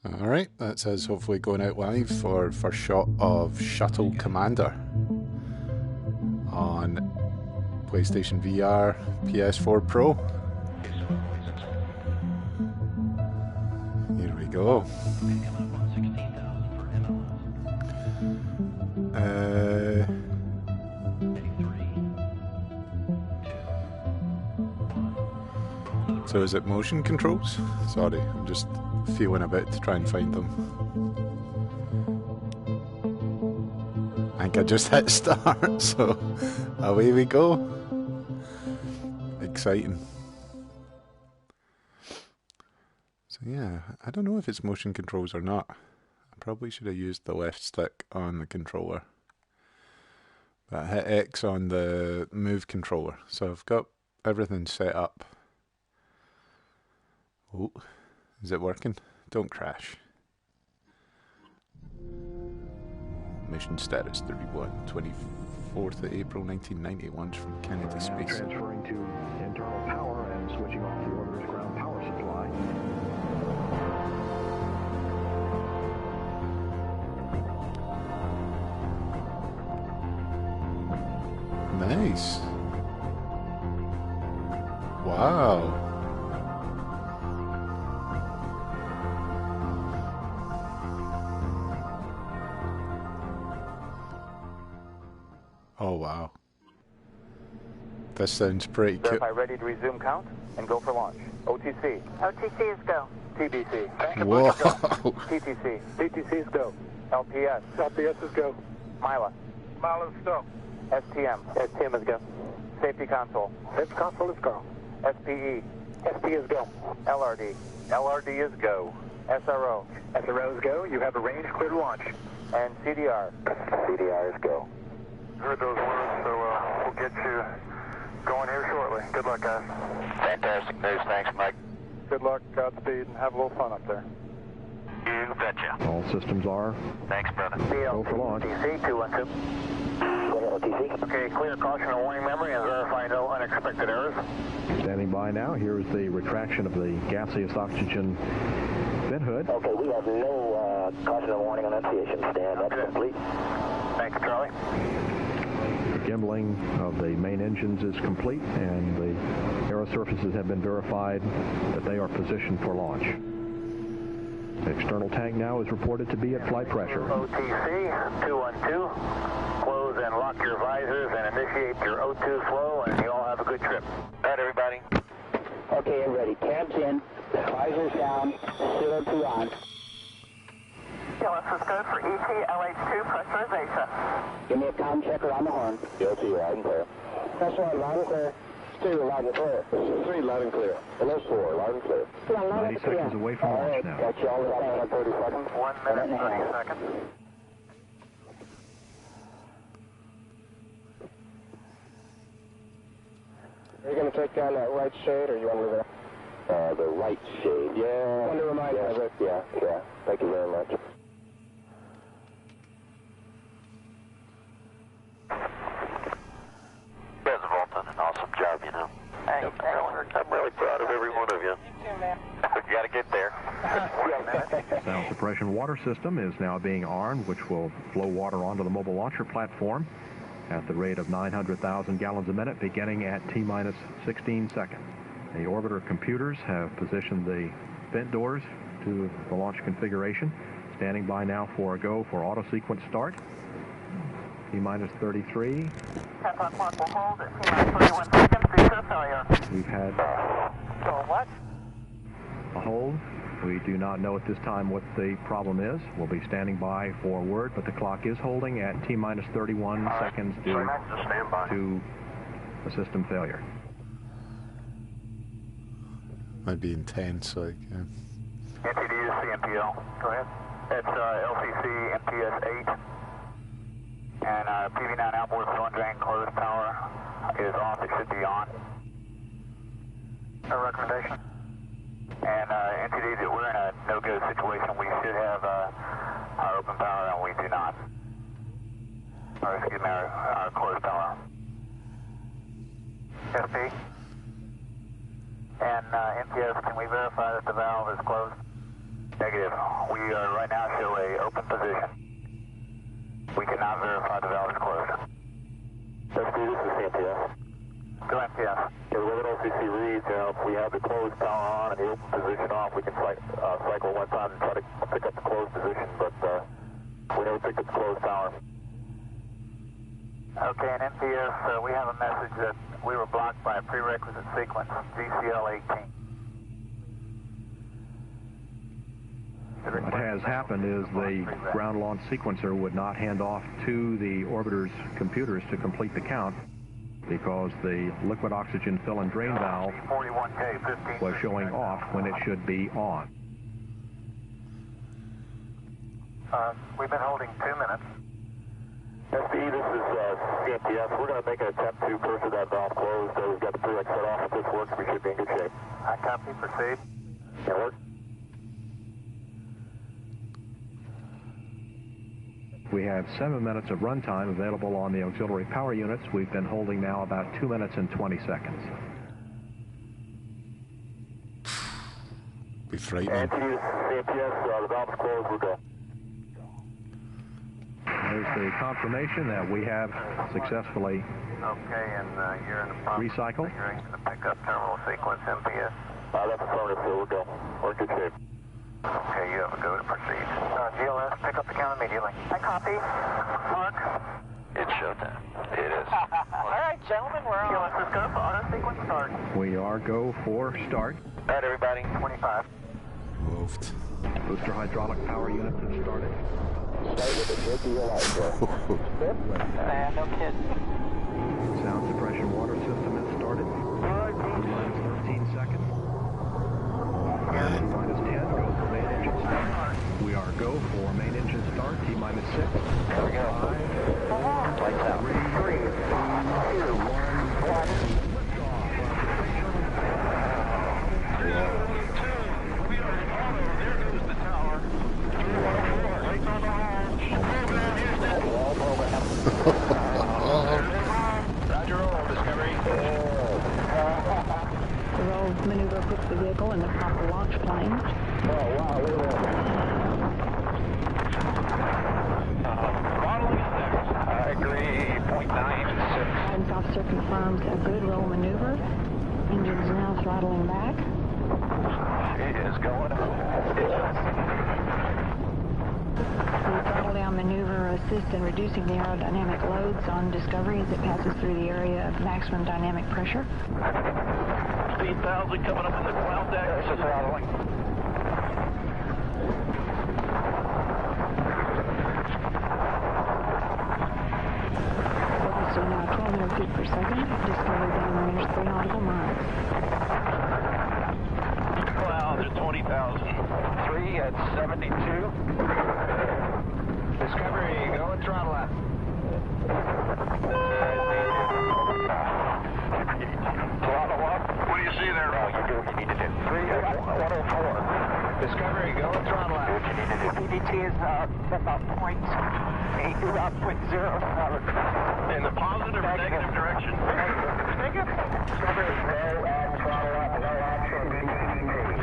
Alright, that says hopefully going out live for first shot of Shuttle Commander on PlayStation VR, PS4 Pro. Here we go. So is it motion controls? Sorry, I'm just feeling a bit to try and find them. I think I just hit start, so away we go. Exciting. So yeah, I don't know if it's motion controls or not. I probably should have used the left stick on the controller. But I hit X on the move controller, so I've got everything set up. Oh, is it working? Don't crash. Mission status 31, 24th of April 1991 from Kennedy Space. Transferring to internal power and switching off the orbiter's ground power supply. Nice. Wow. Oh wow. This sounds pretty cool. Verify ready to resume count and go for launch. OTC. OTC is go. TBC. Whoa. TTC. TTC is go. LPS. LPS is go. Mila. Mila is go. STM. STM is go. Safety console. Safety console is go. SPE. SPE is go. LRD. LRD is go. SRO. SRO is go. You have a range clear to launch. And CDR. CDR is go. Heard those words, so we'll get you going here shortly. Good luck, guys. Fantastic news. Thanks, Mike. Good luck, Godspeed, and have a little fun up there. You betcha. All systems are Thanks, brother. go for launch. TC 212. OTC. Okay, clear caution and warning memory and verify no unexpected errors. Standing by now. Here is the retraction of the gaseous oxygen vent hood. Okay, we have no caution and warning annunciation stand. That's complete. Thank you, Charlie. The gimbling of the main engines is complete, and the aero surfaces have been verified that they are positioned for launch. The external tank now is reported to be at flight pressure. OTC 212. Close and lock your visors and initiate your O2 flow, and you all have a good trip. All right, everybody. Okay, everybody. Cabs in, visors down, CO2 on. TLS is good for ET LH2 pressurization. Give me a com checker on the horn. CO2 loud and clear. Pressure on loud and clear. 2 loud and clear. 3 loud and clear. And there's 4 loud and clear. 90 seconds away from launch now. Got you all set in 30 seconds. 1 minute and 30 seconds. Are you going to take down that right shade, or you want to leave it? The right shade, yeah. I want to remind you of it. Yeah. Thank you very much. You guys have all done an awesome job, you know. Thanks. I'm really proud of every one of you. You got to get there. 1 minute. Sound suppression water system is now being armed, which will flow water onto the mobile launcher platform at the rate of 900,000 gallons a minute, beginning at T-minus 16 seconds. The orbiter computers have positioned the vent doors to the launch configuration. Standing by now for a go for auto sequence start. T-minus 33. Tap on clock will hold at T-minus 31 seconds due to failure. We've had So what? a hold. We do not know at this time what the problem is. We'll be standing by for word, but the clock is holding at T-minus 31 seconds due to a system failure. Might be intense, like. NTD to CMPL. Go ahead. It's LCC MTS 8. And PV9 outboard fuel drain closed power is off. It should be on. A recommendation. And NTD, that we're in a no-go situation. We should have our open power, and we do not. Or excuse me, our closed power. SP. And MTS, can we verify that the valve is closed? Negative. We right now show a open position. We cannot verify the valve is closed. SP, this is CMTS. Go MTS. Okay, with an OCC reads, if we have the closed power on and the open position off, we can cycle one time and try to pick up the closed position, but we never picked up the closed power. Okay, in MTS, we have a message that we were blocked by a prerequisite sequence, GCL 18. What has happened is the ground launch sequencer would not hand off to the orbiter's computers to complete the count because the liquid oxygen fill and drain valve was showing off when it should be on. We've been holding 2 minutes. SP, this is CMTS. We're going to make an attempt to cursor that valve closed. We've got the prereq set off. If this works, we should be in good shape. I copy. Proceed. Can it work? We have 7 minutes of runtime available on the auxiliary power units. We've been holding now about 2 minutes and 20 seconds. Be frightening. And CMTS, the valve's closed. We're good. There's the confirmation that we have successfully Okay, and you're in the process recycled. of configuring the pickup terminal sequence MPS. That's affirmative, so we're good. We're in good shape. Okay, you have a go to proceed. GLS, pick up the count immediately. I copy. Mark. It's showtime. It is. All right, gentlemen, we're on. GLS is go. Auto sequence start. We are go for start. All right, everybody. 25. Moved. Booster hydraulic power units have started. Start with the Man, no kidding. Sound suppression water system has started. Minus 13 seconds. Minus 10. Go for main engine start. We are go for main engine start. T minus 6. There we go. 5, Lights out. 3, 2, 1. The roll maneuver puts the vehicle in the proper launch plane. I agree. 0.96. Guidance officer confirms a good roll maneuver. Engine's now throttling back. It is going up. The throttle down maneuver assists in reducing the aerodynamic loads on Discovery as it passes through the area of maximum dynamic pressure. Speed 1000 coming up in the cloud deck. There's the throttling. Velocity now 1,200 feet per second. Discovery downrange 3 nautical miles. Clouds at 20,000. 3 at 72. Discovery, go and throttle up. Throttle up. What do you see there? Oh, you do what you need to do. 3 at 104. Discovery, go and throttle up. What you need to do. PDT is about 0.8, about 0.0. In the positive or negative direction? Negative. Discovery, no throttle up, no action DPDT.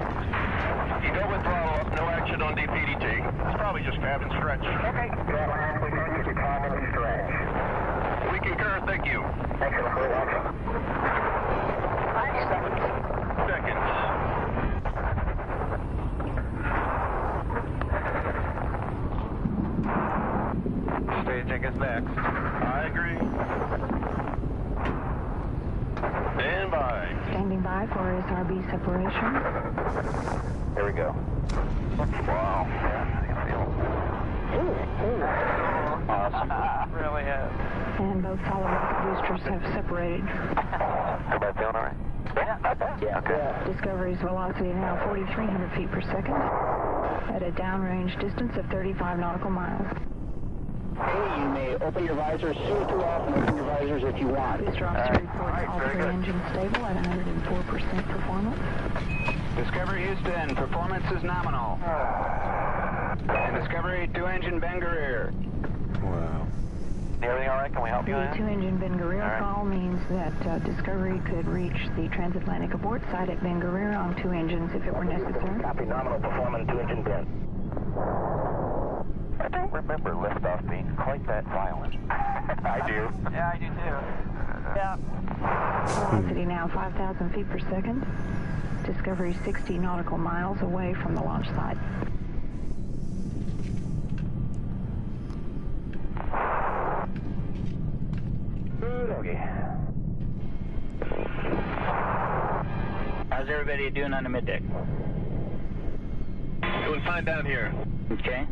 You go with throttle up, no action on DPDT. It's probably just fab and stretch. Okay. We concur, thank you. Excellent. 90 seconds. Seconds. Staging is next. I agree. Stand by. Standing by for SRB separation. Here we go. Wow. Awesome. Really has. And both solid rocket boosters have separated. Am I feeling all right? Yeah. Okay. Discovery's velocity now 4,300 feet per second at a downrange distance of 35 nautical miles. Hey, you may open your visors, shoot two off, and open your visors if you want. Booster officer reports all three engines stable at 104% performance. Discovery Houston, performance is nominal. And Discovery 2 engine Bangalore. Wow. Everything all right? Can we help you? The two-engine Ben Guerrero All right. call means that Discovery could reach the transatlantic abort site at Ben Guerrero on two engines if it were necessary. Copy, nominal performance, two-engine Ben. I don't remember liftoff being quite that violent. I do. Yeah, I do too. Yeah. Velocity now 5,000 feet per second. Discovery 60 nautical miles away from the launch site. Okay. How's everybody doing on the middeck? Doing fine down here. Okay.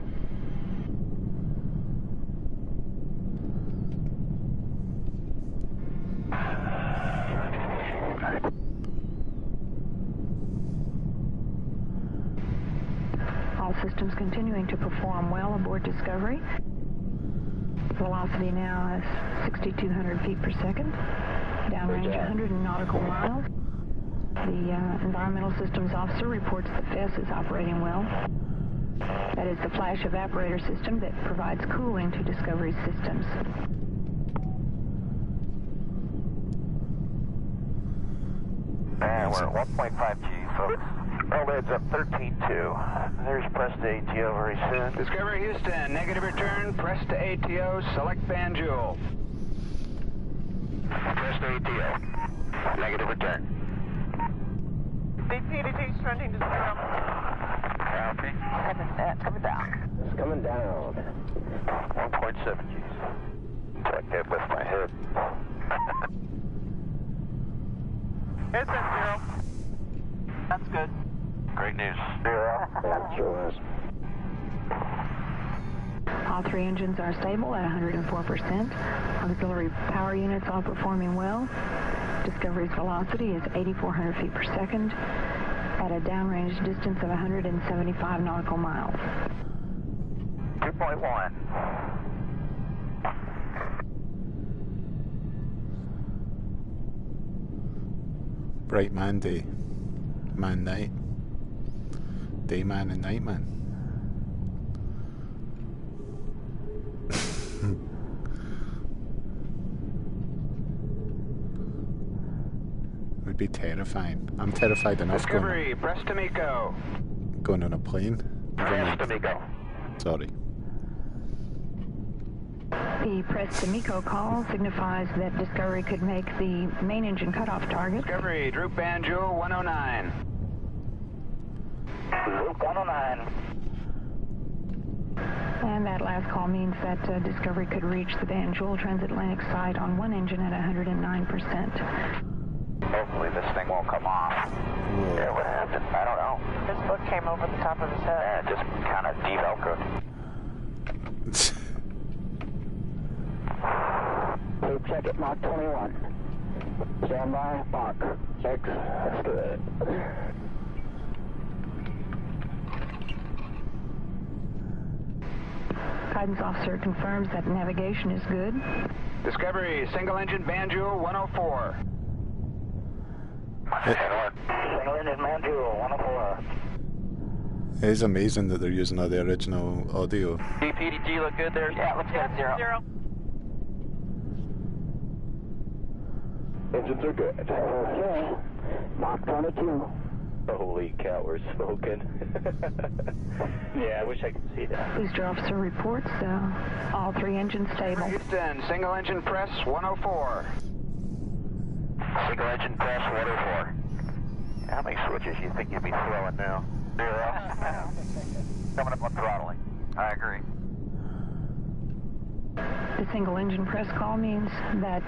All systems continuing to perform well aboard Discovery. Velocity now is 6,200 feet per second. Downrange 100 nautical miles. The Environmental Systems Officer reports the FES is operating well. That is the flash evaporator system that provides cooling to Discovery's systems. And we're at 1.5 G, folks. Overhead's up 13.2. There's press to ATO very soon. Discovery Houston, negative return, press to ATO, select Banjul. Press to ATO. Negative return. DT trending to 0. Copy. Coming down. It's coming down. 1.7 Gs. Check that with my head. It's at 0. That's good. Great news. 0. That sure is. All three engines are stable at 104%. Auxiliary power units all performing well. Discovery's velocity is 8,400 feet per second at a downrange distance of 175 nautical miles. 2.1. Bright man day. Man night. Day man and night man. Would be terrifying. I'm terrified enough Discovery, press to MECO. going on a plane. Never Press mind. to MECO. Sorry. The press to MECO call signifies that Discovery could make the main engine cutoff target. Discovery, Droop Banjul 109. Loop 109. And that last call means that Discovery could reach the Banjul transatlantic site on one engine at 109%. Hopefully this thing won't come off. Yeah, what happened? I don't know. His foot came over the top of his head. Yeah, it just kind of de-velcroed. Loop check at Mach 21. Stand by, Mach 6. That's good. Guidance officer confirms that navigation is good. Discovery, single engine Banjul 104. Single engine Banjul 104. It is amazing that they're using all the original audio. DPDG look good there? Yeah, looks good. 0. Engines are good. Okay. Mach 22. Holy cow, we're smoking. Yeah, I wish I could see that. Booster officer reports all three engines stable. Houston, single engine press 104. Single engine press 104. How many switches do you think you'd be throwing now? 0. Coming up on throttling. I agree. The single engine press call means that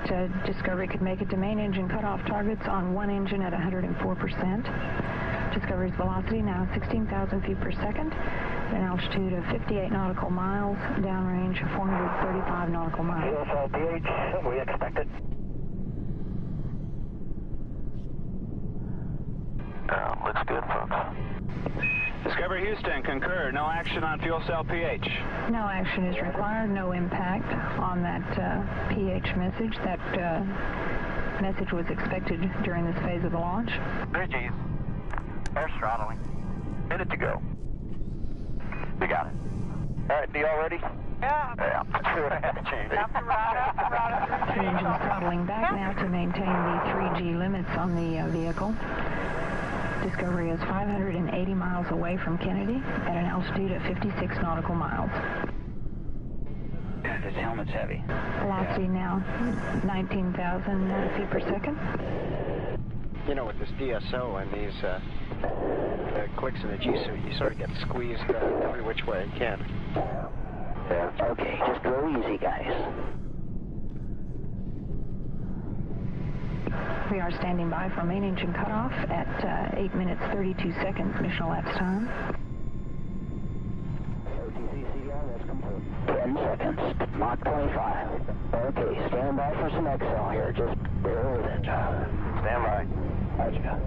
Discovery could make it to main engine cutoff targets on one engine at 104%. Discovery's velocity now 16,000 feet per second, an altitude of 58 nautical miles, downrange 435 nautical miles. PH, we expect it. Looks good, folks. Discovery Houston, concur. No action on fuel cell pH. No action is required, no impact on that pH message. That message was expected during this phase of the launch. 3 Gs. Air throttling. Minute to go. We got it. All right, be all ready? Yeah. The engine's throttling back now to maintain the 3G limits on the vehicle. Discovery is 580 miles away from Kennedy at an altitude of 56 nautical miles. This helmet's heavy. Velocity now 19,000 feet per second. You know, with this DSO and these clicks in the G suit, you sort of get squeezed every which way you can. Yeah. Okay, just go easy, guys. We are standing by for main engine cutoff at 8 minutes 32 seconds mission elapsed time. OTC CDR, that's complete. 10 seconds. Mach 25. Okay, stand by for some Excel here. Just bear with it. Stand by. Gotcha.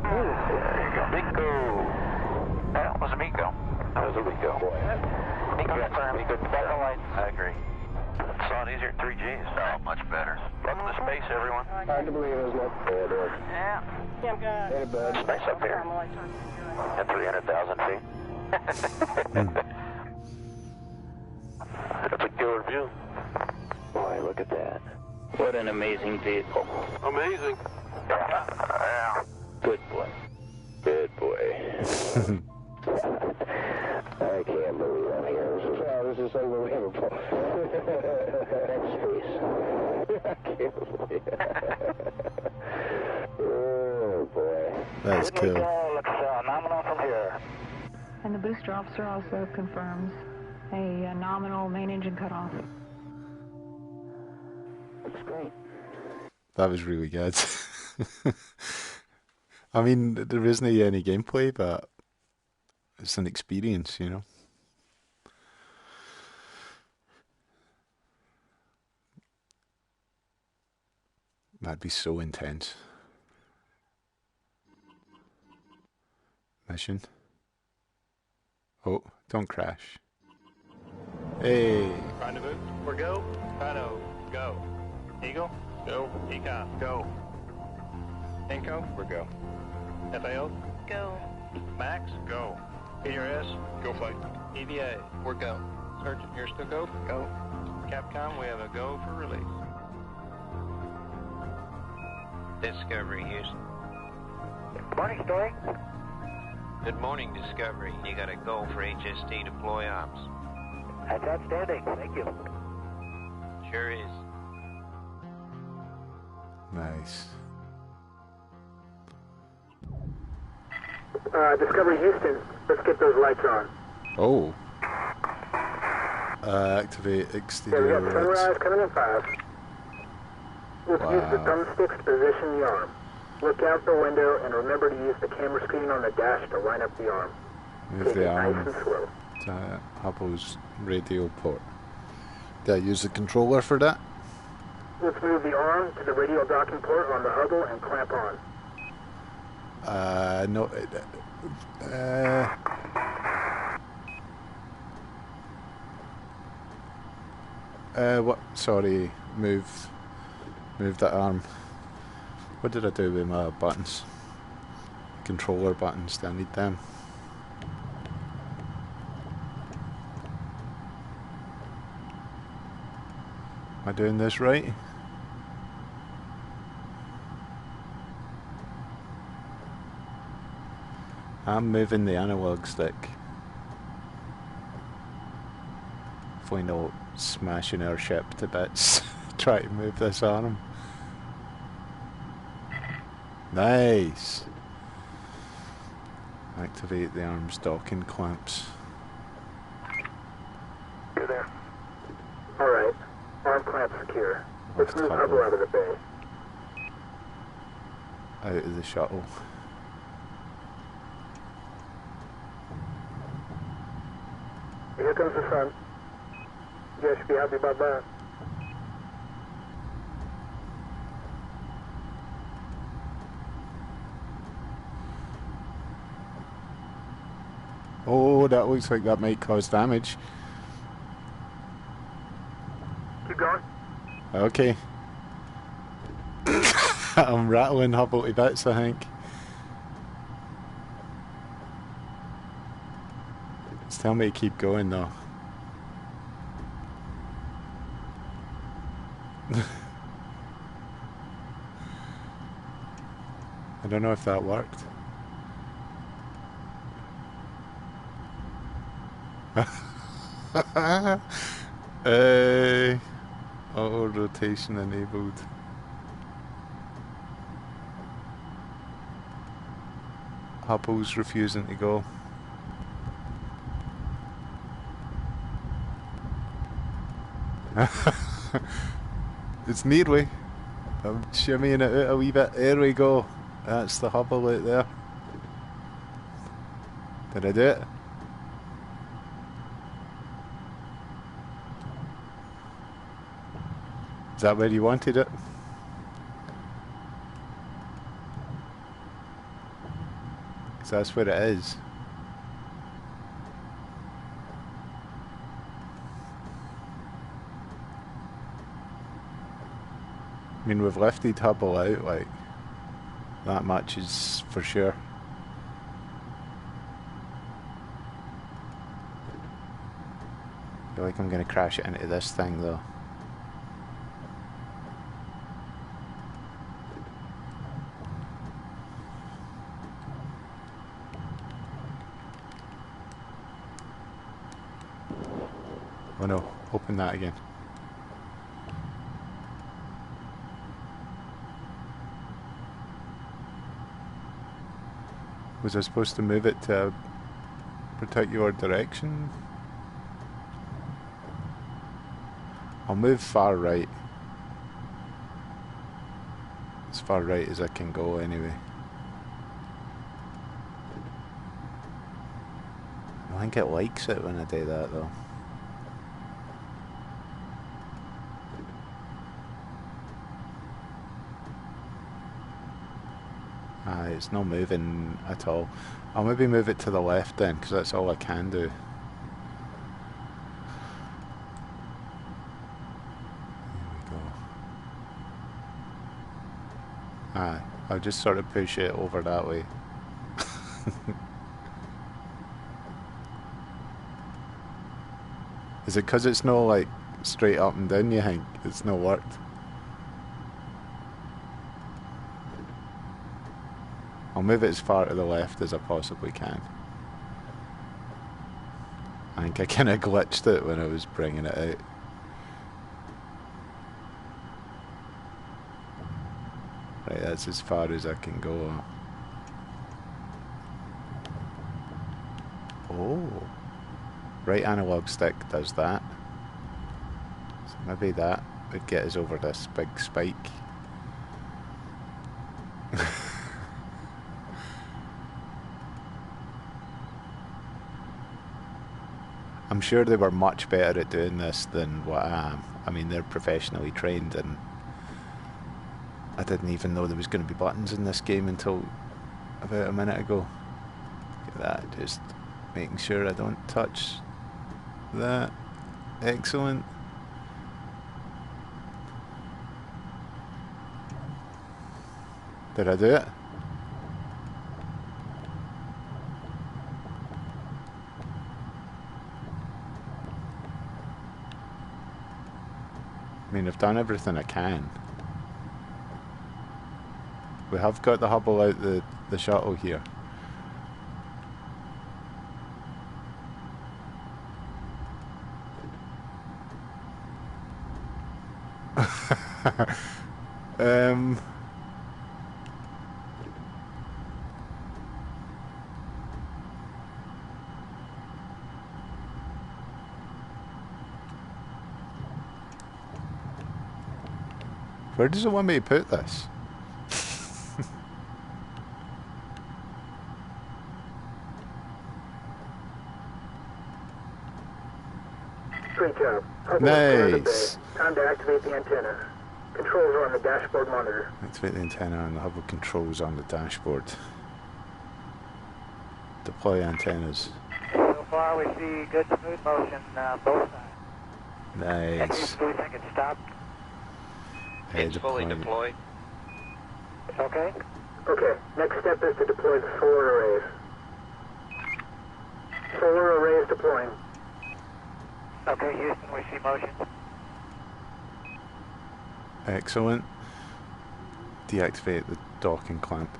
There you go. Miko. That was a Miko. That was a Miko. Miko confirmed. Miko second light. I agree. It's a lot easier at 3G. Oh, much better. Welcome to space, everyone. Hard to believe, isn't it? Yeah, it is. Yeah. I'm good. Hey, bud. Space up here. At 300,000 feet. That's a killer view. Boy, look at that. What an amazing vehicle. Amazing. Yeah. Good boy. Good boy. I can't believe I'm here. This is unbelievable. That's space. I can't believe it. Oh, boy. That's cool. Looks nominal from here. And the booster officer also confirms a nominal main engine cutoff. Looks great. That was really good. I mean, there isn't any gameplay, but it's an experience, you know. That'd be so intense. Mission. Oh, don't crash. Hey. Rendezvous, we're go. Rhino, go. Eagle, go. Econ, go. Inco, we're go. FAO, Go. Max, go. PRS, go flight. EVA, we're go. Sergeant, you're still go? Go. Capcom, we have a go for release. Discovery, Houston. Morning, Story. Good morning, Discovery. You got a go for HST deploy ops. That's outstanding. Thank you. Sure is. Nice. Discovery Houston, let's get those lights on. Oh. Activate Yeah, we exterior got sunrise lights. coming in 5. Let's use the thumbsticks to position the arm. Look out the window and remember to use the camera screen on the dash to line up the arm. Move Take the it arm nice and slow. to Hubble's radio port. Did I use the controller for that? Let's move the arm to the radio docking port on the Hubble and clamp on. No. What? Sorry. Move that arm. What did I do with my buttons? Controller buttons. Do I need them? Am I doing this right? I'm moving the analog stick. Hopefully not smashing our ship to bits. Try to move this arm. Nice! Activate the arm's docking clamps. You're there. Alright, arm clamp secure. Let's Left move Hubble. Hubble out of the bay. Out of the shuttle. Here comes the sun. You guys should be happy about that. Oh, that looks like that might cause damage. Keep going. Okay. I'm rattling Hubble to bits, I think. Just tell me to keep going though. I don't know if that worked. Auto rotation enabled. Hubble's refusing to go. It's nearly. I'm shimmying it out a wee bit. There we go. That's the Hubble out there. Did I do it? Is that where you wanted it? Because that's where it is. I mean, we've lifted Hubble out, like, that much is for sure. I feel like I'm going to crash it into this thing, though. Oh no, open that again. Was I supposed to move it to a particular direction? I'll move far right. As far right as I can go anyway. I think it likes it when I do that though. It's not moving at all. I'll maybe move it to the left then, because that's all I can do. There we go. I'll just sort of push it over that way. Is it because it's not like straight up and down, you think? It's not worked? I'll move it as far to the left as I possibly can. I think I kind of glitched it when I was bringing it out. Right, that's as far as I can go. Oh, right analog stick does that. So maybe that would get us over this big spike. I'm sure they were much better at doing this than what I am. I mean, they're professionally trained, and I didn't even know there was going to be buttons in this game until about a minute ago. Look at that, just making sure I don't touch that. Excellent. Did I do it? I mean, I've done everything I can. We have got the Hubble out the shuttle here. Where does it want me to put this? Great job. Nice. Time to activate the antenna. Controls are on the dashboard monitor. Activate the antenna and the Hubble controls on the dashboard. Deploy antennas. So far we see good smooth motion both sides. Nice. Do we think it's stopped? It's fully deployed. Okay. Okay, next step is to deploy the solar arrays. Solar arrays deploying. Okay, Houston, we see motion. Excellent. Deactivate the docking clamp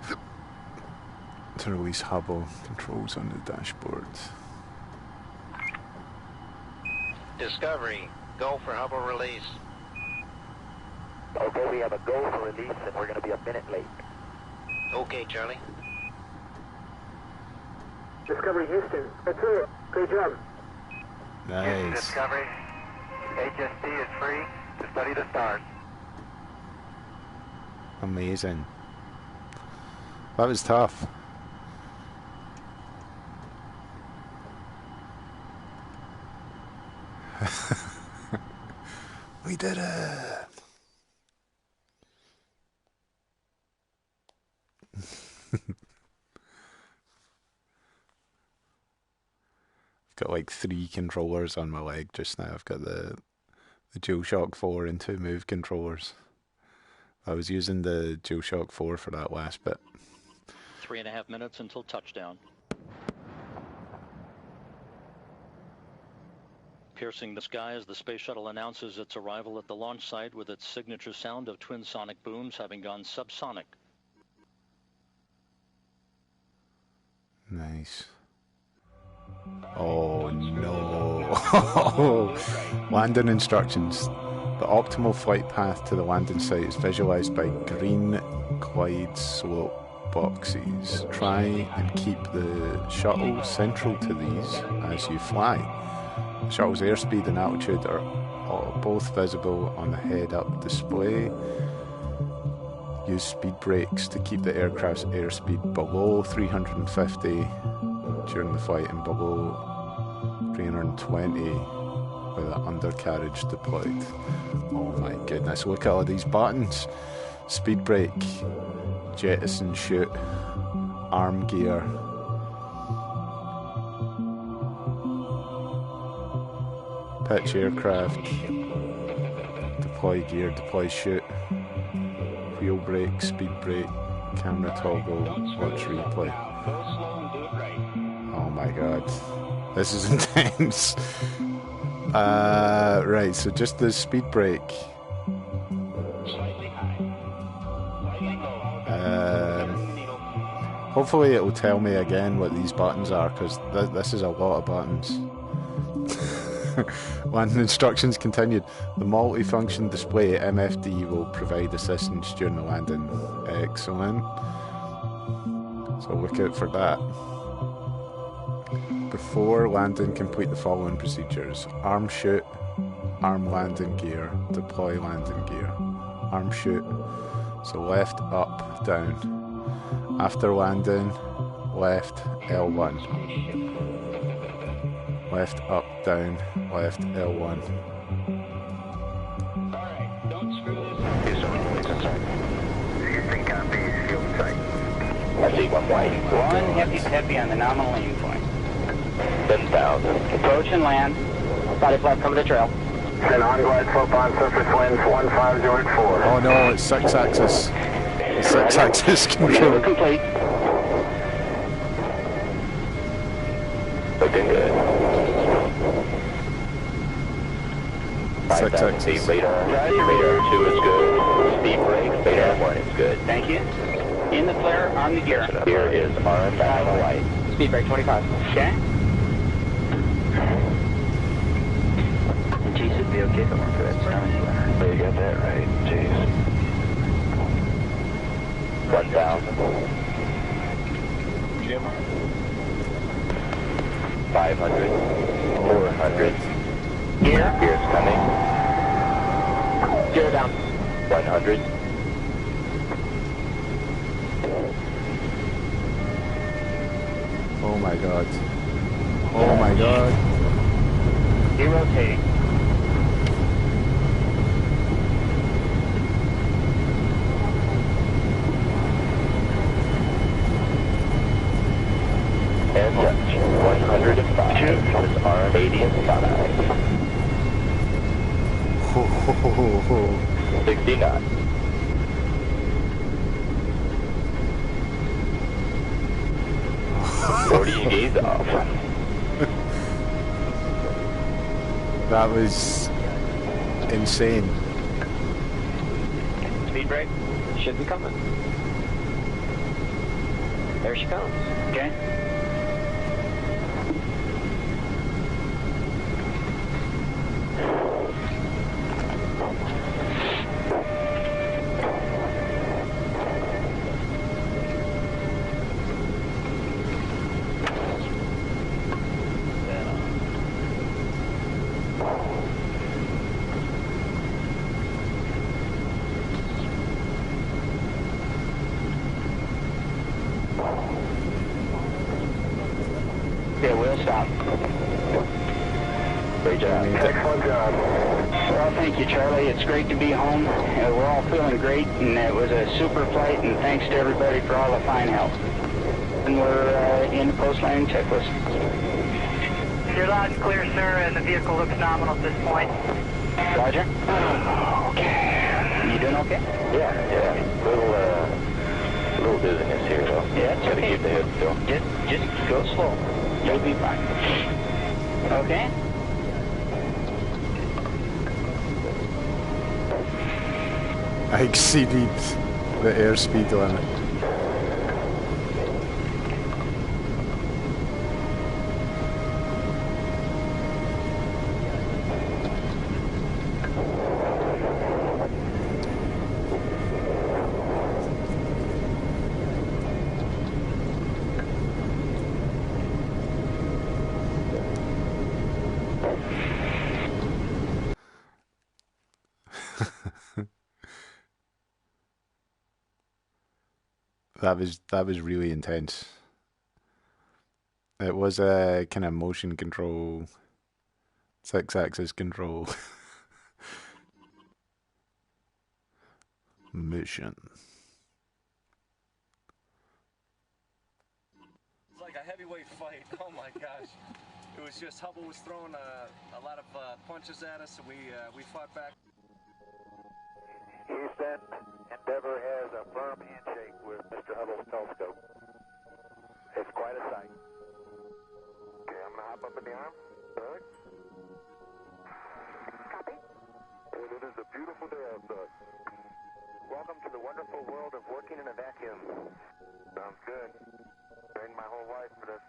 to release Hubble controls on the dashboard. Discovery, go for Hubble release. Okay, we have a go for release and we're going to be a minute late. Okay, Charlie. Discovery Houston, that's it. Great job. Nice. Discovery, HST is free to study the stars. Amazing. That was tough. We did it. I've got like 3 controllers on my leg just now. I've got the DualShock 4 and 2 Move controllers. I was using the DualShock 4 for that last bit. 3.5 minutes until touchdown. Piercing the sky as the space shuttle announces its arrival at the launch site with its signature sound of twin sonic booms having gone subsonic. Nice. Oh no. Landing instructions. The optimal flight path to the landing site is visualized by green glide slope boxes. Try and keep the shuttle central to these as you fly. The shuttle's airspeed and altitude are both visible on the head-up display. Use speed brakes to keep the aircraft's airspeed below 350 during the flight and below 320 with the undercarriage deployed. Oh my goodness, look at all these buttons. Speed brake, jettison chute, arm gear. Pitch aircraft, deploy gear, deploy chute, wheel brake, speed brake, camera toggle, watch replay. Oh my god, this is intense. Right, so just the speed brake. Hopefully it will tell me again what these buttons are, because this is a lot of buttons. Landing instructions continued. The multi-function display MFD will provide assistance during the landing. Excellent. So look out for that. Before landing, complete the following procedures. Arm chute, arm landing gear, deploy landing gear. Arm chute, so left, up, down. After landing, left, L1. Left, up, down, left, L1. Alright, don't screw this up. Houston copies, field sight. I see one white. One heavy on the nominal landing point. 10,000. Approach and land. Body flap, cover the trail. Send on glide slope on surface winds 15084. Oh no, it's 6-axis. It's 6-axis control. Complete. Looking good. 6-axis. Feet radar. Radar 2 is good. Speed brakes, radar 1 is good. Thank you. In the flare, arm the gear. Gear is arm back on the right. Speed brake 25. Okay. G should be okay somewhere for that sound. Oh, you got that right. Jeez. 1,000. 500. 400. Gear's coming. Gear down. 100. Oh my god. Oh my god. Derotating. And touch. 105. This arm 80 and 5. 69. Gaze off. That was insane. Speed brake should be coming. There she comes. Okay. Okay, we'll stop. Great job. Excellent job. Well, thank you, Charlie. It's great to be home. We're all feeling great, and it was a super flight, and thanks to everybody for all the fine help. And we're in the post-landing checklist. You're loud and clear, sir, and the vehicle looks nominal at this point. Roger. Okay. You doing okay? Yeah. Little dizziness here, though. Yeah, it's Gotta okay. keep the head still. Just go slow. You'll be fine. Okay? I exceeded the airspeed limit. That was really intense. It was a kind of motion control, 6-axis control mission. It's like a heavyweight fight. Oh my gosh! It was just Hubble was throwing a lot of punches at us, and we fought back. Houston, Endeavour has a firm handshake with Mr. Hubble's telescope. It's quite a sight. Okay, I'm going to hop up in the arm. Doug? Copy. And it is a beautiful day outside. Welcome to the wonderful world of working in a vacuum. Sounds good. Trained my whole life for this.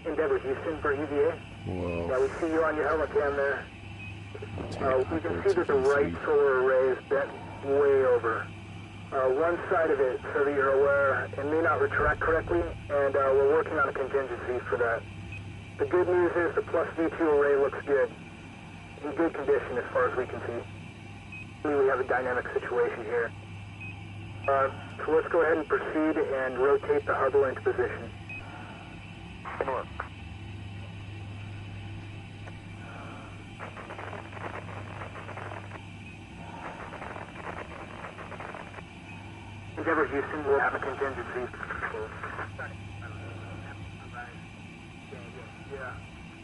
Endeavour Houston for EVA. Whoa. Yeah, we see you on your helmet there. We can see that the right solar array is bent way over. One side of it, so that you're aware, it may not retract correctly, and we're working on a contingency for that. The good news is the plus V2 array looks good. In good condition as far as we can see. We have a dynamic situation here. So let's go ahead and proceed and rotate the Hubble into position. Good work. Endeavour Houston will have a contingency.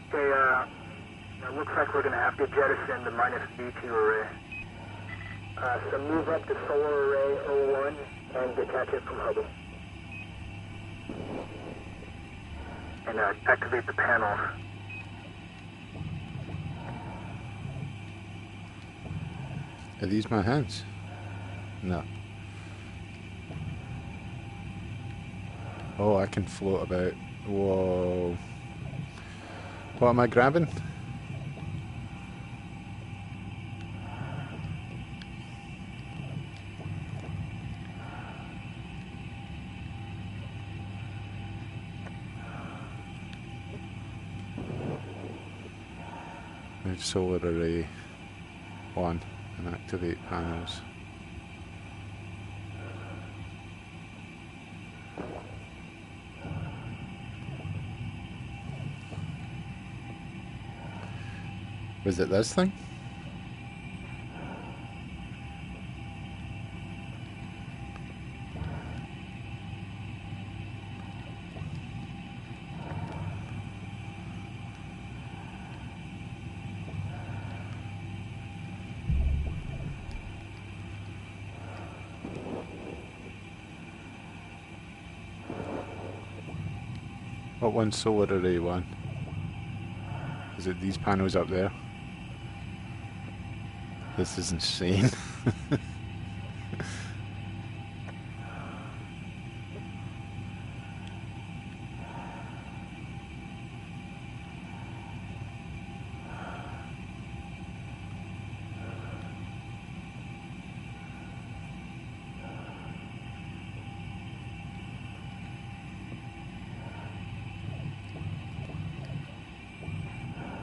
Okay, it looks like we're going to have to jettison the minus V2 array. So move up to solar array 01 and detach it from Hubble. And activate the panels. Are these my hands? No. Oh, I can float about. Whoa. What am I grabbing? Move solar array on and activate panels. Was it this thing? What one's solar array one? Is it these panels up there? This is insane.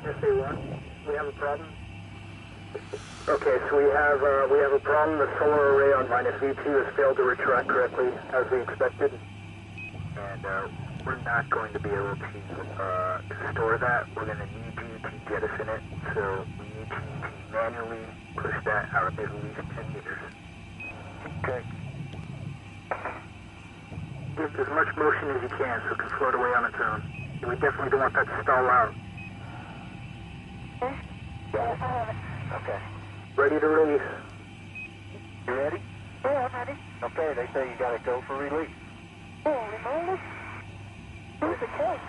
SA1, we have a problem. Okay, so we have a problem. The solar array on minus V2 has failed to retract correctly, as we expected, and we're not going to be able to store that. We're going to need you to jettison it, so we need you to manually push that out at least 10 meters. Okay. Give as much motion as you can so it can float away on its own. And we definitely don't want that to stall out. Okay. Ready to release. You ready? Yeah, I'm ready. Okay, they say you gotta go for release. Oh, where's the cake?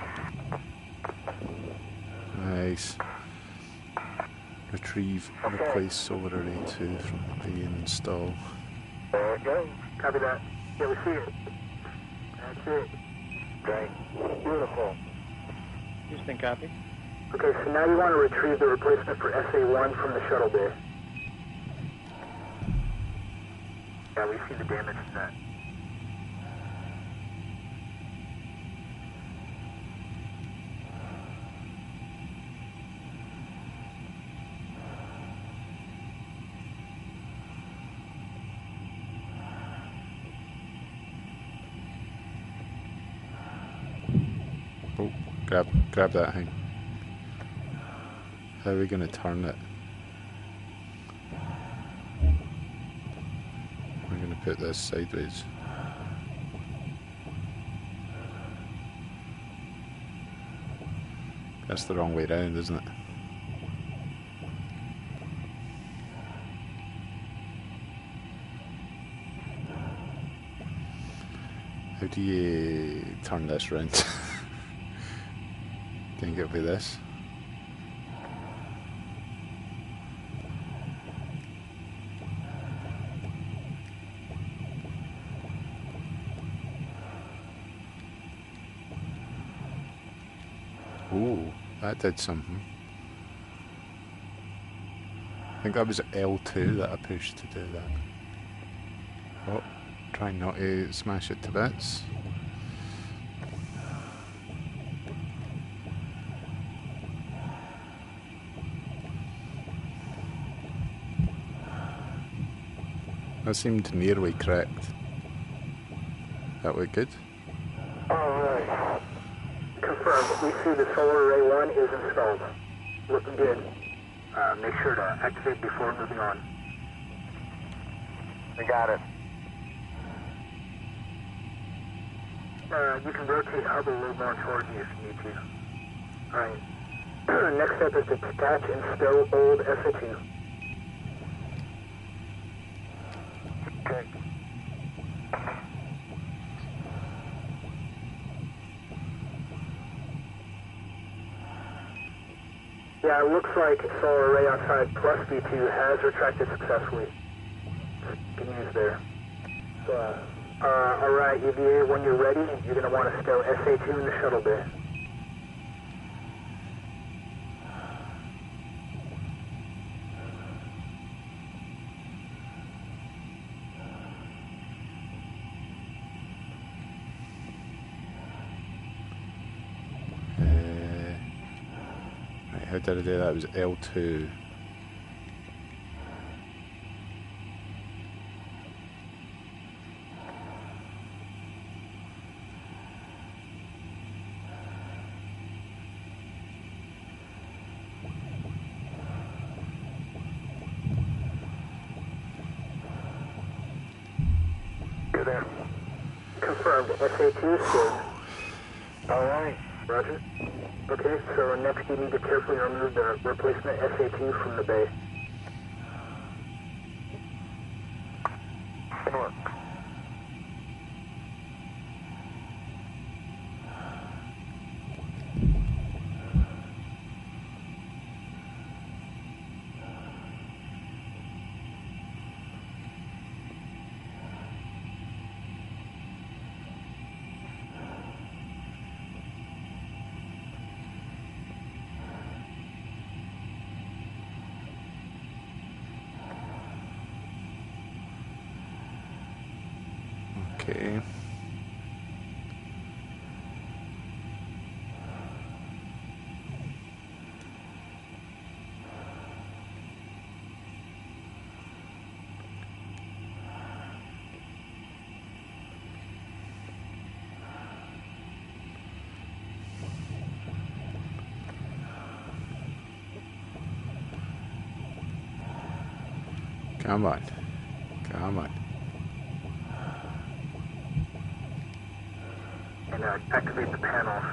Nice. Retrieve and replace solar array 2 from the bay and install. There it goes. Copy that. Yeah, we see it. That's it. Great. Beautiful. Houston, copy. Okay, so now you want to retrieve the replacement for SA1 from the shuttle bay. Yeah, we see the damage to that. Oh, grab that thing. How are we going to turn it? We're going to put this sideways. That's the wrong way round, isn't it? How do you turn this round? Can you get with this? Ooh, that did something. I think that was L2 that I pushed to do that. Oh, trying not to smash it to bits. That seemed nearly correct. That looked good. Alright. Confirmed. We see the solar array 1 is installed. Looking good. Make sure to activate before moving on. I got it. You can rotate hub a little more towards you if you need to. Alright. Next step is to detach and stow old SA2. Okay. Yeah, it looks like solar array outside plus V2 has retracted successfully. Good news there. So, alright, EVA, when you're ready, you're going to want to stow SA2 in the shuttle bay. How did I do that? It was L2. You're there. Confirmed. SA2 is good. Alright. Roger. Okay, so next you need to carefully remove the replacement SA2 from the bay. Good work. Okay. Come on. Come on. And activate the panels.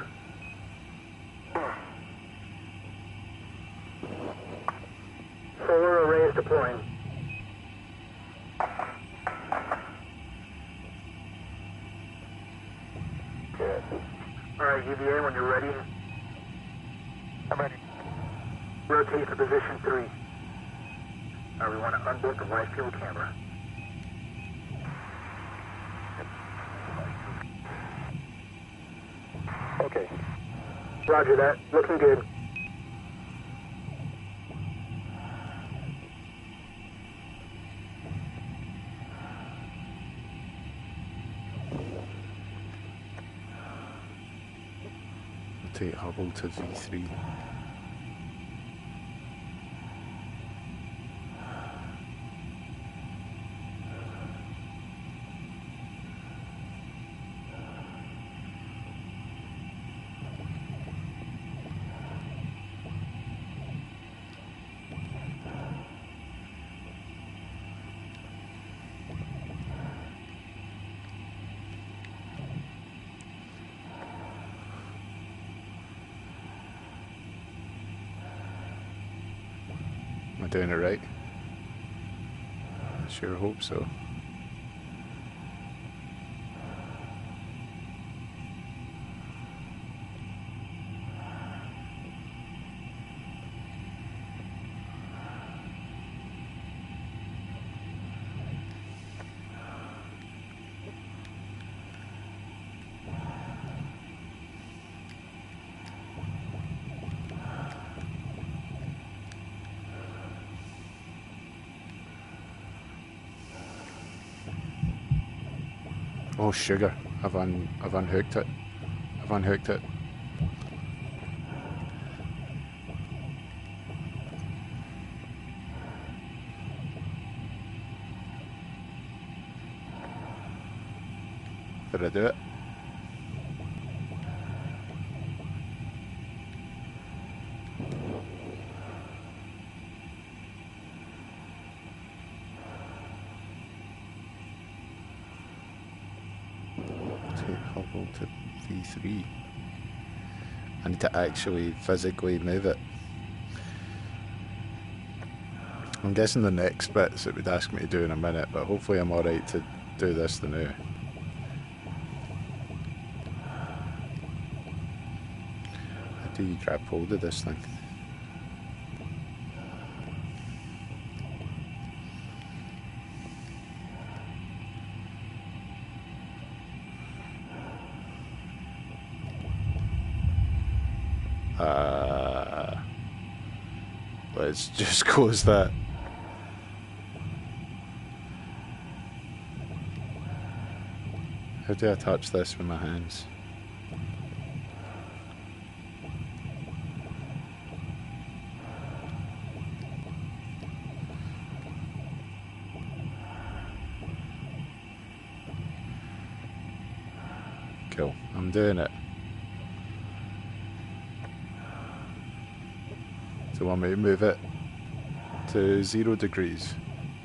Solar array is deploying. Good. Alright, UVA, when you're ready. I'm ready. Rotate to position 3. We want to unbolt the light fuel camera. Okay. Roger that. Looking good. Rotate Hubble to V3. Am I doing it right? I sure hope so. Oh sugar! I've unhooked it. I've unhooked it. Did I do it? Hubble to V3. I need to actually physically move it. I'm guessing the next bits it would ask me to do in a minute, but hopefully I'm alright to do this now. How do you grab hold of this thing? Let's just close that. How do I touch this with my hands? Cool, I'm doing it. Do you want me to move it to 0 degrees?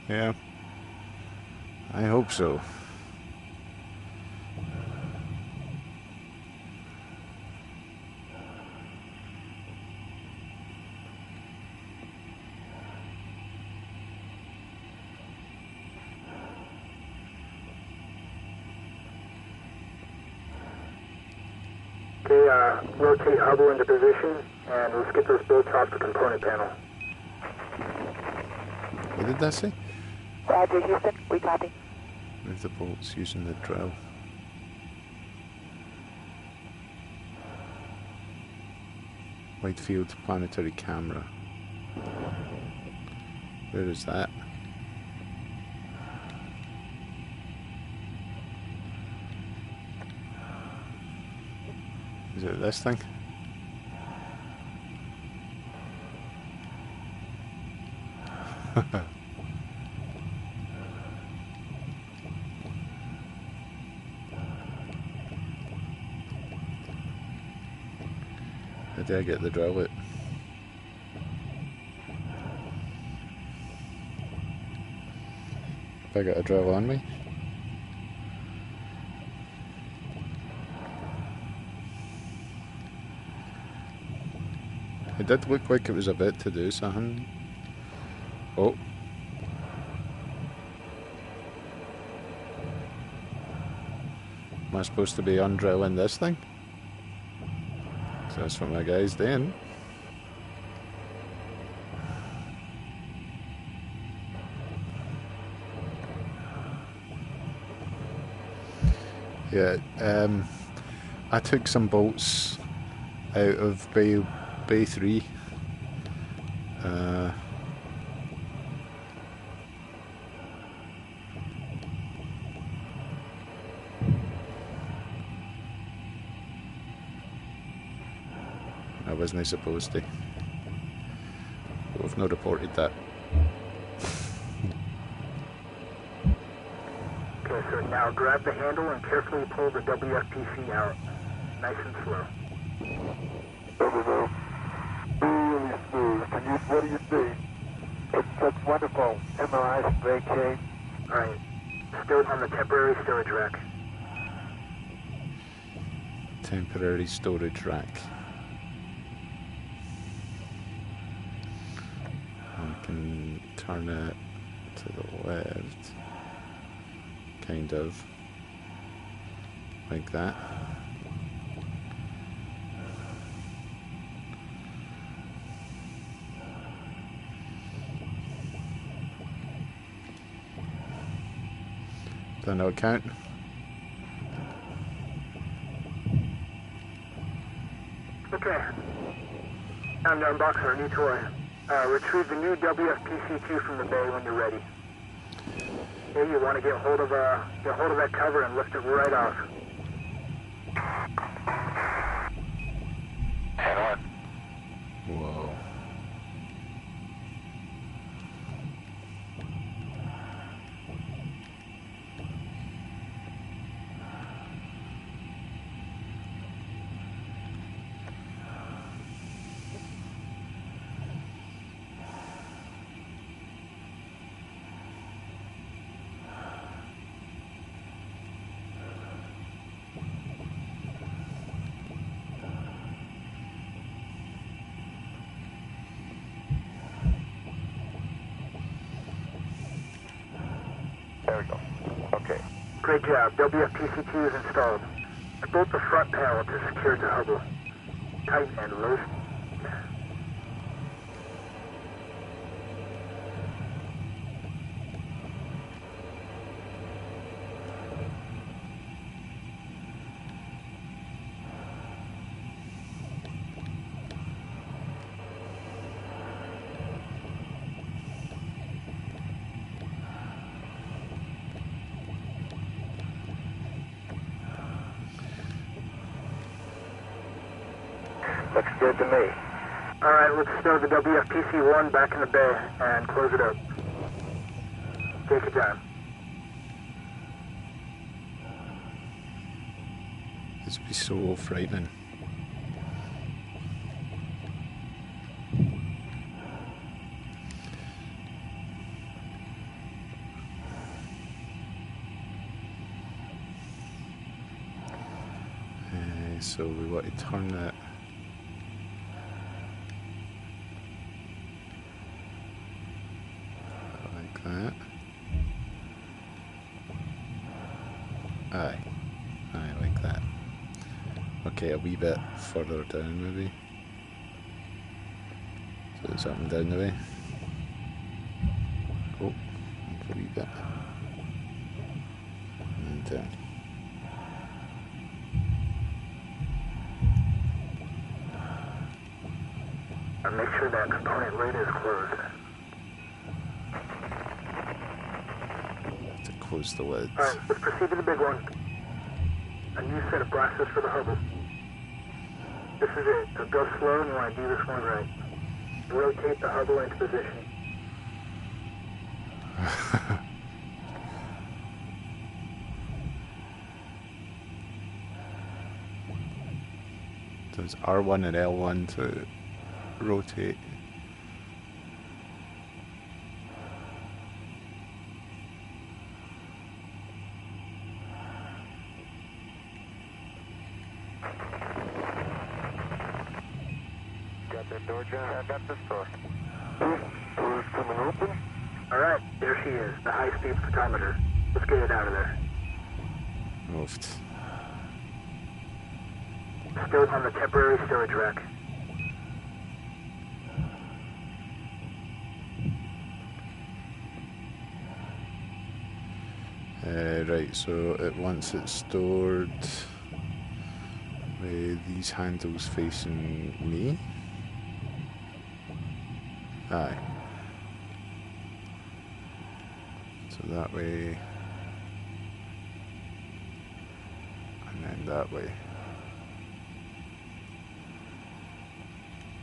Yeah, I hope so. Okay, rotate Hubble into position, and let's get those bolts off the component panel. What did that say? Roger, Houston. We copy. Move the bolts using the drill. Wide field planetary camera. Where is that? it this thing? How do I get the drill out? Have I got a drill on me? It did look like it was about to do something. Oh. Am I supposed to be undrilling this thing? So that's what my guy's doing. Yeah, I took some bolts out of Bay 3. I wasn't supposed to. We've not reported that. Okay, so now grab the handle and carefully pull the WFPC out. Nice and slow. Really smooth. What do you see? That's wonderful. MRI spray chain. Alright. Still on the temporary storage rack. Temporary storage rack. I can turn it to the left. Kind of. Like that. Does that not count? Okay. Time to unbox our new toy. Retrieve the new WFPC2 from the bay when you're ready. Here, you want to get hold of that cover and lift it right off. Whoa. There we go. Okay. Great job. WFPC2 is installed. I bolt the front panel to secure the Hubble. Tighten and loose. Looks good to me. Alright, let's stow the WFPC-1 back in the bay and close it up. Take your time. This would be so frightening. So we want to turn that like that. Aye, like that. Okay, a wee bit further down maybe. So it's up and down the way. Oh, a wee bit. And down. And make sure that component lid is closed. To close the lid. Alright, let's proceed to the big one. A new set of blasters for the Hubble. This is it. So go slow and you want to do this one right. Rotate the Hubble into position. So it's R1 and L1 to rotate. Got that door, John? I got this door. Door's coming open. Alright, there she is, the high-speed photometer. Let's get it out of there. Moved. Still on the temporary storage rack. Right, so once it's stored with these handles facing me. Aye. So that way, and then that way.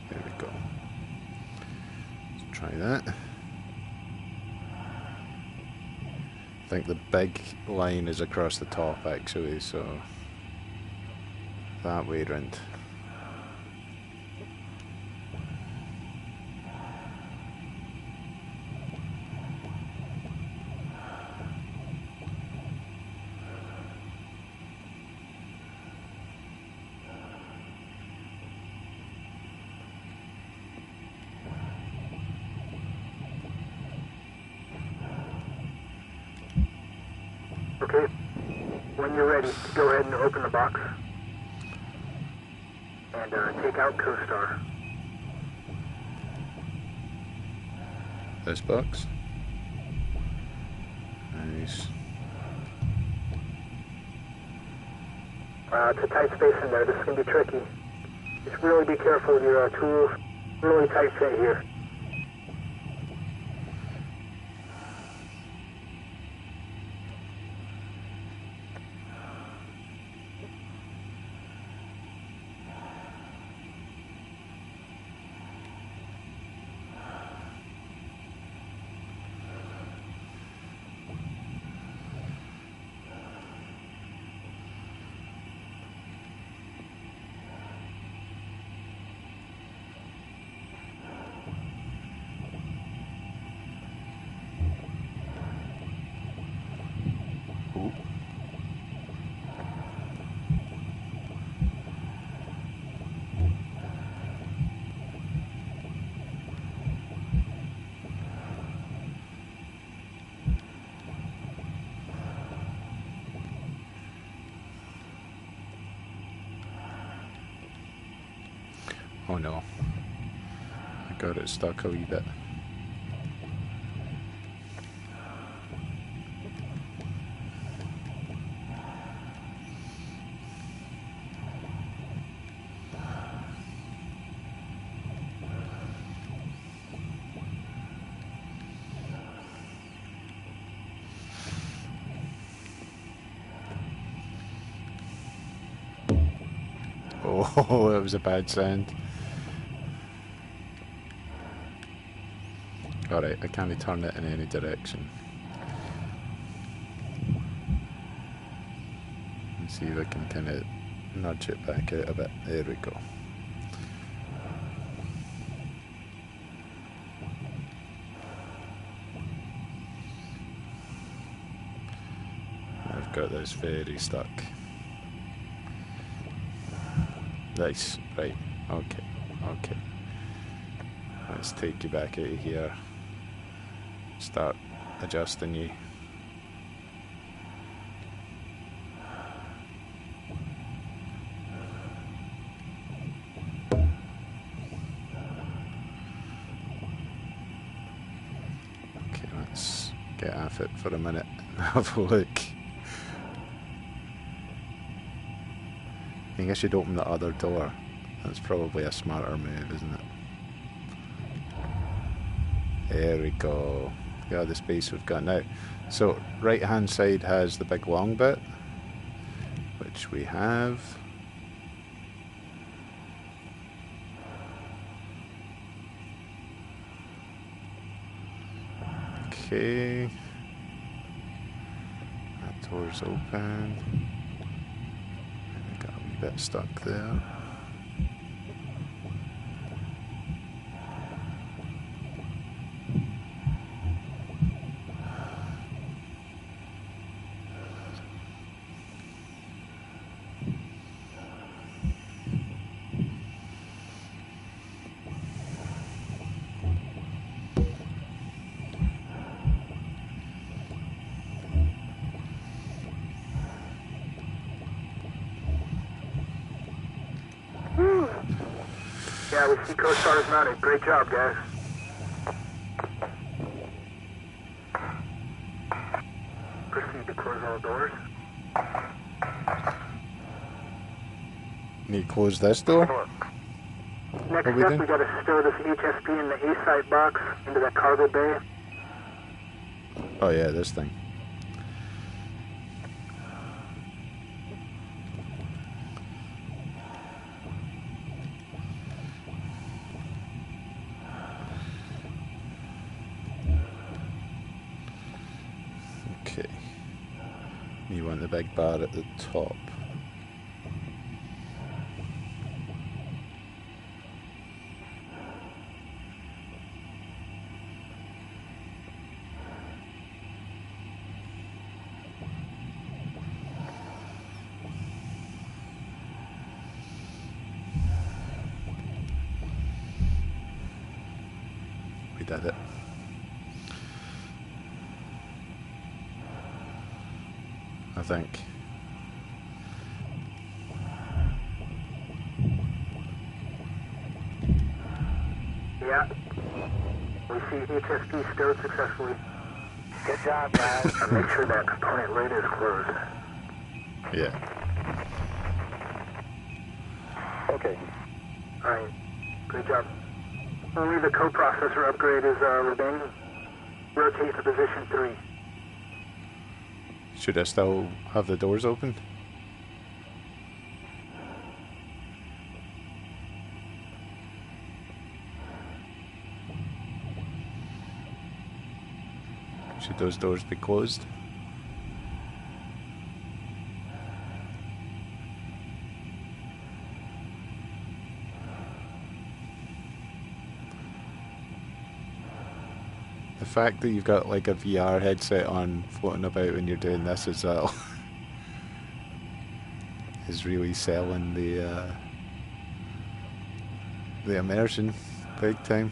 There we go. Let's try that. I think the big line is across the top actually, so that way round. Okay, when you're ready, go ahead and open the box. And take out CoStar. This box. Nice. It's a tight space in there. This is going to be tricky. Just really be careful with your tools. Really tight fit here. Oh no, I got it stuck a wee bit. Oh, that was a bad sound. Alright, I can't turn it in any direction. Let's see if I can kind of nudge it back out a bit. There we go. I've got this very stuck. Nice, right, okay, okay. Let's take you back out of here. Start adjusting you. Okay, let's get off it for a minute and have a look. I think I should open the other door. That's probably a smarter move, isn't it? There we go. Look at the space we've got now. So, right hand side has the big long bit, which we have. Okay. That door's open. I got a wee bit stuck there. Yeah, we see co-stars mounted. Great job, guys. Proceed to close all doors. Need to close this door? Next What we step, doing? we got to stow this HSP in the A-site box into that cargo bay. Oh yeah, this thing. Okay. You want the big bar at the top. We did it. I think. Yeah. We see HSP stowed successfully. Good job, guys. And make sure that component lid is closed. Yeah. Okay. Alright. Great job. Only the coprocessor upgrade is remaining. Rotate to position 3. Should I still have the doors open? Should those doors be closed? The fact that you've got like a VR headset on floating about when you're doing this as well is really selling the immersion big time.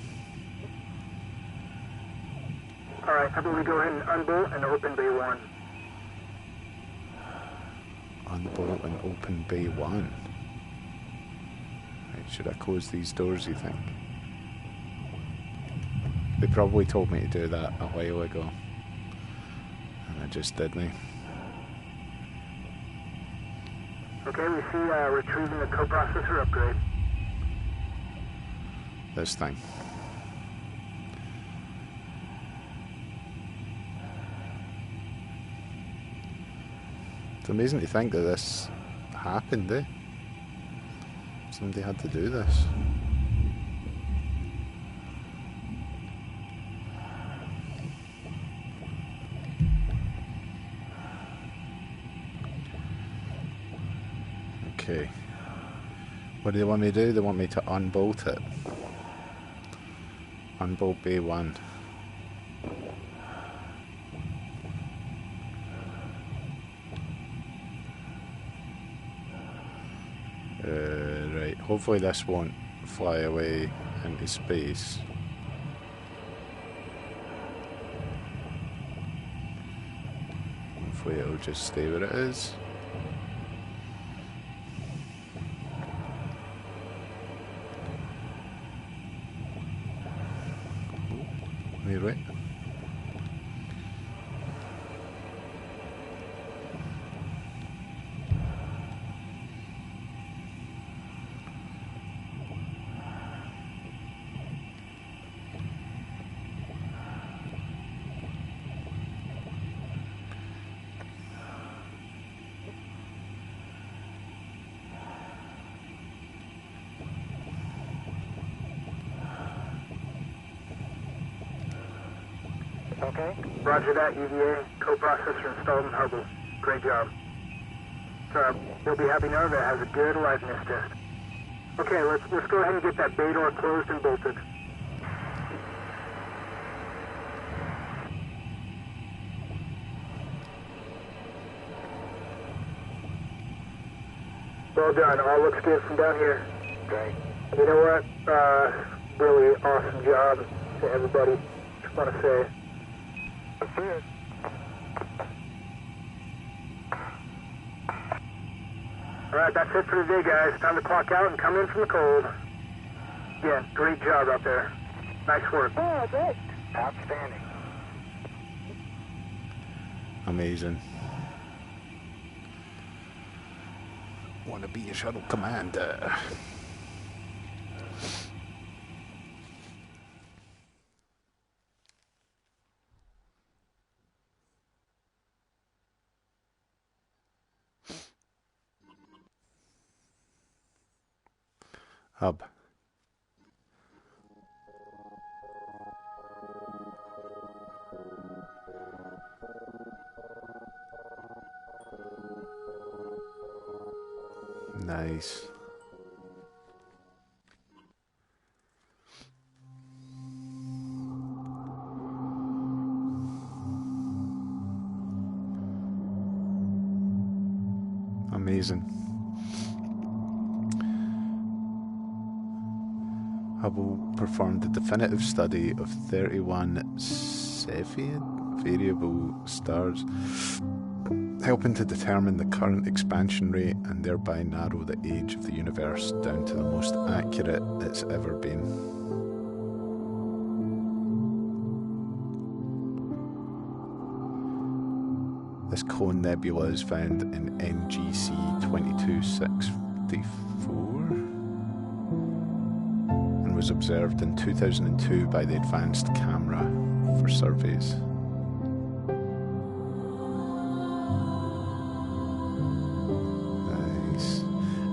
Alright, how about we go ahead and unbolt and open bay 1. Unbolt and open bay 1. Right, should I close these doors, you think? They probably told me to do that a while ago. And I just didn't. Okay, we see retrieving the coprocessor upgrade. This thing. It's amazing to think that this happened, eh? Somebody had to do this. Okay. What do they want me to do? They want me to unbolt it. Unbolt bay 1. Right, hopefully this won't fly away into space. Hopefully it'll just stay where it is. Right. Okay. Roger that, UVA. Co-processor installed in Hubble. Great job. So, you'll be happy now that has a good liveness test. Okay, let's go ahead and get that bay door closed and bolted. Well done. All looks good from down here. Great. You know what? Really awesome job to everybody. Just want to say. That's it. All right, that's it for today, guys. Time to clock out and come in from the cold. Yeah, great job out there. Nice work. Oh, good. Outstanding. Amazing. Want to be a shuttle commander. Hub. Nice. Amazing. Hubble performed a definitive study of 31 Cepheid variable stars, helping to determine the current expansion rate and thereby narrow the age of the universe down to the most accurate it's ever been. This cone nebula is found in NGC 22654 and was observed in 2002 by the Advanced Camera for surveys.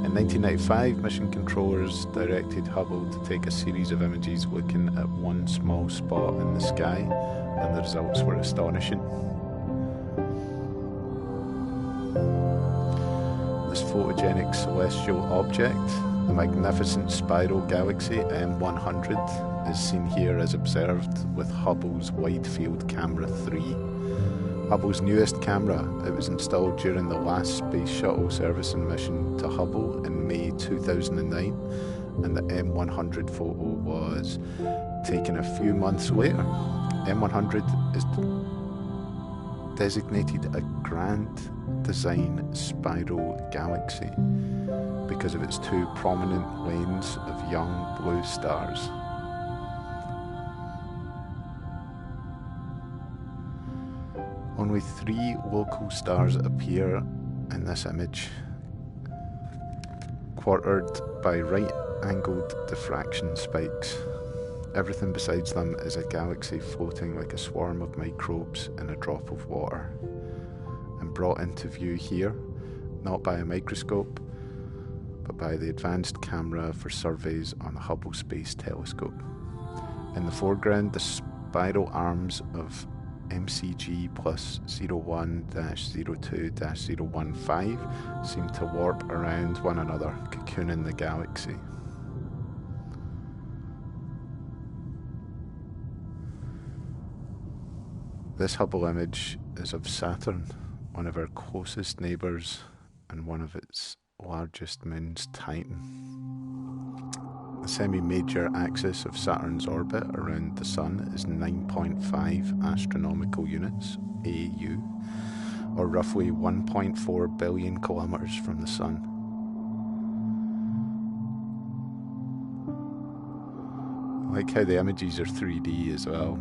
In 1995, mission controllers directed Hubble to take a series of images looking at one small spot in the sky, and the results were astonishing. This photogenic celestial object, the magnificent spiral galaxy M100, is seen here as observed with Hubble's Wide Field Camera 3. Hubble's newest camera. It was installed during the last Space Shuttle servicing mission to Hubble in May 2009, and the M100 photo was taken a few months later. M100 is designated a Grand Design Spiral Galaxy because of its two prominent lanes of young blue stars. Only 3 local stars appear in this image, quartered by right-angled diffraction spikes. Everything besides them is a galaxy floating like a swarm of microbes in a drop of water, and brought into view here, not by a microscope, but by the Advanced Camera for surveys on the Hubble Space Telescope. In the foreground, the spiral arms of MCG plus 01-02-015 seem to warp around one another, cocooning the galaxy. This Hubble image is of Saturn, one of our closest neighbours and one of its largest moons, Titan. The semi-major axis of Saturn's orbit around the Sun is 9.5 astronomical units, AU, or roughly 1.4 billion kilometres from the Sun. I like how the images are 3D as well.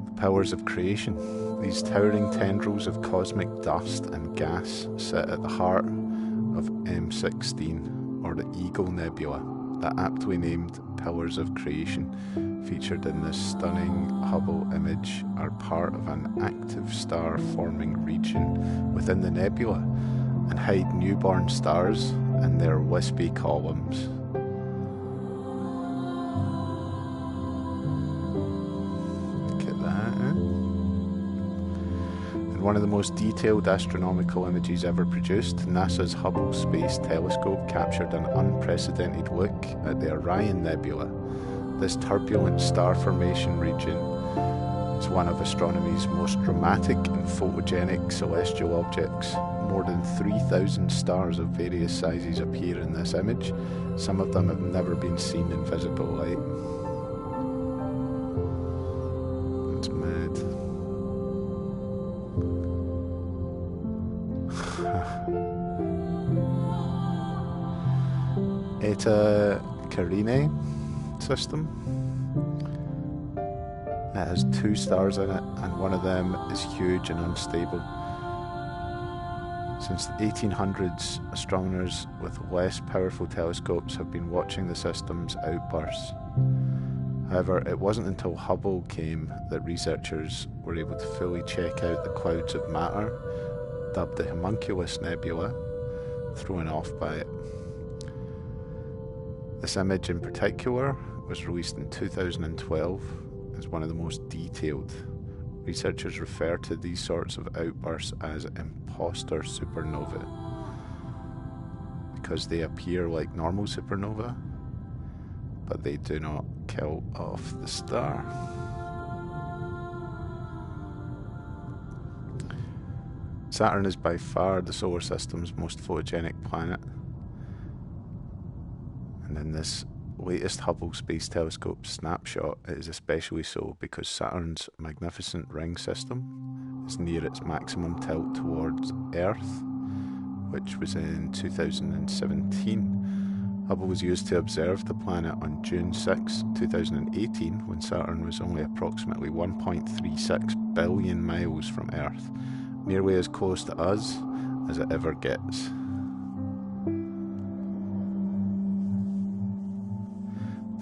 The powers of creation. These towering tendrils of cosmic dust and gas sit at the heart of M16, or the Eagle Nebula, the aptly named Pillars of Creation, featured in this stunning Hubble image, are part of an active star-forming region within the nebula and hide newborn stars in their wispy columns. one of the most detailed astronomical images ever produced, NASA's Hubble Space Telescope captured an unprecedented look at the Orion Nebula. This turbulent star formation region is one of astronomy's most dramatic and photogenic celestial objects. More than 3,000 stars of various sizes appear in this image. Some of them have never been seen in visible light. That's mad. Eta Carinae system. It has 2 stars in it, and one of them is huge and unstable. Since the 1800s, astronomers with less powerful telescopes have been watching the system's outbursts. However, it wasn't until Hubble came that researchers were able to fully check out the clouds of matter, dubbed the Homunculus Nebula, thrown off by it. This image in particular was released in 2012 as one of the most detailed. Researchers refer to these sorts of outbursts as imposter supernovae because they appear like normal supernovae, but they do not kill off the star. Saturn is by far the solar system's most photogenic planet, and in this latest Hubble Space Telescope snapshot, it is especially so because Saturn's magnificent ring system is near its maximum tilt towards Earth, which was in 2017. Hubble was used to observe the planet on June 6, 2018, when Saturn was only approximately 1.36 billion miles from Earth, nearly as close to us as it ever gets.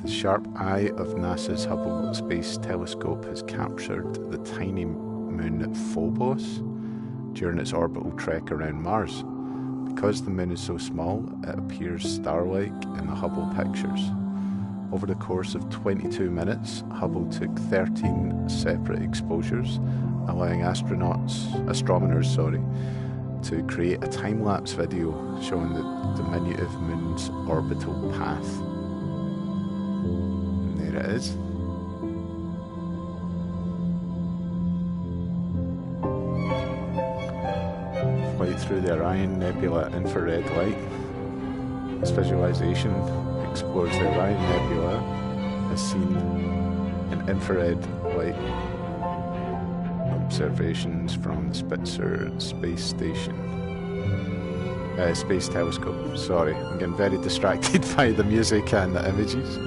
The sharp eye of NASA's Hubble Space Telescope has captured the tiny moon Phobos during its orbital trek around Mars. Because the moon is so small, it appears star-like in the Hubble pictures. Over the course of 22 minutes, Hubble took 13 separate exposures, allowing astronomers to create a time-lapse video showing the diminutive moon's orbital path. There it is. Flight through the Orion Nebula infrared light. This visualization explores the Orion Nebula as seen in infrared light observations from the Spitzer space telescope. Sorry, I'm getting very distracted by the music and the images.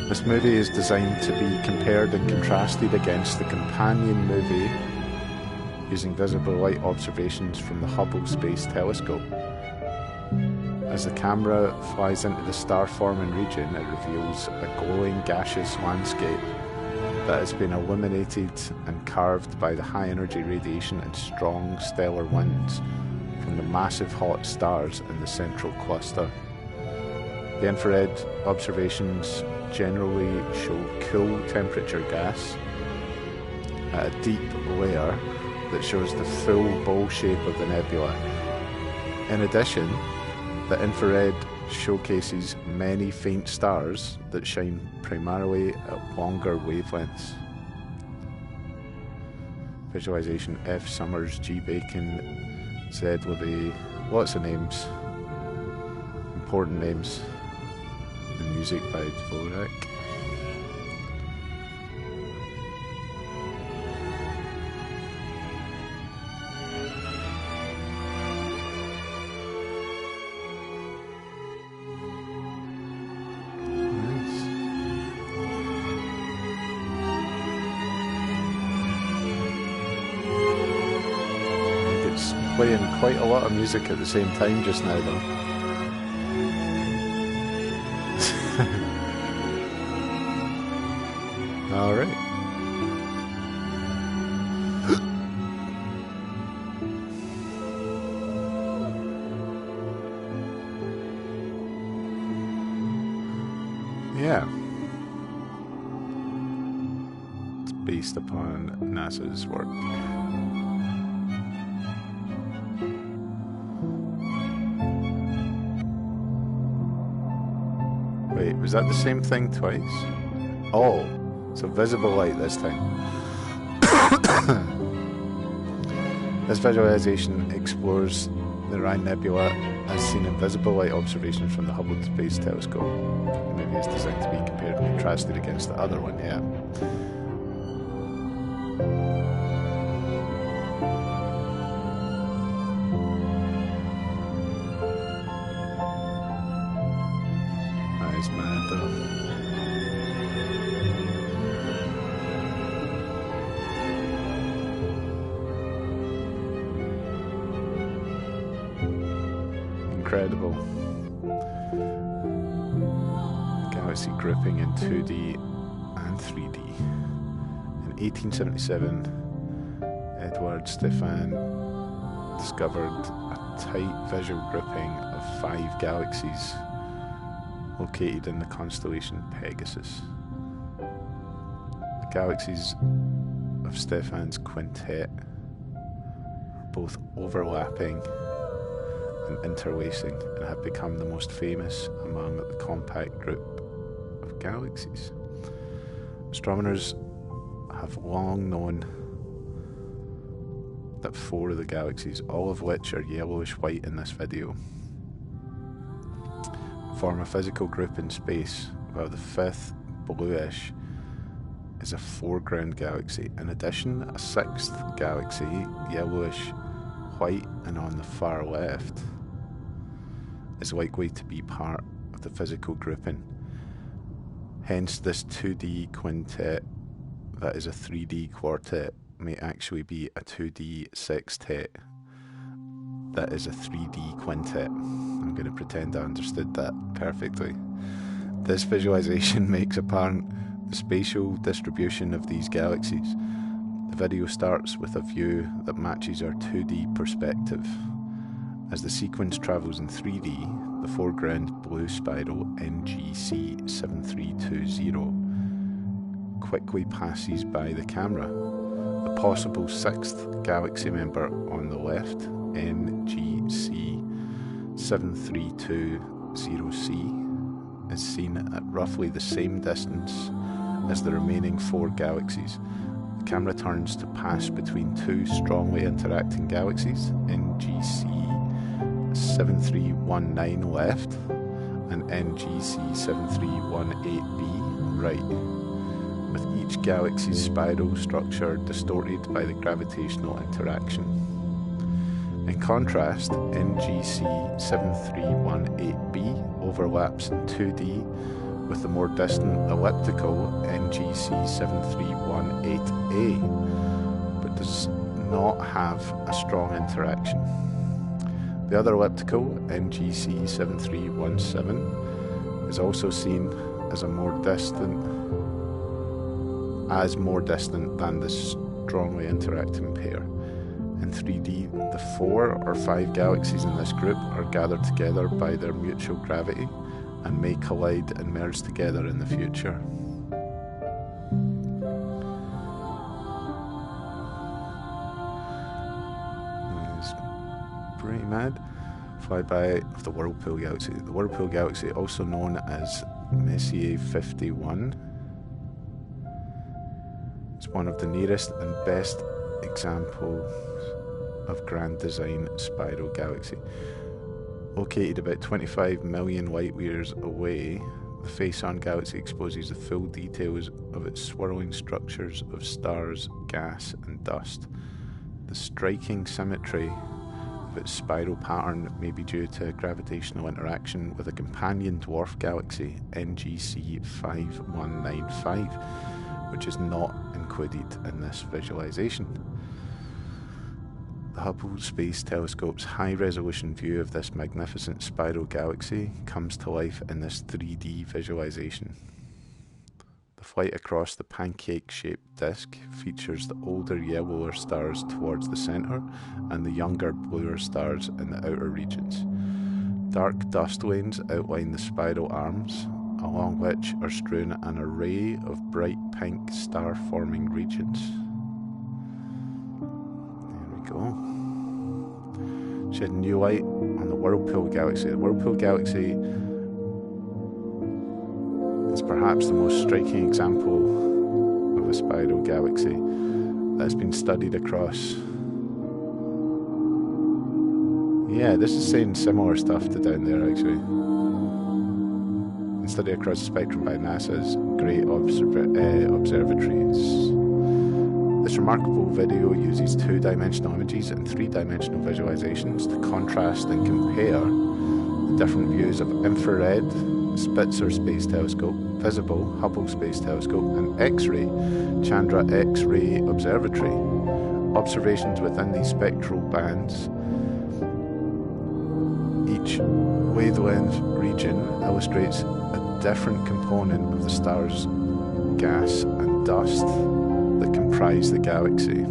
This movie is designed to be compared and contrasted against the companion movie using visible light observations from the Hubble Space Telescope. As the camera flies into the star-forming region, it reveals a glowing gaseous landscape that has been illuminated and carved by the high-energy radiation and strong stellar winds from the massive hot stars in the central cluster. The infrared observations generally show cool temperature gas at a deep layer that shows the full bowl shape of the nebula. In addition, the infrared showcases many faint stars that shine primarily at longer wavelengths. Visualization F. Summers, G. Bacon, Z. Levy, lots of names, important names, and music by Dvorak. Playing quite a lot of music at the same time just now though. Alright. Yeah. It's based upon NASA's work. Wait, was that the same thing twice? Oh, it's a visible light this time. This visualization explores the Orion Nebula as seen in visible light observations from the Hubble Space Telescope. Maybe it's designed to be compared and contrasted against the other one, yeah. That is mad though. Incredible. Galaxy grouping in 2D and 3D. In 1877, Edward Stefan discovered a tight visual grouping of 5 galaxies located in the constellation Pegasus. The galaxies of Stefan's quintet are both overlapping and interlacing and have become the most famous among the compact group of galaxies. Astronomers have long known that 4 of the galaxies, all of which are yellowish white in this video, form a physical group in space, while the 5th, bluish, is a foreground galaxy. In addition, a 6th galaxy, yellowish white and on the far left, is likely to be part of the physical grouping. Hence, this 2D quintet that is a 3D quartet may actually be a 2D sextet that is a 3D quintet. I'm going to pretend I understood that perfectly. This visualization makes apparent the spatial distribution of these galaxies. The video starts with a view that matches our 2D perspective. As the sequence travels in 3D, the foreground blue spiral NGC 7320 quickly passes by the camera. The possible 6th galaxy member on the left, NGC 7320C, is seen at roughly the same distance as the remaining 4 galaxies. The camera turns to pass between 2 strongly interacting galaxies, NGC 7319 left and NGC 7318b right, with each galaxy's spiral structure distorted by the gravitational interaction. In contrast, NGC 7318b overlaps in 2D with the more distant elliptical NGC 7318a, but does not have a strong interaction. The other elliptical, NGC 7317, is also seen as more distant than the strongly interacting pair. In 3D, the 4 or 5 galaxies in this group are gathered together by their mutual gravity and may collide and merge together in the future. It's pretty mad. Flyby of the Whirlpool Galaxy. The Whirlpool Galaxy, also known as Messier 51, is one of the nearest and best examples of grand design spiral galaxy. Located about 25 million light years away, the face-on galaxy exposes the full details of its swirling structures of stars, gas and dust. The striking symmetry of its spiral pattern may be due to gravitational interaction with a companion dwarf galaxy, NGC 5195, which is not included in this visualization. The Hubble Space Telescope's high-resolution view of this magnificent spiral galaxy comes to life in this 3D visualization. The flight across the pancake-shaped disk features the older, yellower stars towards the centre and the younger, bluer stars in the outer regions. Dark dust lanes outline the spiral arms, along which are strewn an array of bright pink star-forming regions. There we go. Shedding new light on the Whirlpool Galaxy. The Whirlpool Galaxy is perhaps the most striking example of a spiral galaxy that has been studied across. Yeah, this is saying similar stuff to down there actually. And studied across the spectrum by NASA's great observatories. This remarkable video uses two-dimensional images and three-dimensional visualizations to contrast and compare the different views of infrared, Spitzer Space Telescope, visible Hubble Space Telescope, and X-ray, Chandra X-ray Observatory. Observations within these spectral bands, each wavelength region illustrates a different component of the star's gas and dust that comprise the galaxy.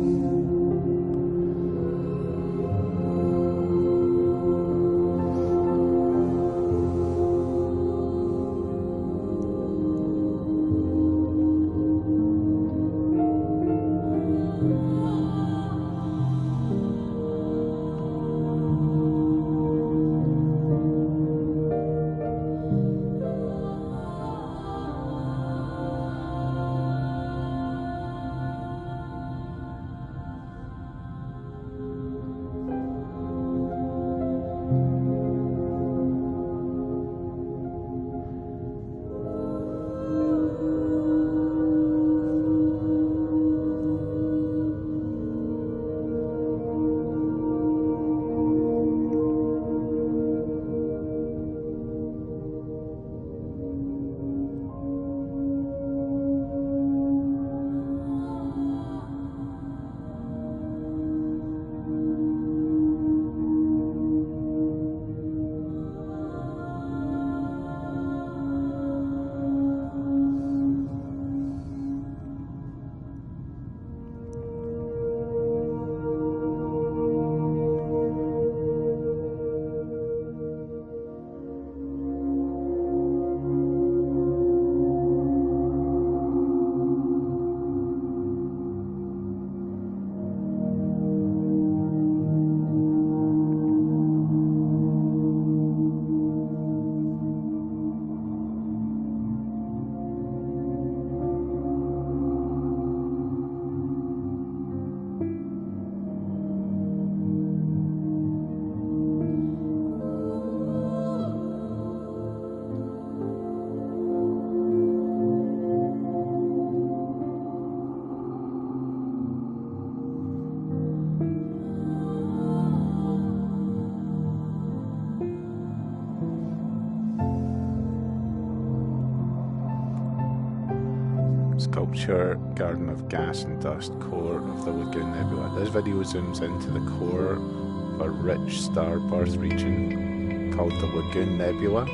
Sculpture, Garden of Gas and Dust, core of the Lagoon Nebula. This video zooms into the core of a rich star birth region called the Lagoon Nebula,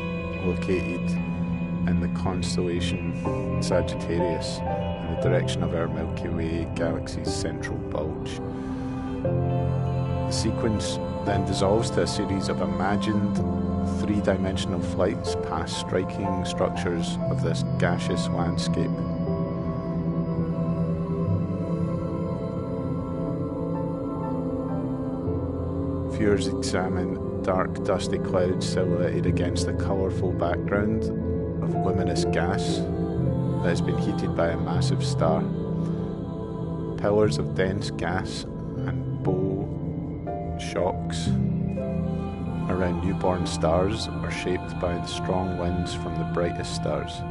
located in the constellation Sagittarius in the direction of our Milky Way galaxy's central bulge. The sequence then dissolves to a series of imagined three-dimensional flights past striking structures of this gaseous landscape. Viewers examine dark, dusty clouds silhouetted against a colourful background of luminous gas that has been heated by a massive star. Pillars of dense gas and bow shocks around newborn stars are shaped by the strong winds from the brightest stars.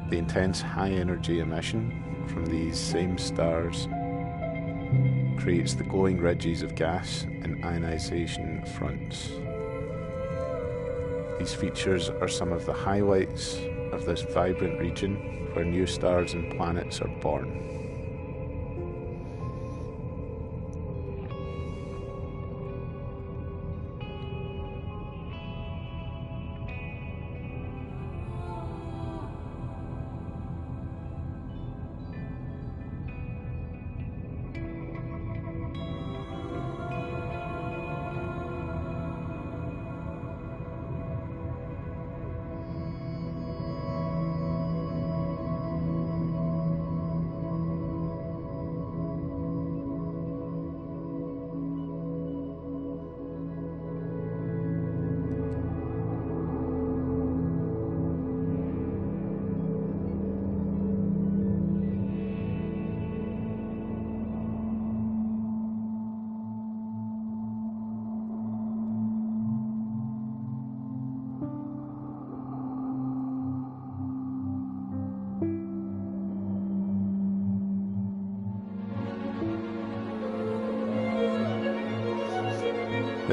The intense high-energy emission from these same stars creates the glowing ridges of gas and ionization fronts. These features are some of the highlights of this vibrant region where new stars and planets are born.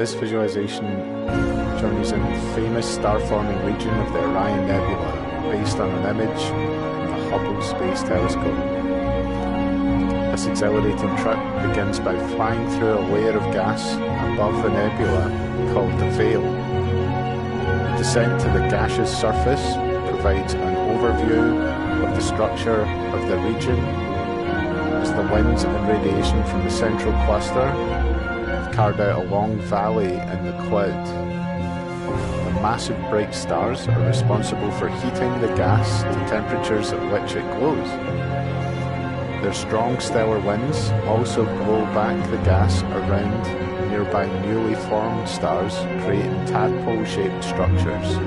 This visualization journeys in the famous star-forming region of the Orion Nebula, based on an image from the Hubble Space Telescope. This exhilarating trip begins by flying through a layer of gas above the nebula called the veil. The descent to the gaseous surface provides an overview of the structure of the region as the winds and radiation from the central cluster have carved out a long valley in the cloud. The massive bright stars are responsible for heating the gas to temperatures at which it glows. Their strong stellar winds also blow back the gas around nearby newly formed stars, creating tadpole-shaped structures.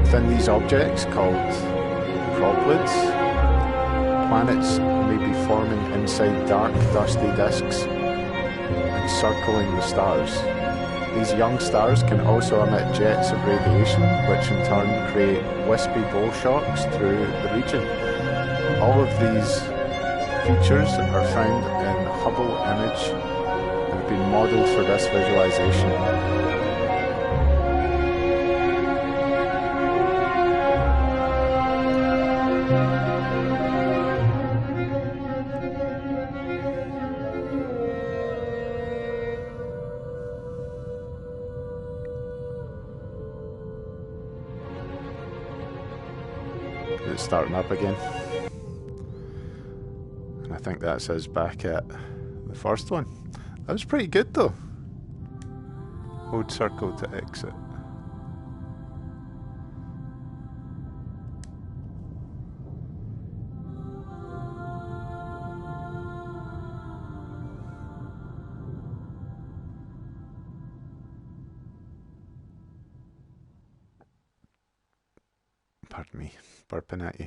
Within these objects, called proplyds, planets may be forming inside dark, dusty disks encircling the stars. These young stars can also emit jets of radiation, which in turn create wispy bow shocks through the region. All of these features are found in the Hubble image and have been modelled for this visualization. It's starting up again. And I think that says back at the first one. That was pretty good though. Hold circle to exit. Pardon me, burping at you.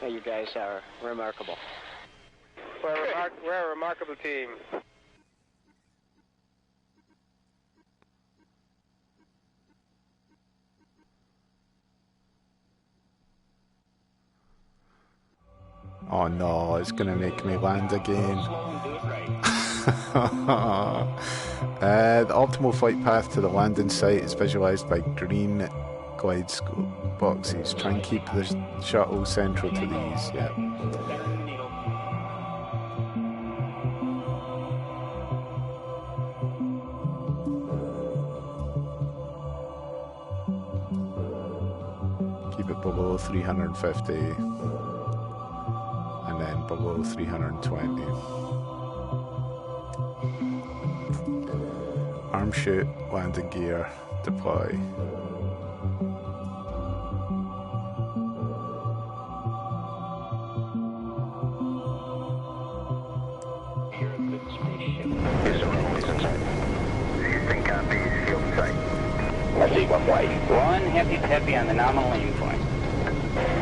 You guys are remarkable. We're a remarkable team. Oh no, it's gonna make me land again. The optimal flight path to the landing site is visualized by green glide scope boxes. Try and keep the shuttle central to these, yeah. Keep it below 350 and then below 320. Arm shoot, landing gear, deploy. One way. One heavy on the nominal landing point.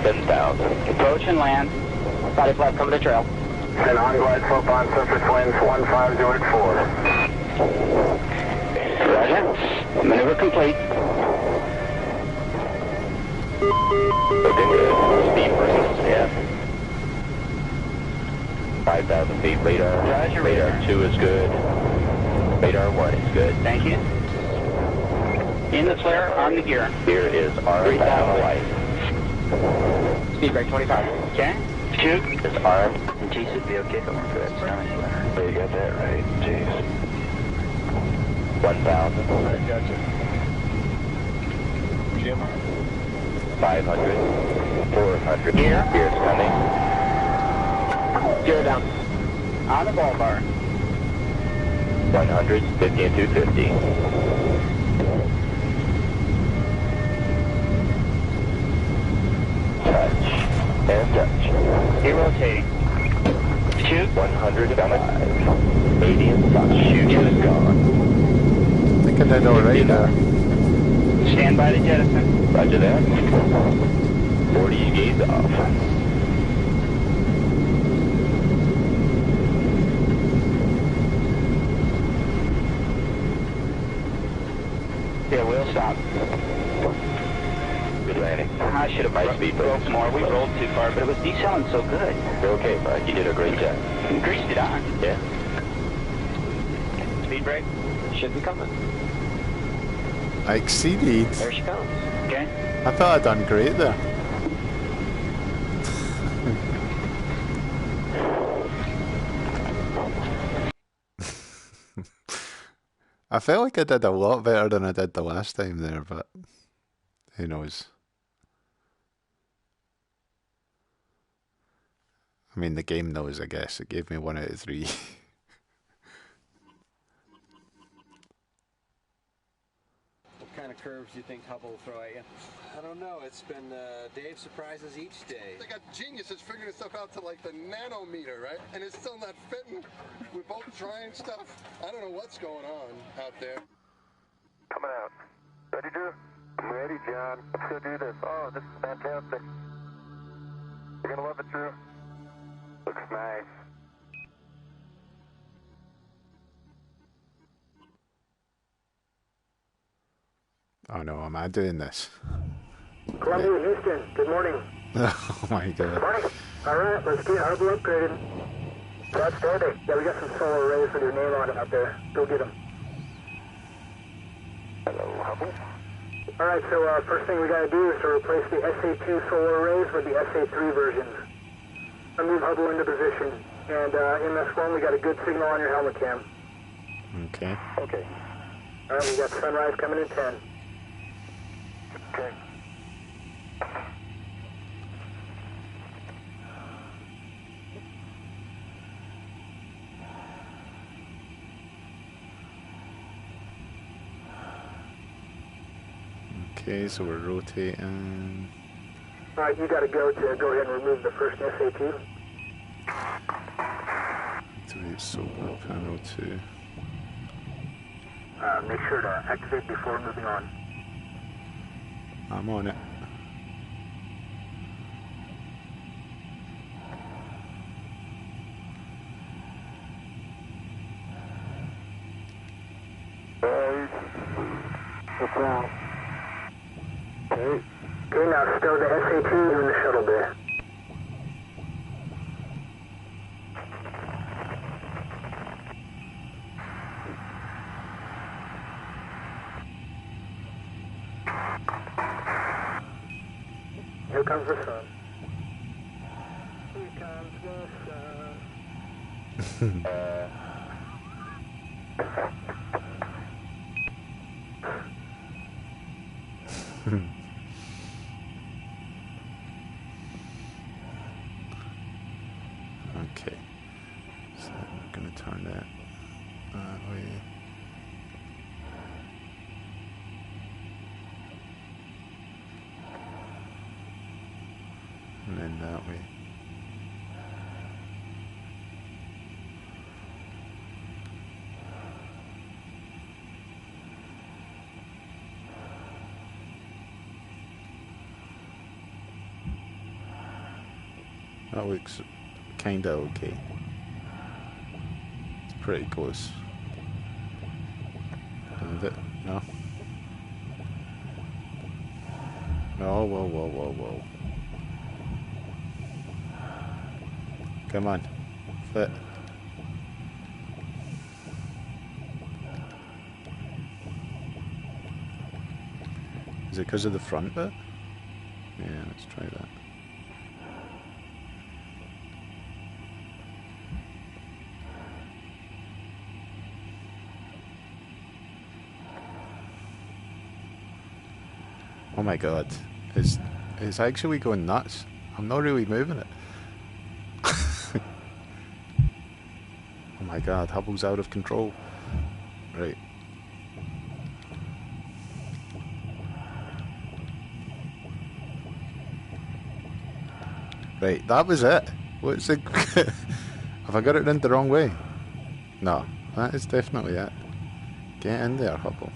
7,000. Approach and land. Body flap coming to trail. And on glide slope on surface winds 15084. Roger. Maneuver complete. Looking good. Speed versus, yeah. 5,000 feet radar. Roger, radar 2 is good. Radar 1 is good. Thank you. In the flare, on the gear. Gear is armed and light. Speed brake 25. Okay. Shoot. It's armed. And G should be okay for that Sony flare. Oh, you got that right. Jeez. 1,000. Gotcha. Jim. 500. 400. Gear. Gear's coming. Gear down. On the ball bar. 100. 50 and 250. And touch. Gear rotating. Shoot. 105. 80 and touch. Shoot is gone. I think I did alright there. Stand by the jettison. Roger that. 40 gaze off. Yeah, we'll stop. Good landing. High speed broke more. We rolled too far, but it was decelling so good. You're okay, bud. You did a great job. Greased it on. Yeah. Speed brake should be coming. I exceeded. There she comes. Okay. I thought I'd done great there. I felt like I did a lot better than I did the last time there, but who knows? I mean, the game knows, I guess. It gave me 1 out of 3. What kind of curves do you think Hubble will throw at you? I don't know. It's been Dave surprises each day. They got geniuses figuring stuff out to like the nanometer, right? And it's still not fitting. We're both trying stuff. I don't know what's going on out there. Coming out. Ready, Drew? I'm ready, John. Let's go do this. Oh, this is fantastic. You're gonna love it, Drew. Looks nice. Oh no, am I doing this? Columbia, Houston, good morning. Oh my god. Morning. Alright, let's get Hubble upgraded. Outstanding. Yeah, we got some solar arrays with your name on it out there. Go get them. Hello, Hubble. Alright, so first thing we gotta do is to replace the SA2 solar arrays with the SA3 versions. I move Hubble into position, and MS1, we got a good signal on your helmet cam. Okay. Okay. Alright, we got sunrise coming in 10. Okay. Okay, so we're rotating. Alright, you gotta go ahead and remove the first SA2. Activate solar panel 2. Make sure to activate before moving on. I'm on it. What's wrong? Okay. Okay, now stow the SA2 in the shuttle bay. Here comes the sun. Here comes the sun. Okay, so we're going to turn that way. And then that way. That looks kinda okay. It's pretty close. Isn't it? No? No, whoa, whoa, whoa, whoa. Come on. Fit. Is it because of the front bit? Yeah, let's try that. Oh my god, it's actually going nuts. I'm not really moving it. Oh my god, Hubble's out of control. Right. Right, that was it. What's it? Have I got it in the wrong way? No, that is definitely it. Get in there, Hubble.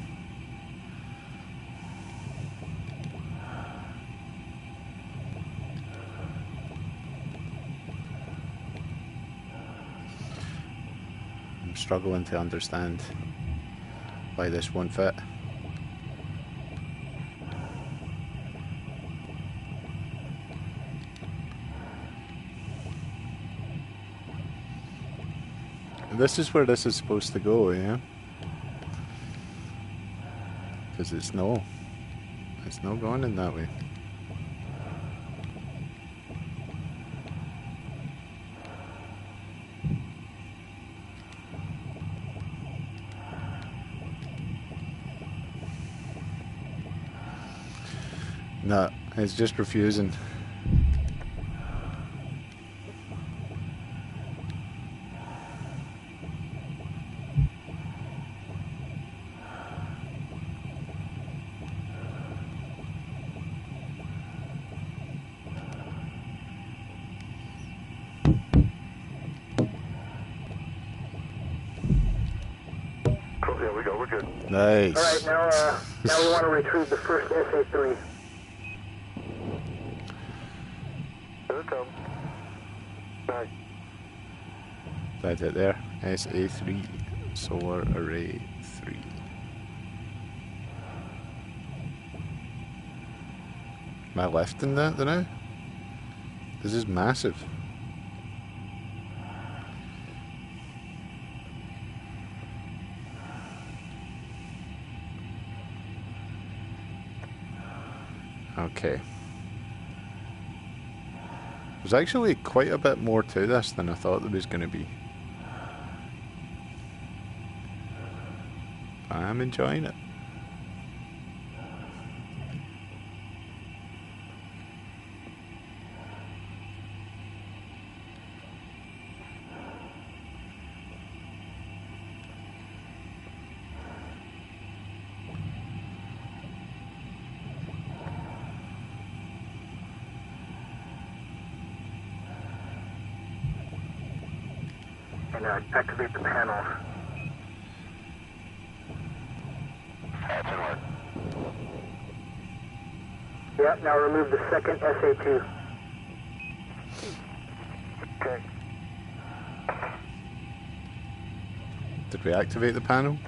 Struggling to understand why this won't fit. This is where this is supposed to go, yeah? Because it's no going in that way. No, it's just refusing. Cool, there we go, we're good. Nice. Alright, now we want to retrieve the first SA3. Here it comes. Nice. That's it there. SA3 Solar Array 3. Am I left in that now? This is massive. Okay. There's actually quite a bit more to this than I thought there was going to be. I'm enjoying it. And activate the panels. Yeah, now remove the second SA2. Okay. Did we activate the panel?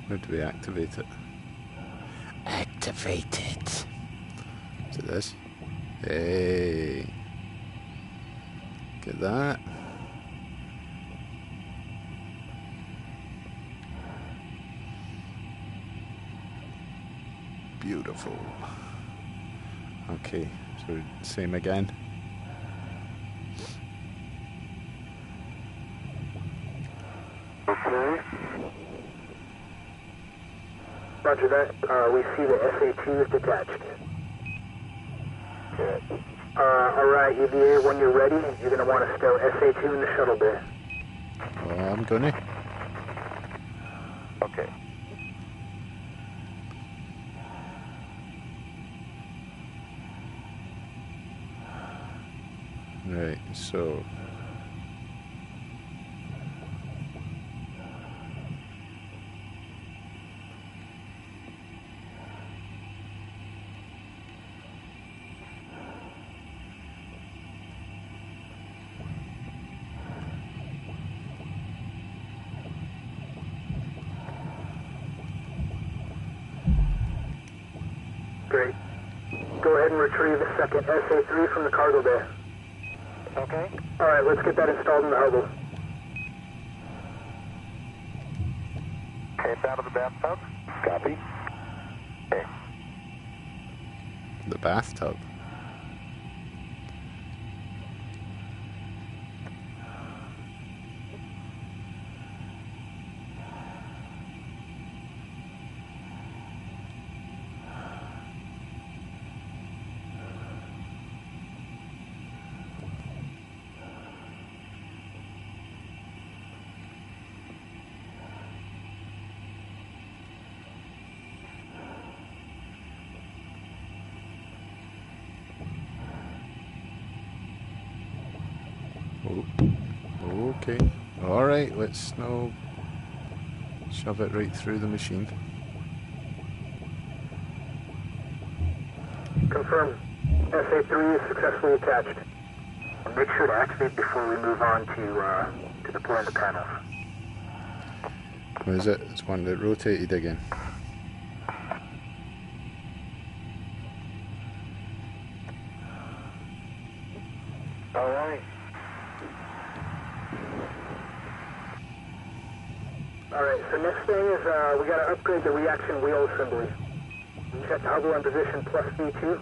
Or did we activate it? Activate it. Is it this? Hey. Get that. Beautiful. Okay, so same again. Okay. Roger that. We see the SA2 is detached. Good. Alright, EVA, when you're ready, you're going to want to stow SA2 in the shuttle bay. Oh, I'm gonna. Okay. Right, so Great. Go ahead and retrieve the second SA3 from the cargo bay. Okay. Alright, let's get that installed in the Hubble. Okay, down to the bathtub. Copy. Okay. the bathtub. Oh, okay. Alright, let's now shove it right through the machine. Confirm. SA3 is successfully attached. And make sure to activate before we move on to deploying the panels. What is it? It's one that rotated again. Alright. Alright, so next thing is we gotta upgrade the reaction wheel assembly. You set the Hubble in position plus V2.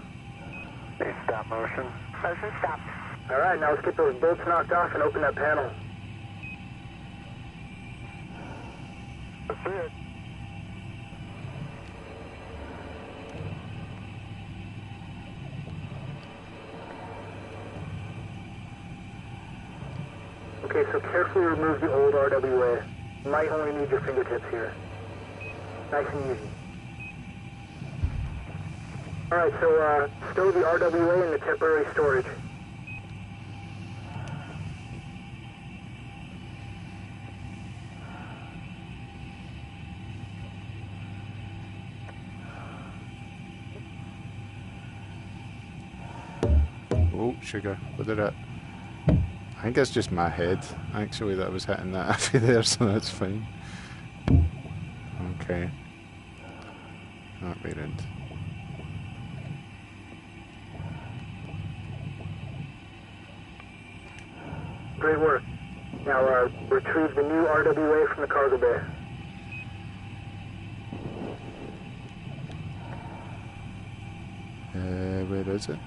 Need stop motion. Motion stopped. Alright, now let's get those bolts knocked off and open that panel. That's it. Okay, so carefully remove the old RWA. You might only need your fingertips here. Nice and easy. Alright, so stow the RWA in the temporary storage. Oh, sugar. What did it? I think it's just my head, actually, that was hitting that off of there, so that's fine. Okay. Not very end. Great work. Now retrieve the new RWA from the cargo bay. Where is it?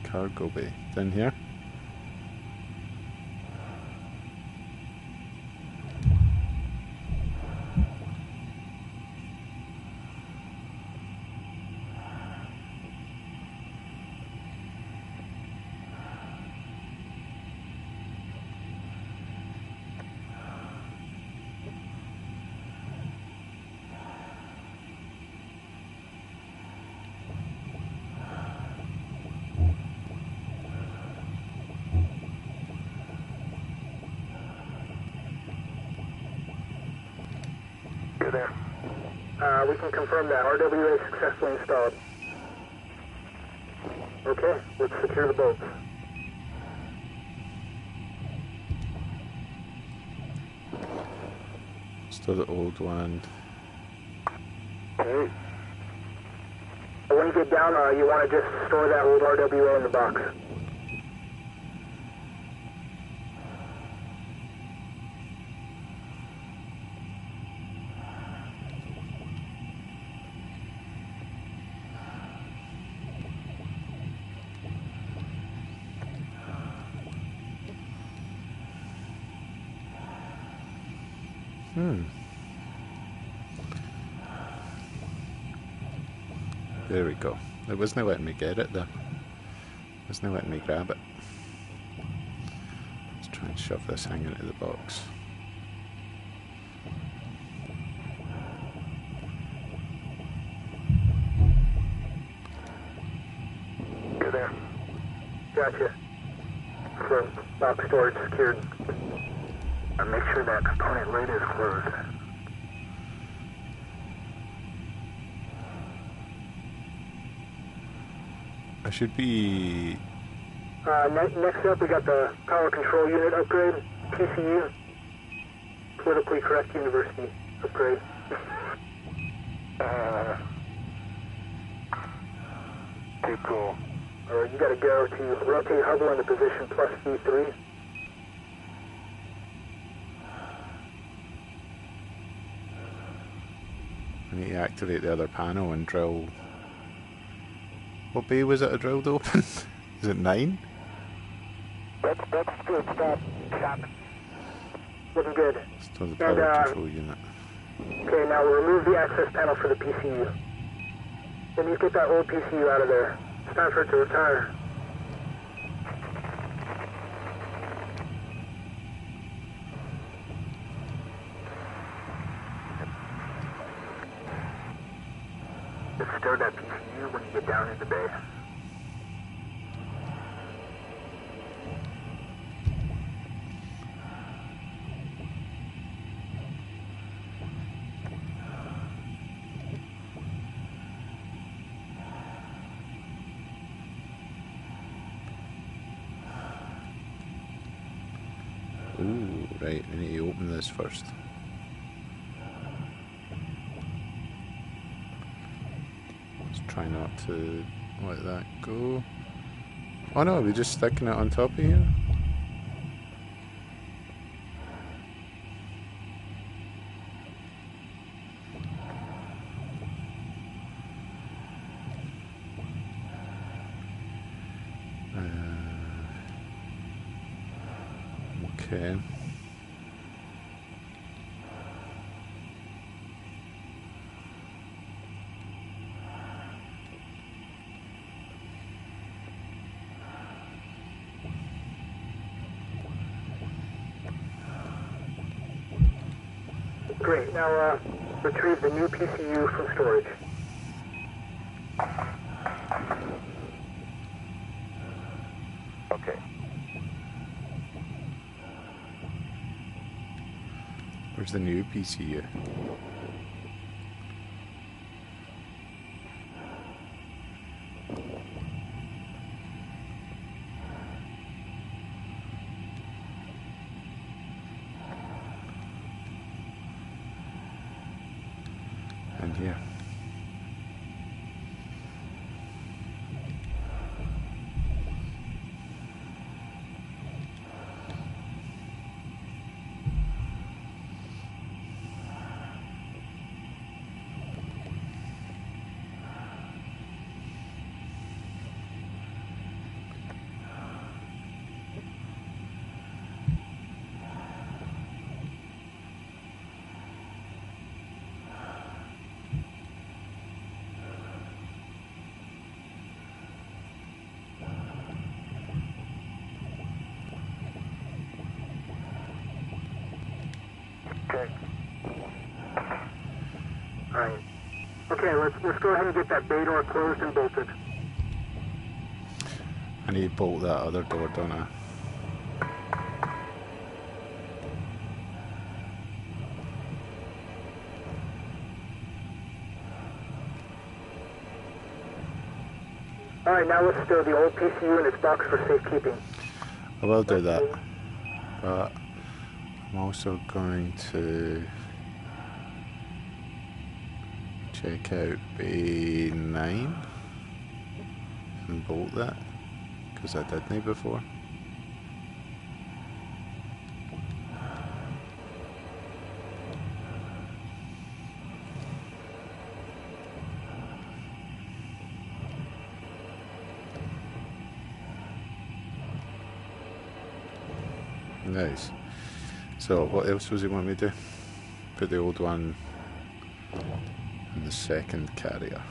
Cargo bay. Down here? You're there. We can confirm that. RWA successfully installed. Okay, let's secure the bolts. Still the old one. Okay. When you get down, you want to just store that old RWA in the box. There we go. It wasn't letting me get it there. It wasn't letting me grab it. Let's try and shove this thing into the box. You're there. Gotcha. So, box storage secured. And make sure that component lid is closed. I should be... Next up, we got the power control unit upgrade, PCU, politically correct university upgrade. Too cool. Alright, you gotta go to rotate Hubble into position plus V3. I need to activate the other panel and drill... What bay was it I drilled open? Is it 9? That's good. Stop. Looking good. Still the power control unit. Okay, now we'll remove the access panel for the PCU. Then you get that old PCU out of there. It's time for it to retire. Just stow that PCU when you get down in the bay. Ooh, right, we need to open this first. Let's try not to let that go. Oh no, we're just sticking it on top of here? Okay. Great. Now, retrieve the new PCU from storage. Okay. Where's the new PCU? And here. Okay. Alright. Okay, let's go ahead and get that bay door closed and bolted. I need to bolt that other door, don't I? Alright, now let's stow the old PCU in its box for safekeeping. I will do that, but I'm also going to check out bay 9 and bolt that, because I didn't before. Nice. So what else was he want me to do? Put the old one in the second carrier.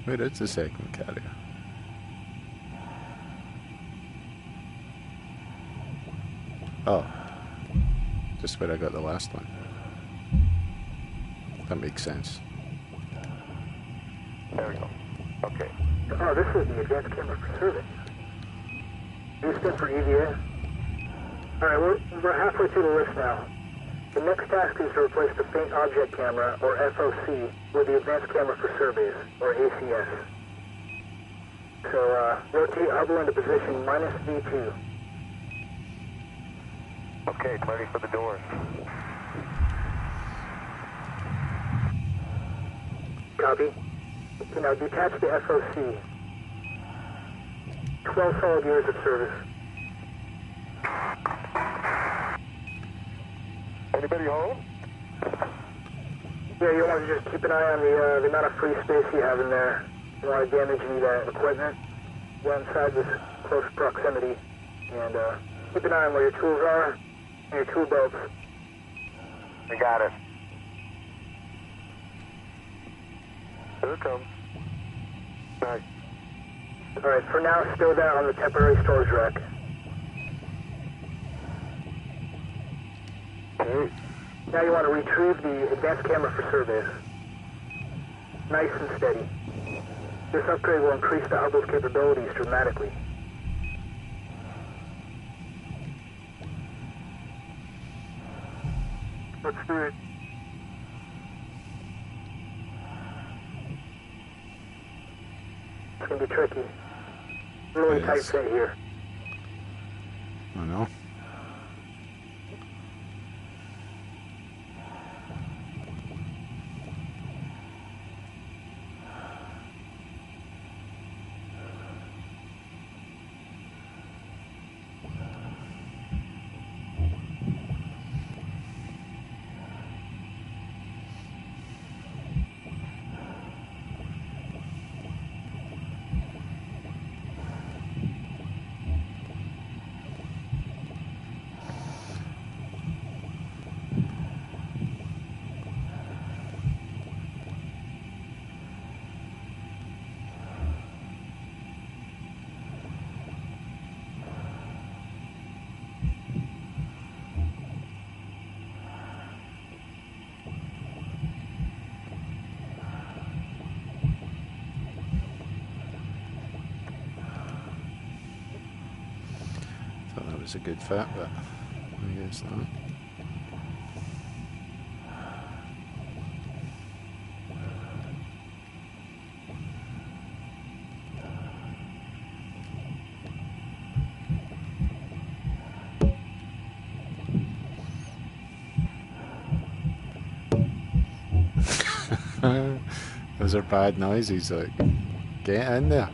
Wait, it's the second carrier. Oh, just where I got the last one. That makes sense. There we go. Okay. Oh, this is the advanced camera for service. Used it for EVA. Alright, we're halfway through the list now. The next task is to replace the faint object camera, or FOC, with the advanced camera for surveys, or ACS. So, rotate Hubble into position minus V2. Okay, I'm ready for the doors. Copy. Okay, now detach the FOC. 12 solid years of service. Anybody home? Yeah, you want to just keep an eye on the amount of free space you have in there. You don't want to damage any of that equipment. Go inside with close proximity. And keep an eye on where your tools are and your tool belts. I got it. Here it comes. Nice. Alright, for now, stow that on the temporary storage rack. Okay. Now you want to retrieve the advanced camera for surveys. Nice and steady. This upgrade will increase the Hubble's capabilities dramatically. Let's do it. It's going to be tricky. Really tight fit here. I know. Was a good fit, but I guess not. Those are bad noises, like, get in there.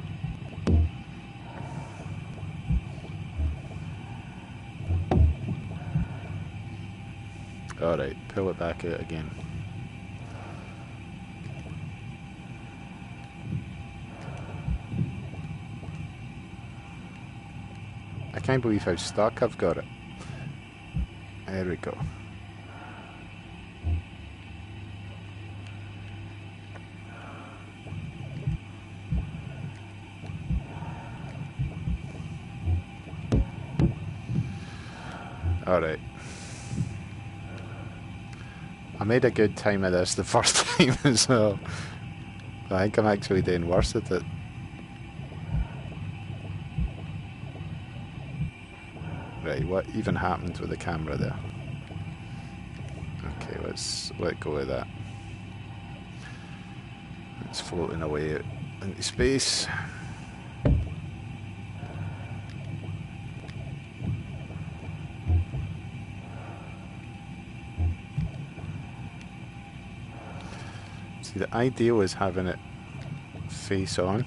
Alright, pull it back out again. I can't believe how stuck I've got it. There we go. Alright. I made a good time of this the first time as well. I think I'm actually doing worse at it. Right, what even happened with the camera there? Okay, let's let go of that. It's floating away into space. See, the idea was having it face on.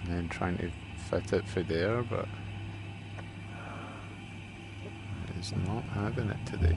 And then trying to fit it for there, but it's not having it today.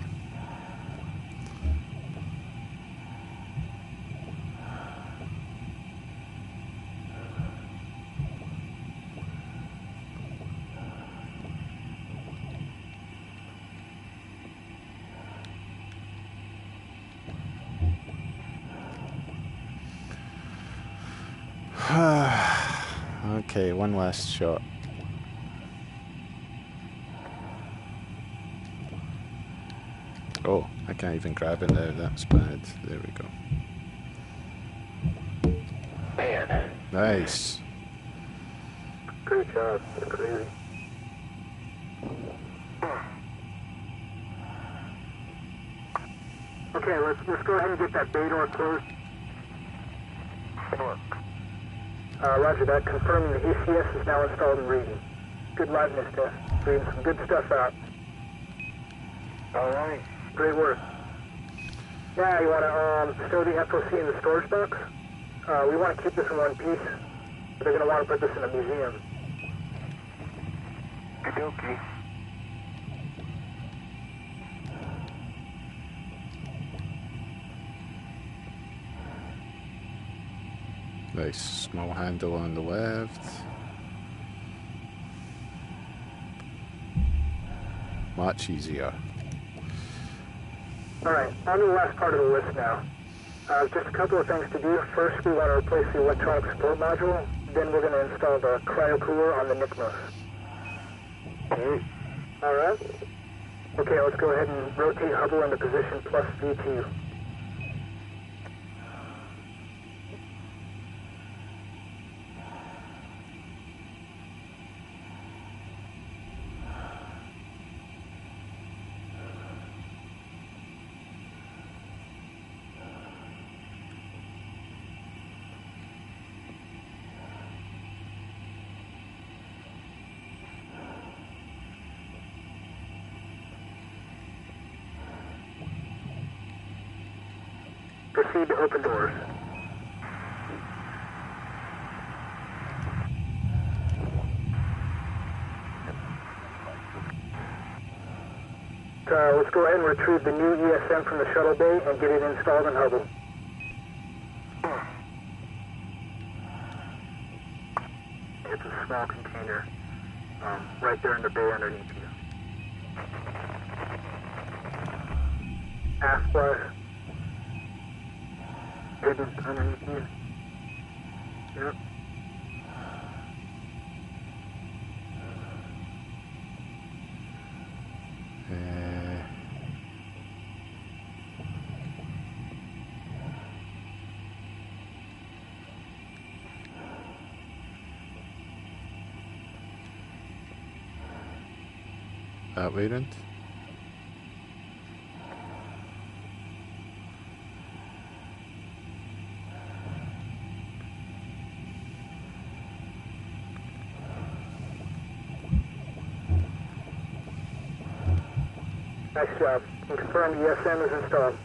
Okay, one last shot. Oh, I can't even grab it now, that's bad. There we go. Man. Nice. Great job. That's crazy. Okay, let's go ahead and get that bay door closed. Roger that. Confirming the ACS is now installed and reading. Good liveness test. Reading some good stuff out. Alright. Great work. Now you want to store the FOC in the storage box. We want to keep this in one piece. They're going to want to put this in a museum. Okay. Nice small handle on the left. Much easier. Alright, on to the last part of the list now. Just a couple of things to do. First, we want to replace the electronic support module. Then we're going to install the cryo cooler on the NICMOS. Okay. Alright. Okay, let's go ahead and rotate Hubble into position plus V2. Proceed to open doors. Let's go ahead and retrieve the new ESM from the shuttle bay and get it installed in Hubble. It's a small container right there in the bay underneath you. Aft blast. Hidden underneath you. Yep. That way then? Nice job. And confirm the ESM is installed.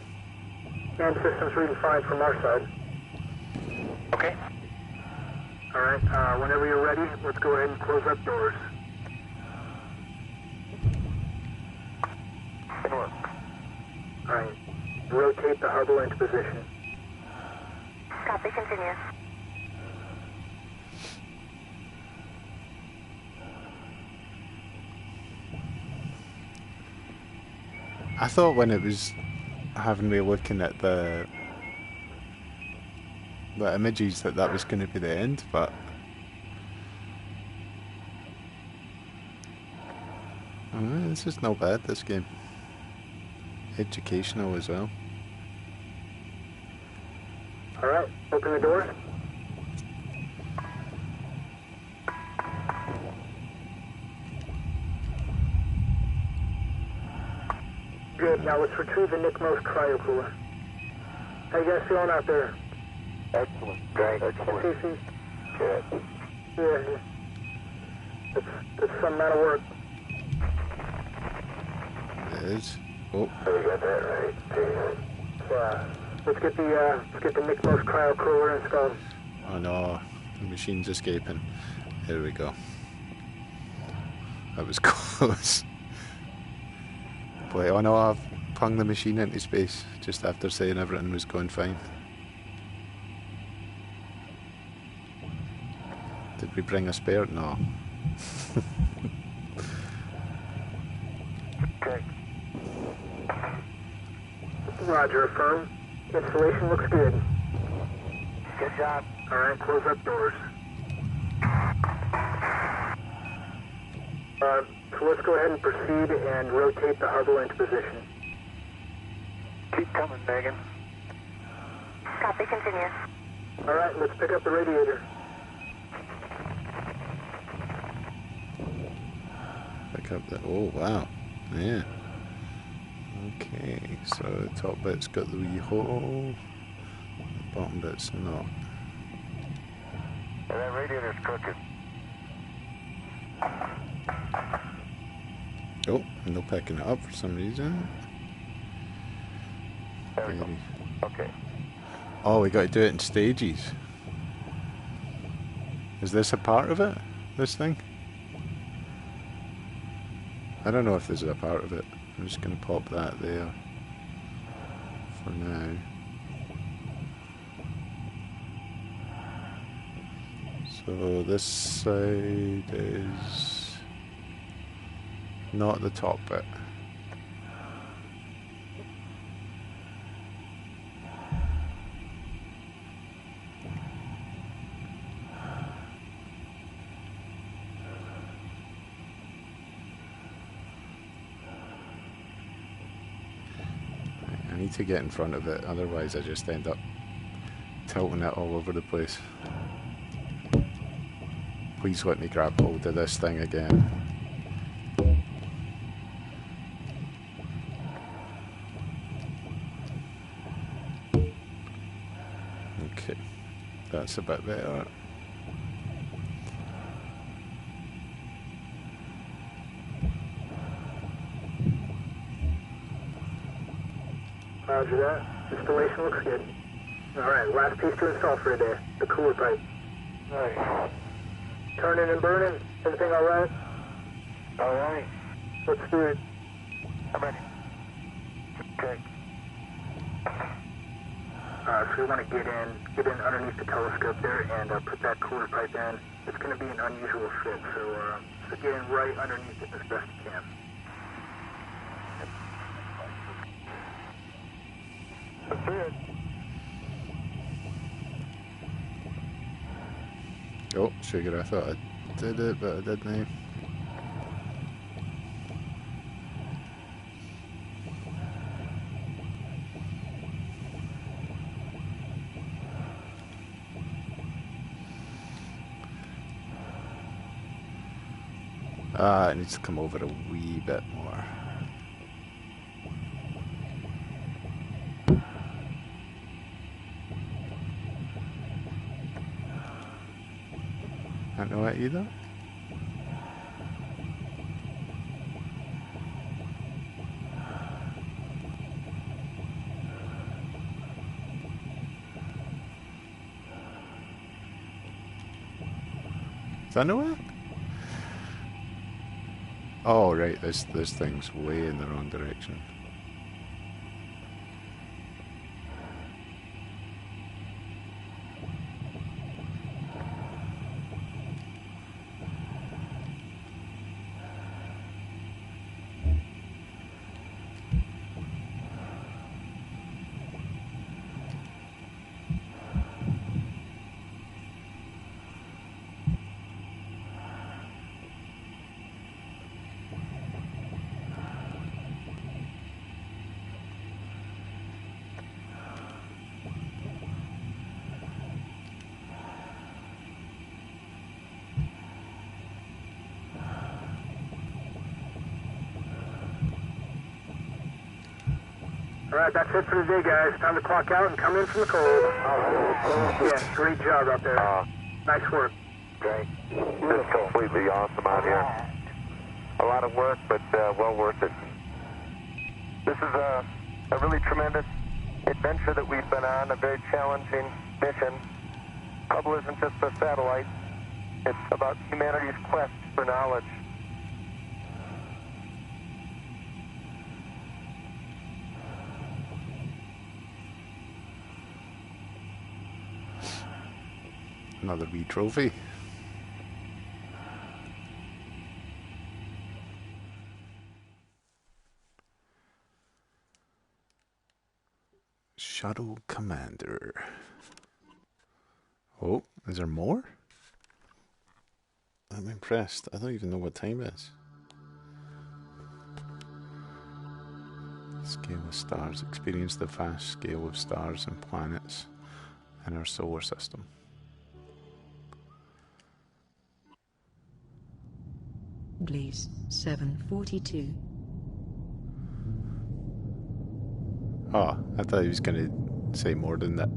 And system's reading fine from our side. Okay. Alright, whenever you're ready, let's go ahead and close up doors. Good work. Alright, rotate the Hubble into position. Copy, continue. I thought when it was having me looking at the images that was going to be the end, but this is not bad, this game. Educational as well. Alright, open the doors. Good, now let's retrieve the Nickmos cryo cooler. How you guys feeling out there? Excellent. Great. Excellent. Good. Yeah. That's some amount of work. It is. Oh. You got that right. Yeah. Let's get the Nickmos cryo cooler installed. Oh no, the machine's escaping. Here we go. That was close. Boy, oh no, I've pung the machine into space just after saying everything was going fine. Did we bring a spare? No. Okay. Roger, affirm. Installation looks good. Good job. Alright, close up doors. So let's go ahead and proceed and rotate the Hubble into position. Keep coming, Megan. Copy, continue. Alright, let's pick up the radiator. Pick up the, oh wow, yeah. Okay, so the top bit's got the wee hole, the bottom bit's not. Yeah, that radiator's crooked. Oh, and they're picking it up for some reason. There we go. Okay. Oh, we got to do it in stages. Is this a part of it? This thing? I don't know if this is a part of it. I'm just going to pop that there for now. So this side is not the top bit. need to get in front of it, otherwise I just end up tilting it all over the place. Please let me grab hold of this thing again. Okay, that's a bit better. Roger that. Installation looks good. Alright, last piece to install for today. The cooler pipe. Alright. Turning and burning. Everything alright? Alright. Let's do it. I'm ready. Okay. So we want to get in underneath the telescope there and put that cooler pipe in. It's going to be an unusual fit, so get in right underneath it as best you can. That's it. Oh, sugar, I thought I did it, but I didn't. It needs to come over a wee bit more. I don't know it either. Does that know it? Oh right, this thing's way in the wrong direction. Alright, that's it for today, guys. Time to clock out and come in from the cold. Yeah, great job out there. Nice work. Great. Just completely awesome out here. A lot of work, but well worth it. This is a really tremendous adventure that we've been on, a very challenging mission. Hubble isn't just a satellite. It's about humanity's quest for knowledge. Another wee trophy. Shuttle Commander. Oh, is there more? I'm impressed. I don't even know what time it is. Scale of stars. Experience the vast scale of stars and planets in our solar system. Blaze 742. Oh, I thought he was going to say more than that.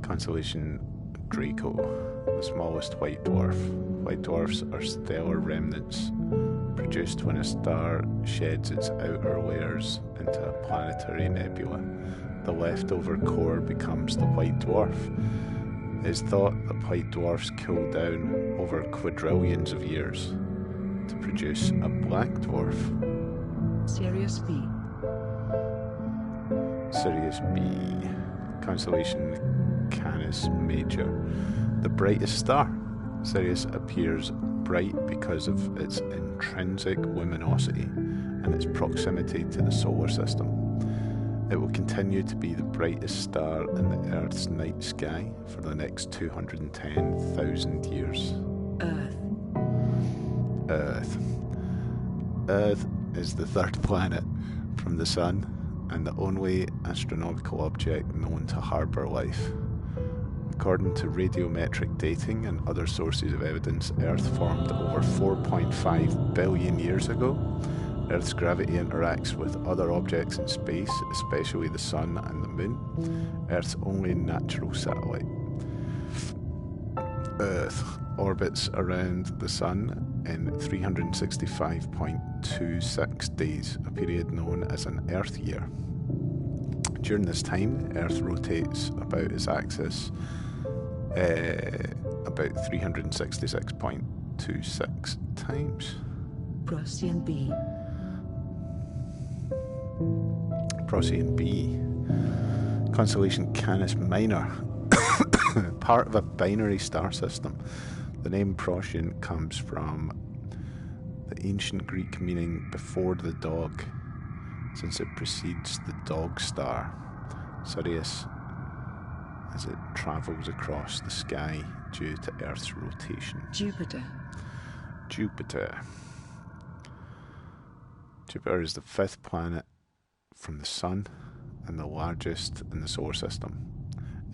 Constellation Draco, the smallest white dwarf. White dwarfs are stellar remnants produced when a star sheds its outer layers into a planetary nebula. The leftover core becomes the white dwarf. It is thought that white dwarfs cool down over quadrillions of years to produce a black dwarf. Sirius B. Sirius B. Constellation Canis Major. The brightest star. Sirius appears bright because of its intrinsic luminosity and its proximity to the solar system. It will continue to be the brightest star in the Earth's night sky for the next 210,000 years. Earth. Earth is the third planet from the Sun and the only astronomical object known to harbour life. According to radiometric dating and other sources of evidence, Earth formed over 4.5 billion years ago. Earth's gravity interacts with other objects in space, especially the Sun and the Moon, Earth's only natural satellite. Earth orbits around the Sun in 365.26 days, a period known as an Earth year. During this time, Earth rotates about its axis about 366.26 times. Procyon B. Procyon B. Constellation Canis Minor. Part of a binary star system. The name Procyon comes from the ancient Greek meaning before the dog, since it precedes the dog star, Sirius, as it travels across the sky due to Earth's rotation. Jupiter. Jupiter. Jupiter is the 5th planet from the Sun and the largest in the solar system.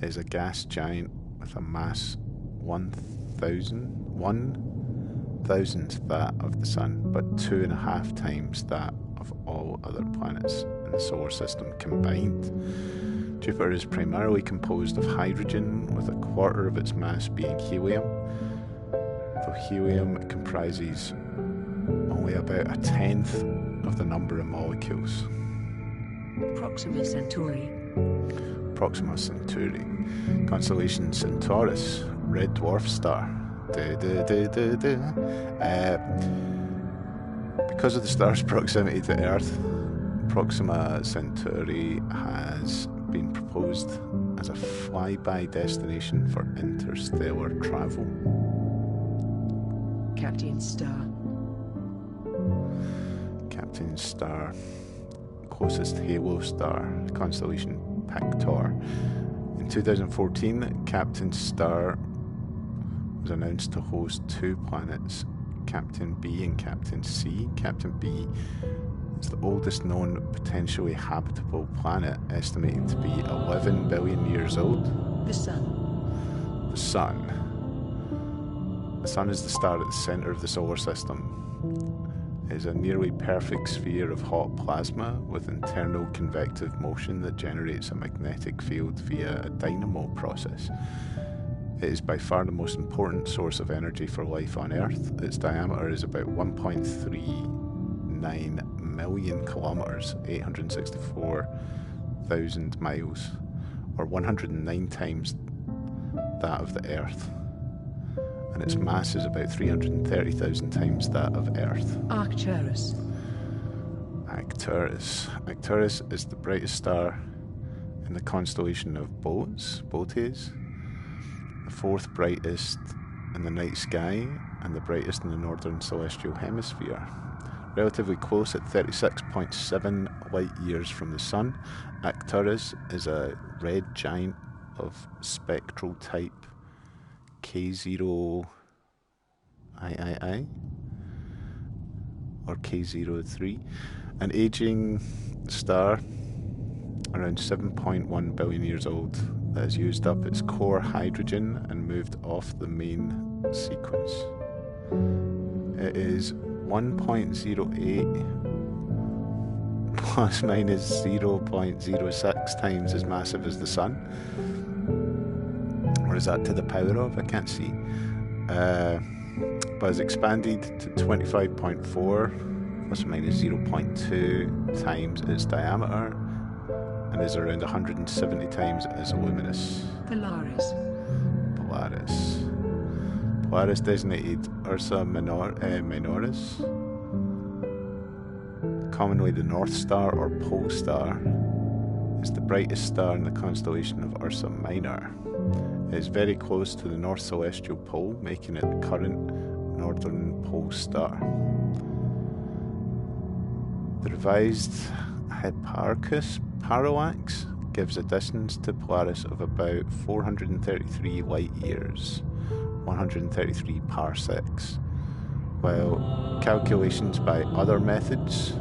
It is a gas giant with a mass 1,000th that of the Sun, but 2.5 times that of all other planets in the solar system combined. Jupiter is primarily composed of hydrogen, with 1/4 of its mass being helium, though helium comprises only about 1/10 of the number of molecules. Proxima Centauri. Proxima Centauri. Constellation Centaurus, red dwarf star. Because of the star's proximity to Earth, Proxima Centauri has been proposed as a flyby destination for interstellar travel. Captain Star. Captain Star. Closest halo star, constellation Pactor. In 2014, Captain Star was announced to host 2 planets, Captain B and Captain C. Captain B is the oldest known potentially habitable planet, estimated to be 11 billion years old. The Sun. The Sun. The Sun is the star at the centre of the solar system. It is a nearly perfect sphere of hot plasma with internal convective motion that generates a magnetic field via a dynamo process. It is by far the most important source of energy for life on Earth. Its diameter is about 1.39 million kilometres, 864,000 miles, or 109 times that of the Earth. And its mass is about 330,000 times that of Earth. Arcturus. Arcturus is the brightest star in the constellation of Botes, the 4th brightest in the night sky and the brightest in the northern celestial hemisphere. Relatively close at 36.7 light years from the Sun, Arcturus is a red giant of spectral type K0 III or K03, an aging star around 7.1 billion years old that has used up its core hydrogen and moved off the main sequence. It is 1.08 plus minus 0.06 times as massive as the Sun. Or is that to the power of? I can't see. But has expanded to 25.4 plus or minus 0.2 times its diameter and is around 170 times as luminous. Polaris. Polaris designated Ursa Minoris, commonly the North Star or Pole Star, is the brightest star in the constellation of Ursa Minor. It is very close to the North Celestial Pole, making it the current northern pole star. The revised Hipparchus parallax gives a distance to Polaris of about 433 light years, 133 parsecs, while calculations by other methods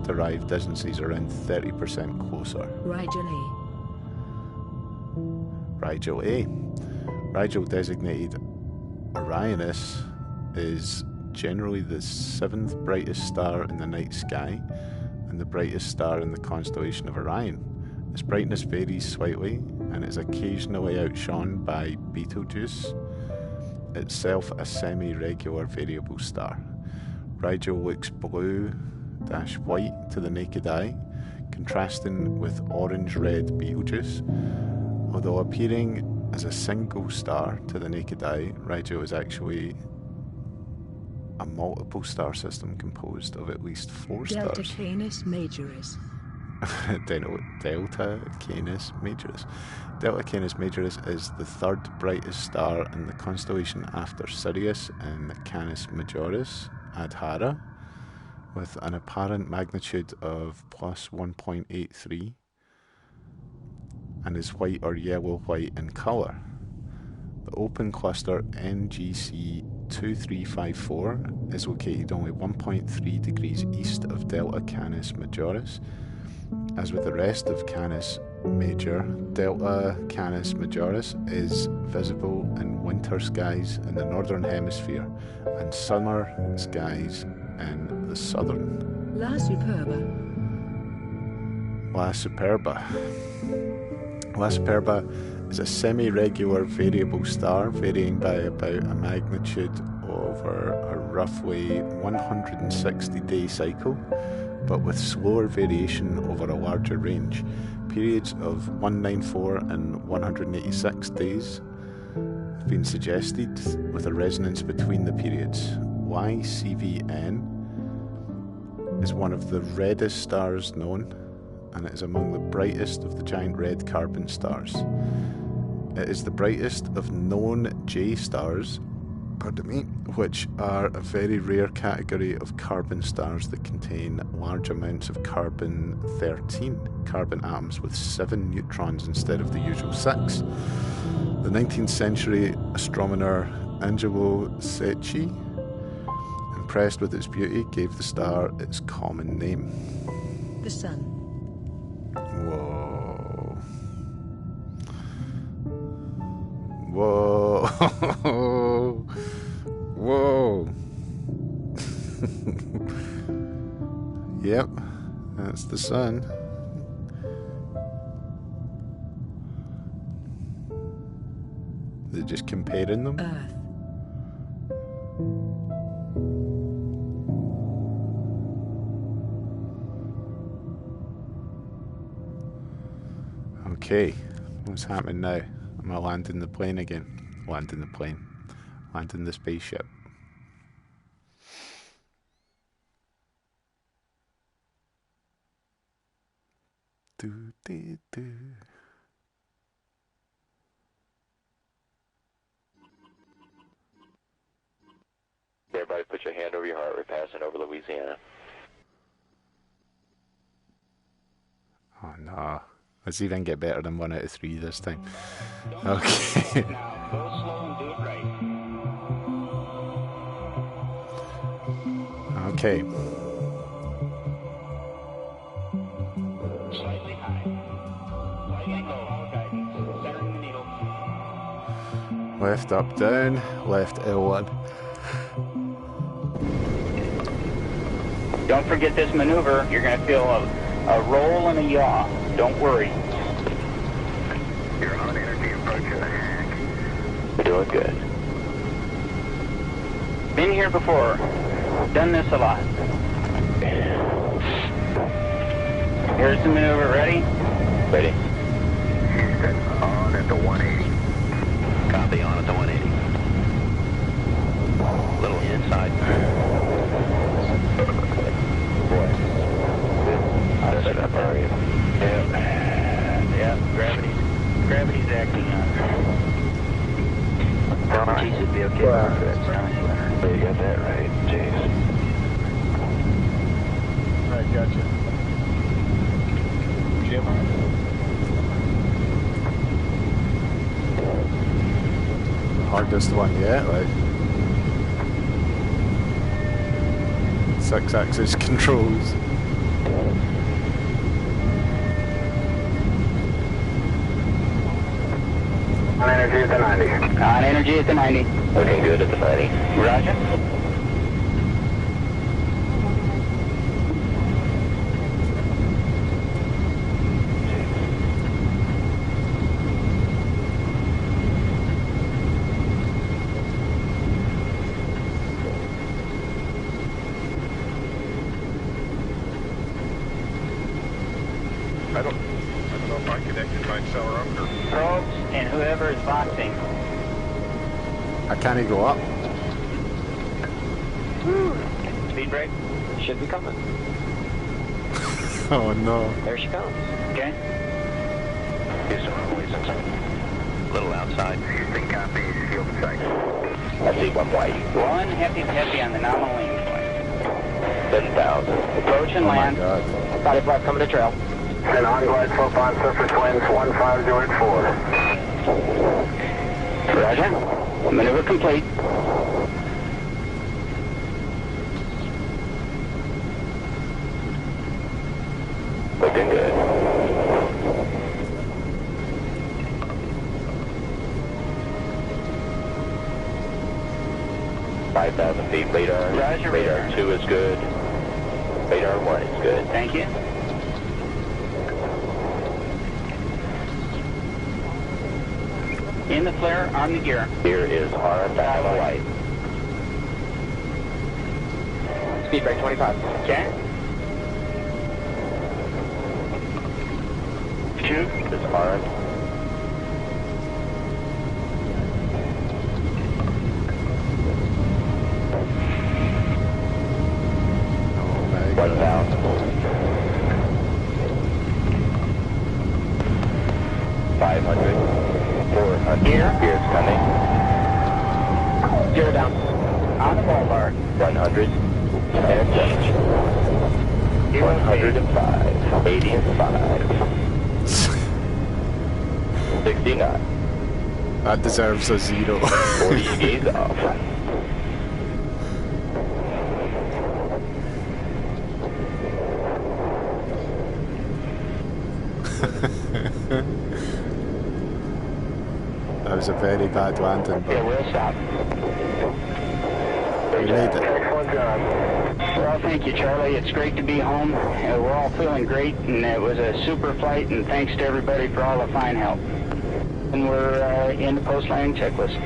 derived distances around 30% closer. Rigel A. Rigel designated Orionis is generally the 7th brightest star in the night sky and the brightest star in the constellation of Orion. Its brightness varies slightly and is occasionally outshone by Betelgeuse, itself a semi-regular variable star. Rigel looks blue-white to the naked eye, contrasting with orange-red Betelgeuse. Although appearing as a single star to the naked eye, Rigel is actually a multiple star system composed of at least 4 Delta stars. Canis Majoris. Delta Canis Majoris. Delta Canis Majoris is the 3rd brightest star in the constellation after Sirius and Canis Majoris Adhara, with an apparent magnitude of plus 1.83 and is white or yellow-white in colour. The open cluster NGC 2354 is located only 1.3 degrees east of Delta Canis Majoris. As with the rest of Canis Major, Delta Canis Majoris is visible in winter skies in the northern hemisphere and summer skies in the southern. La Superba. La Superba. La Superba is a semi-regular variable star varying by about a magnitude over a roughly 160-day cycle, but with slower variation over a larger range. Periods of 194 and 186 days have been suggested, with a resonance between the periods. YCVN is one of the reddest stars known, and it is among the brightest of the giant red carbon stars. It is the brightest of known J stars, which are a very rare category of carbon stars that contain large amounts of carbon-13, carbon atoms with 7 neutrons instead of the usual 6. The 19th century astronomer Angelo Secchi, impressed with its beauty, gave the star its common name. The Sun. Whoa. Whoa. Whoa. Yep, that's the Sun. Is it just comparing them? Earth. Okay, what's happening now? Am I landing the plane again? Landing the plane. Landing the spaceship. Do, do, do. Everybody put your hand over your heart. We're passing over Louisiana. Oh no. Let's see if I can get better than 1 out of 3 this time. Okay. Now, go slow and do it right. Okay. Slightly high. Slightly low. Guidance. Centering the needle. Left up down, left L1. Don't forget this maneuver. You're going to feel a roll and a yaw. Don't worry. You're on energy approach of the hack. We're doing good. Been here before. Done this a lot. Here's the maneuver. Ready? Ready. Houston, on at the 180. Copy, on at the 180. Little inside. Boy. That's it up, are you? Yeah, gravity's acting on. She should be okay. Perfect. You got that right, jeez. Right, gotcha. Jim? Hardest one yet, like 6-axis controls. On energy at the 90. On energy at the 90. Looking good at the 90. Roger. I don't know if I connected my accelerometer. Probes and whoever is boxing. I can't go up. Speed brake. Should be coming. Oh no. There she comes. Okay. Houston, please inside. A little outside. Houston copies, field sight. I see one white. One heavy on the nominal aim point. 7,000. Approach and land. God. Body flat coming to trail. And on-glide slope on surface winds 15084. Roger. Maneuver complete. Looking good. 5,000 feet radar. Roger, Radar 2 is good. Radar 1 is good. Thank you. In the flare, arm the gear. Here is our back on the light. Speed brake 25. Okay. Shoot. Is armed. Oh my 1,000. 500. 400. Gear's coming. Zero down. On the ball bar. 100. And change. 105. 85. 69. That deserves a 0. 40 gaze off. That was a very bad landing, Okay, but we'll stop. we made it. Excellent job. Well, thank you, Charlie. It's great to be home. We're all feeling great, and it was a super flight, and thanks to everybody for all the fine help. And we're in the post-landing checklist.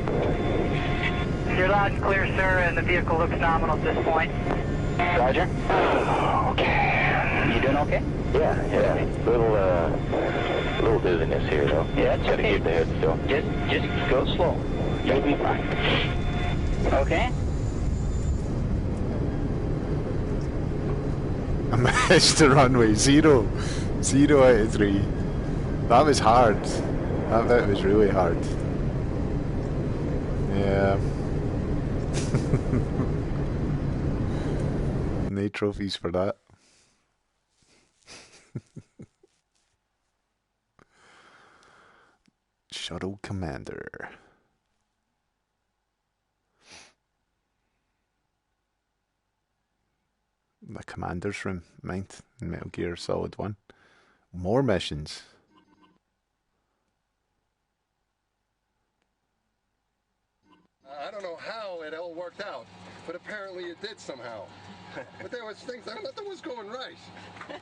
You're loud and clear, sir, and the vehicle looks nominal at this point. Roger. Okay. You doing okay? Yeah. Little dizziness here, though. Yeah, it's Gotta okay. keep the head still. Just go slow. You'll be fine. Okay? I missed the runway. 0. 0 out of 3. That was hard. That bit was really hard. Yeah. No trophies for that. Shuttle Commander. The Commander's Room, mind, in Metal Gear Solid 1. More missions. I don't know how it all worked out, but apparently it did somehow. But there was things, nothing was going right.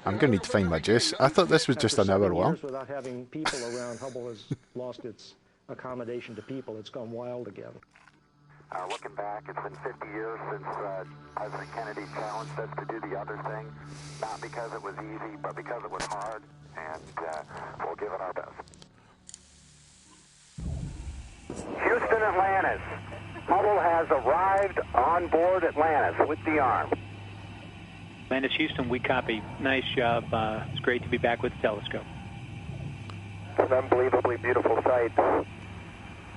I'm going to need to find my juice. I thought this was just an hour long. Without having people around, Hubble has lost its accommodation to people. It's gone wild again. Looking back, it's been 50 years since President Kennedy challenged us to do the other thing, not because it was easy, but because it was hard, and we'll give it our best. Houston, Atlantis. Hubble has arrived on board Atlantis with the arm. Atlantis, Houston, we copy. Nice job. It's great to be back with the telescope. It's an unbelievably beautiful sight.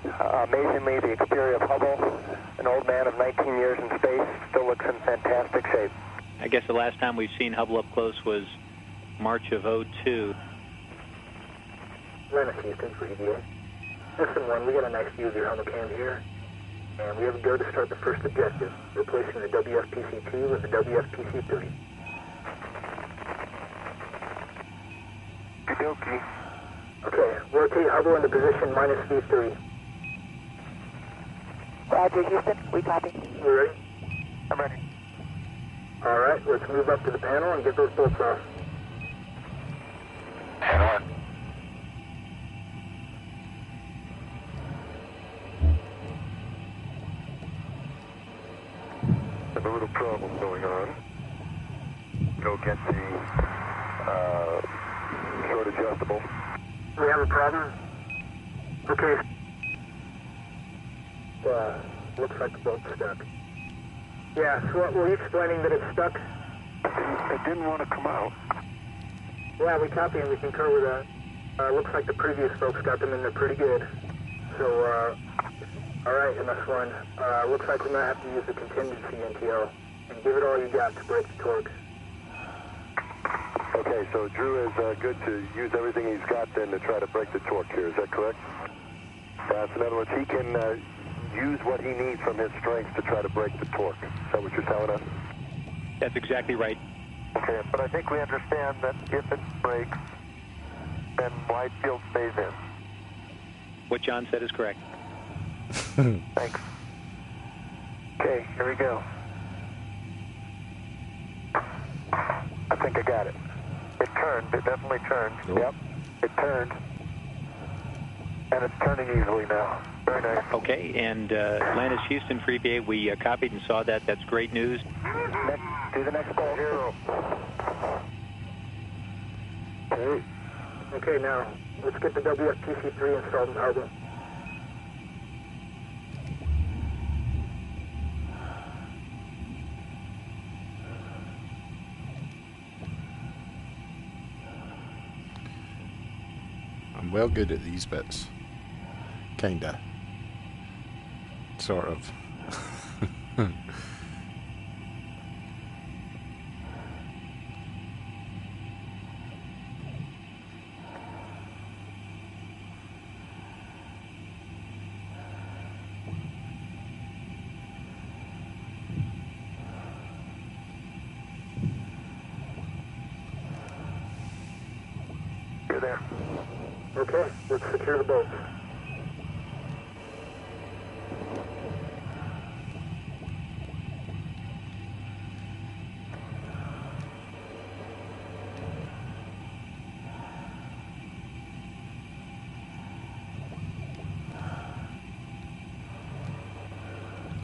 Amazingly, the exterior of Hubble, an old man of 19 years in space, still looks in fantastic shape. I guess the last time we've seen Hubble up close was March of '02. Atlantis, Houston, for EDA. Listen, one, we got a nice view of your helmet cam here, and we have a go to start the first objective, replacing the WFPC-2 with the WFPC-3. dokie. Okay, rotate Hubble into position minus V3. Roger, Houston. We copy. You ready? I'm ready. All right, let's move up to the panel and get those bolts off. Panel on. Have a little problem going on. Go get the short adjustable. We have a problem? Okay. Looks like the bolt's stuck. Yeah, so what, were you explaining that it's stuck? It didn't want to come out. Yeah, we copy and we concur with that. Looks like the previous folks got them in there pretty good. So, alright, MS1. Looks like we might have to use the contingency NTO. And give it all you got to break the torque. Okay, so Drew is good to use everything he's got then to try to break the torque here, is that correct? So in other words, he can use what he needs from his strength to try to break the torque. Is that what you're telling us? That's exactly right. Okay, but I think we understand that if it breaks, then wide field stays in. What John said is correct. Thanks. Okay, here we go. I think I got it. It turned. It definitely turned. Nope. Yep. It turned. And it's turning easily now. Very nice. Okay, and Atlantis Houston for EPA, we copied and saw that. That's great news. Do the next ball. 0. Okay. Okay, now, let's get the WFTC-3 installed in Harbor. I'm well good at these bits. Kinda. Sort of. You're there. Okay, let's secure the bolts.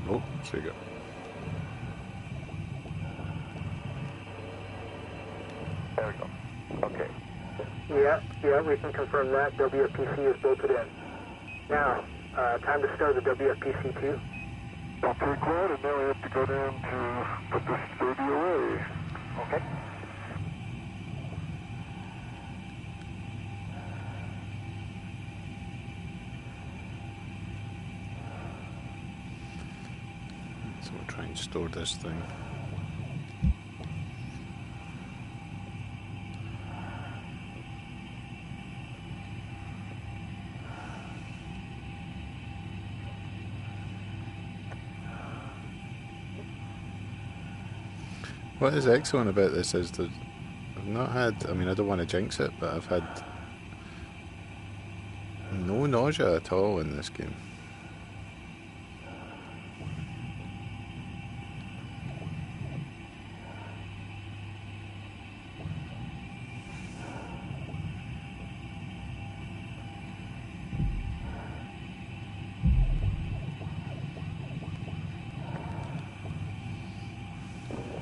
Oh, there you go. There we go. Okay. Yeah, we can confirm that. WFPC is bolted in. Now, time to start the WFPC-2. I'll take that, and now we have to go down to put this baby away. Okay. So we'll try and store this thing. What is excellent about this is that I've not had, I mean, I don't want to jinx it, but I've had no nausea at all in this game.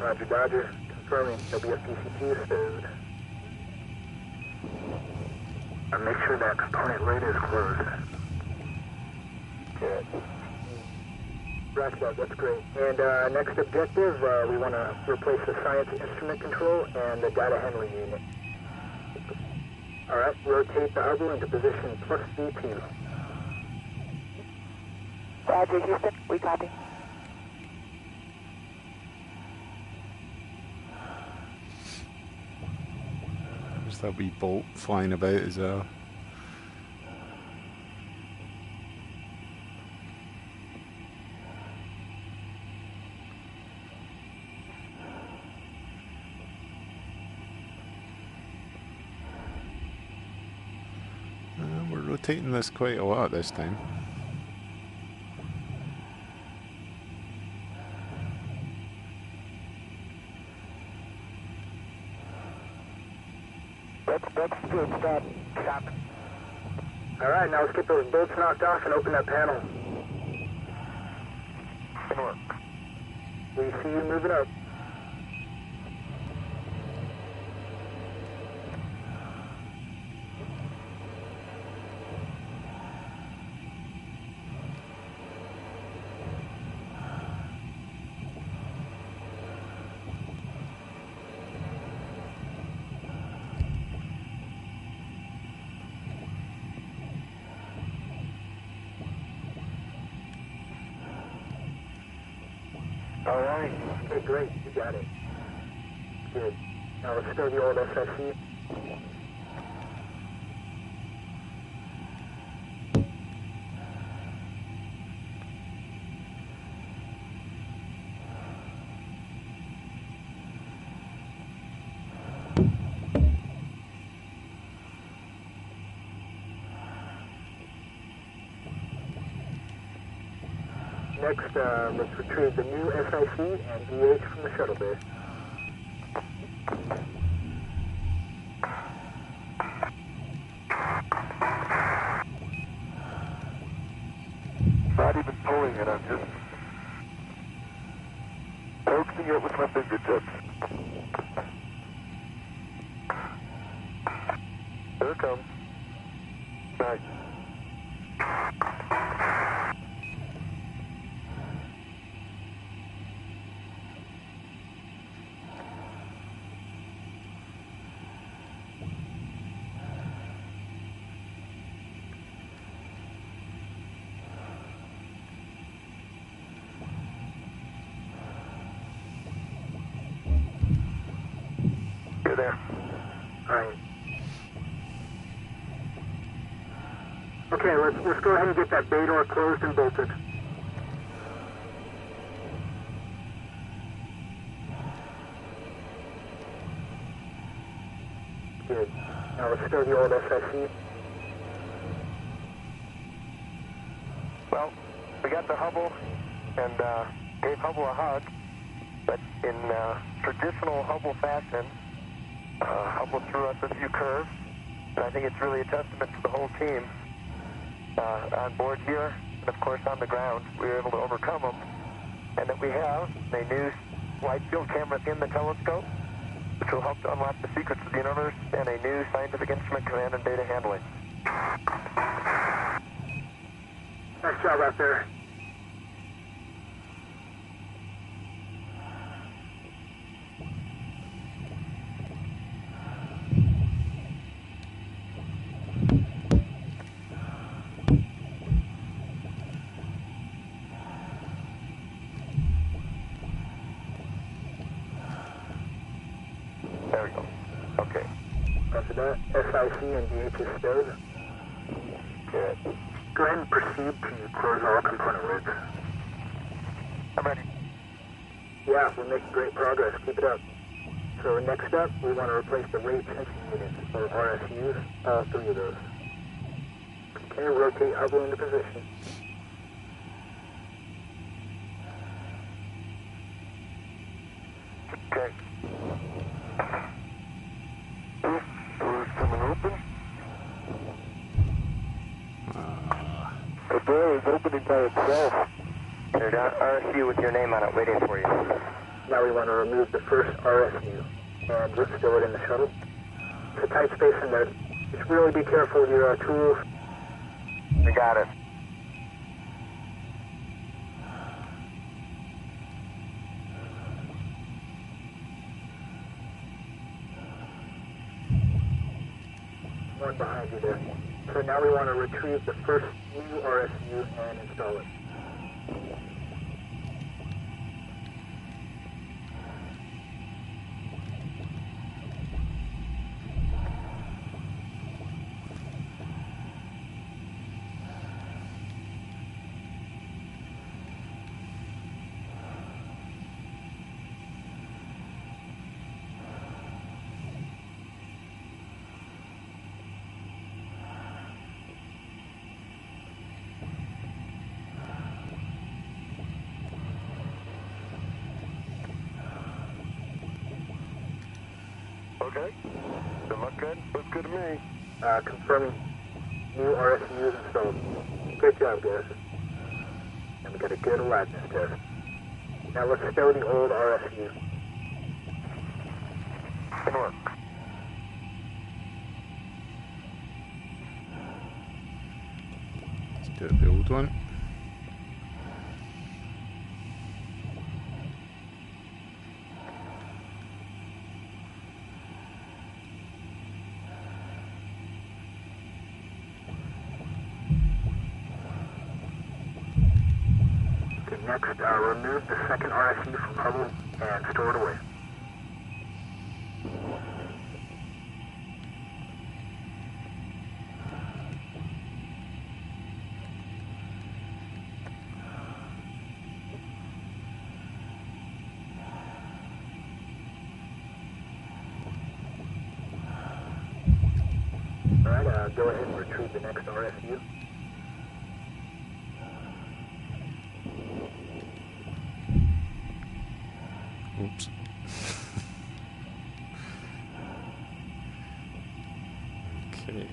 Roger, Dodger. Confirming WFPC-2 stowed. Make sure that component lid is closed. Good. Roger that, that's great. And next objective, we want to replace the science instrument control and the data handling unit. Alright, rotate the Hubble into position plus V2. Roger, Houston. We copy. There's that wee bolt flying about as well. rotating this quite a lot this time. That's good. Stop. Stop. All right, now let's get those bolts knocked off and open that panel. Good work. We see you moving up. All right. Okay, great. You got it. Good. Now let's throw the old SSC. Next, let's retrieve the new SIC and DH from the shuttle bay. Not even pulling it, I'm just coaxing it with my fingertips. There it comes. Nice. You're there. All right. Okay, let's go ahead and get that bay door closed and bolted. Good. Now let's throw the old SSC. Well, we got the Hubble and gave Hubble a hug, but in traditional Hubble fashion, Hubble threw us a few curves, and I think it's really a testament to the whole team on board here, and of course on the ground. We were able to overcome them, and that we have a new wide field camera in the telescope, which will help to unlock the secrets of the universe, and a new scientific instrument command and data handling. Nice job out there. There we go. Okay. After that, SIC and DH is stowed. Good. Go ahead and proceed to close all component lids. I'm ready. Yeah, we're making great progress. Keep it up. So next up, we want to replace the rate sensing units, or RSUs, all three of those. Can you rotate Hubble into position? Okay. Door's coming open. The door is opening by itself. There's an RSU with your name on it waiting for you. Now we want to remove the first RSU and let's stow it in the shuttle. It's a tight space in there. Just really be careful with your tools. We got it. One behind you there. So now we want to retrieve the first new RSU and install it. Okay. Does it look good? Looks good to me. Confirming new RSUs installed. Good job, guys. And we got a good aliveness test. Now let's stow the old RSU. Good work. Let's do the old one. Next, remove the second RSU from Hubble and store it away. Alright, go ahead and retrieve the next RSU. Oops. Okay.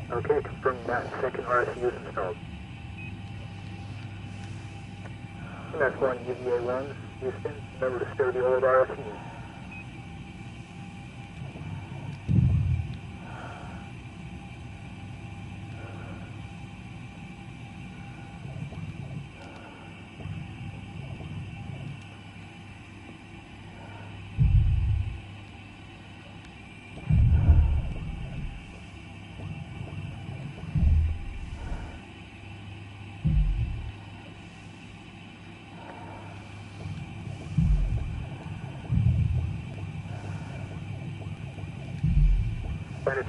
Okay, confirm that second RSU is installed. And that's one UVA-1, Houston. Remember to stow the old RSU.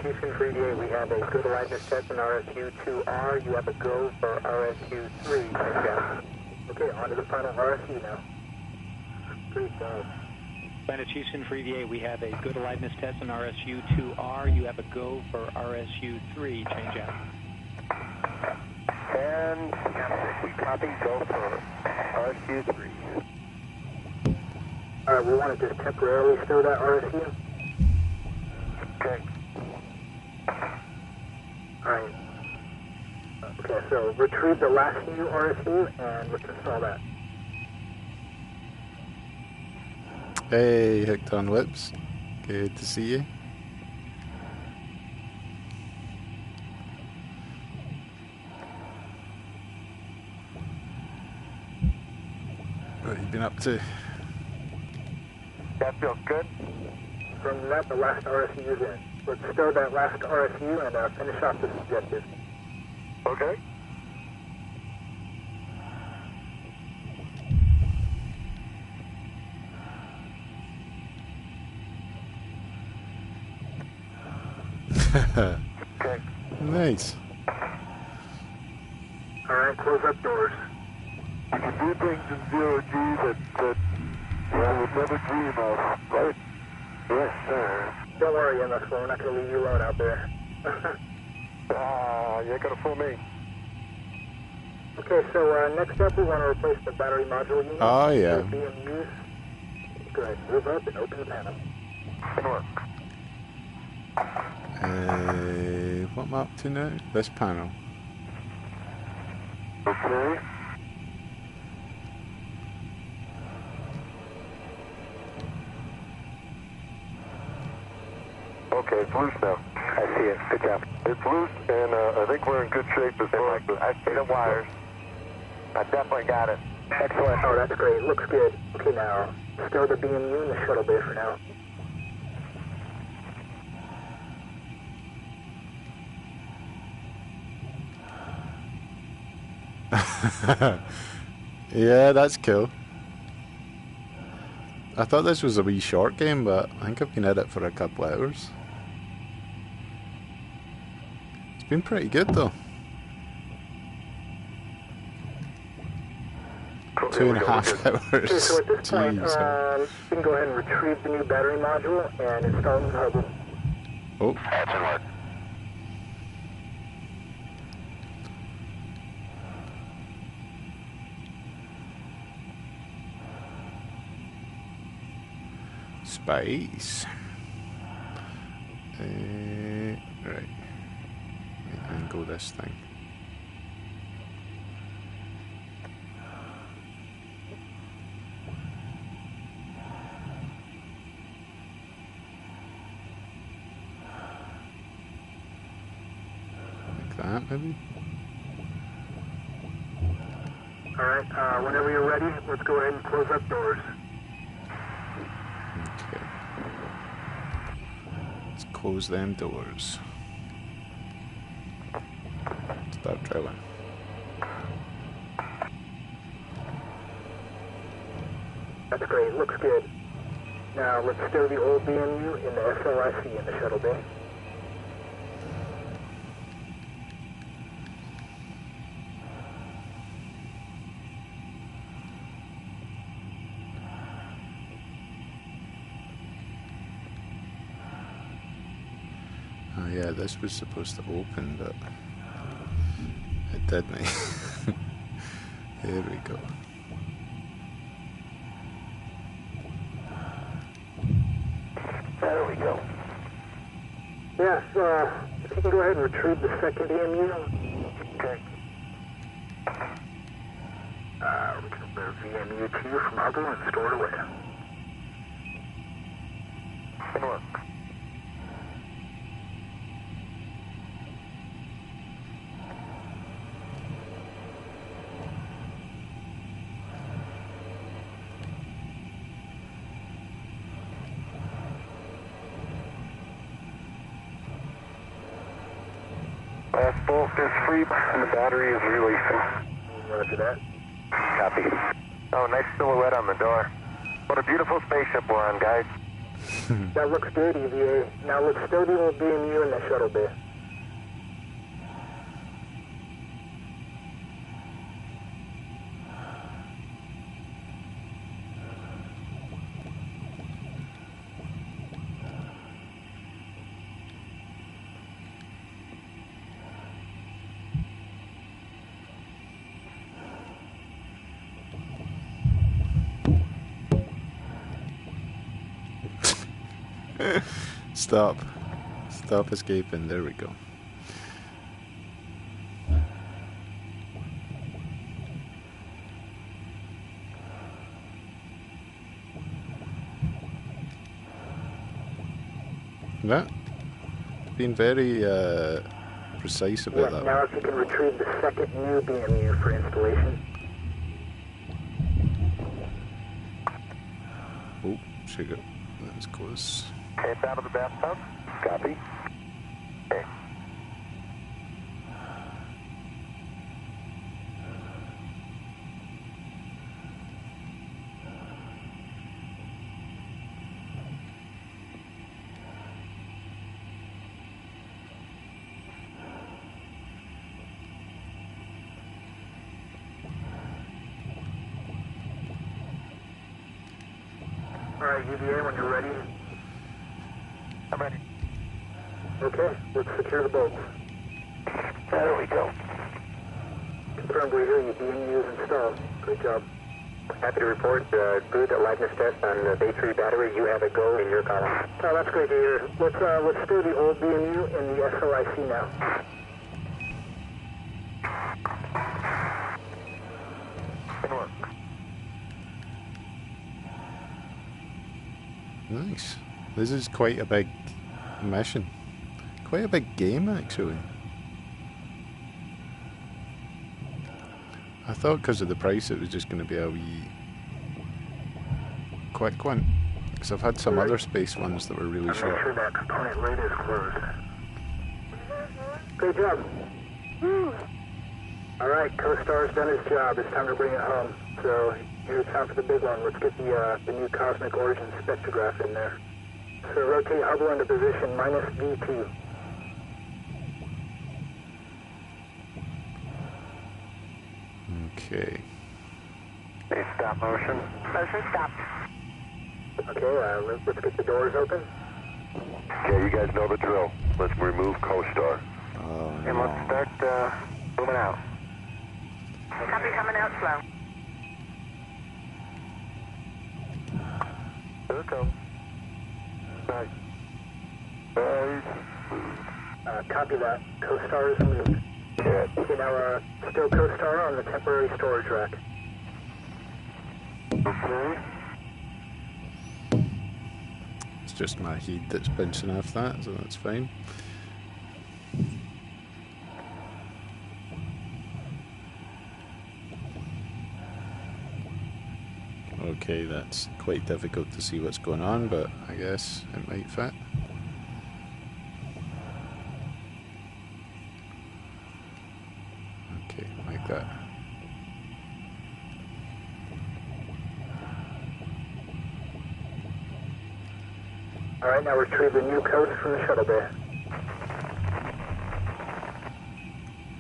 Houston 3D8, we have a good aliveness test in RSU-2R. You have a go for RSU-3. Nice job. Okay, on to the final RSU now. Great job. Planet Houston 3D8, we have a good aliveness test in RSU-2R. You have a go for RSU-3. Change out. And we copy, go for RSU-3. Alright, we want to just temporarily stow that RSU. Okay. Alright. Okay, so retrieve the last new RSU and let's install that. Hey, Hooked on Whips. Good to see you. What have you been up to? That feels good. From that, the last RSU is in. Let's stow that last RSU and finish off this objective. Okay. Okay. Nice. Alright, close up doors. You can do things in zero-G that you would never dream of, right? Yes, sir. Don't worry, MS4, we're not going to leave you alone out there. You ain't going to fool me. Okay, so next up we want to replace the battery module unit. Oh, yeah. Being used. Go ahead, move up and open the panel. Good work. What am I up to now? This panel. Okay. Okay, it's loose now. I see it. Good job. It's loose, and I think we're in good shape as far as I see the wires. I definitely got it. Excellent. Oh, that's great. Looks good. Okay, now, stow the BMU in the shuttle bay for now. Yeah, that's cool. I thought this was a wee short game, but I think I've been at it for a couple hours. It's been pretty good though. 2.5 hours. Okay, so at this point, Jeez. you can go ahead and retrieve the new battery module and install it in Hubble. Oh. That's in work. Space. Right. And go this thing. Like that, maybe? Alright, whenever you're ready, let's go ahead and close up doors. Okay. Let's close them doors. Start drilling. That's great, looks good. Now let's stow the old BMU in the SLIC in the shuttle bay. Oh yeah, this was supposed to open, but it didn't. Here we go. There we go. Yes, if you can go ahead and retrieve the second EMU. Okay. We can remove VMU 2 from Hubble and store it away. Good work. Last bolt is free and the battery is releasing. Roger that. Copy. Oh, nice silhouette on the door. What a beautiful spaceship we're on, guys. That looks good, EVA. Now let's stow the old BMU in the shuttle bay. Stop. Stop escaping. There we go. That been very precise about that. Now if you can retrieve the second new BMU for installation. Oh, sugar. That was close. Okay, it's out of the bathtub. Copy. Okay. Alright, UVA, when you're ready. I'm ready. Okay, let's secure the bolts. There we go. Confirmed we hear you. BMU is installed. Great job. Happy to report, good liveness test on the Bay 3 battery. You have a go in your column. Oh, that's great to hear. Let's stow the old BMU in the SLIC now. Good work. Nice. This is quite a big mission. Quite a big game, actually. I thought because of the price it was just going to be a wee quick one. Because I've had some other space ones that were really short. Make sure that component lid is closed. Great job. Alright, Co-Star's done his job. It's time to bring it home. So here's time for the big one. Let's get the new Cosmic Origin spectrograph in there. So rotate Hubble into position minus V2. Okay. Hey, stop motion. Motion stopped. Okay, let's get the doors open. Okay, you guys know the drill. Let's remove co-star. Oh, And no. let's start moving out. Copy, coming out slow. Here it comes. Nice. Nice. Copy that. Co-star is removed. Good. Okay, now still co-star on the temporary storage rack. Okay. It's just my heat that's bouncing off that, so that's fine. Okay, that's quite difficult to see what's going on, but I guess it might fit. Okay, like that. Alright, now retrieve the new codes from the shuttle bay.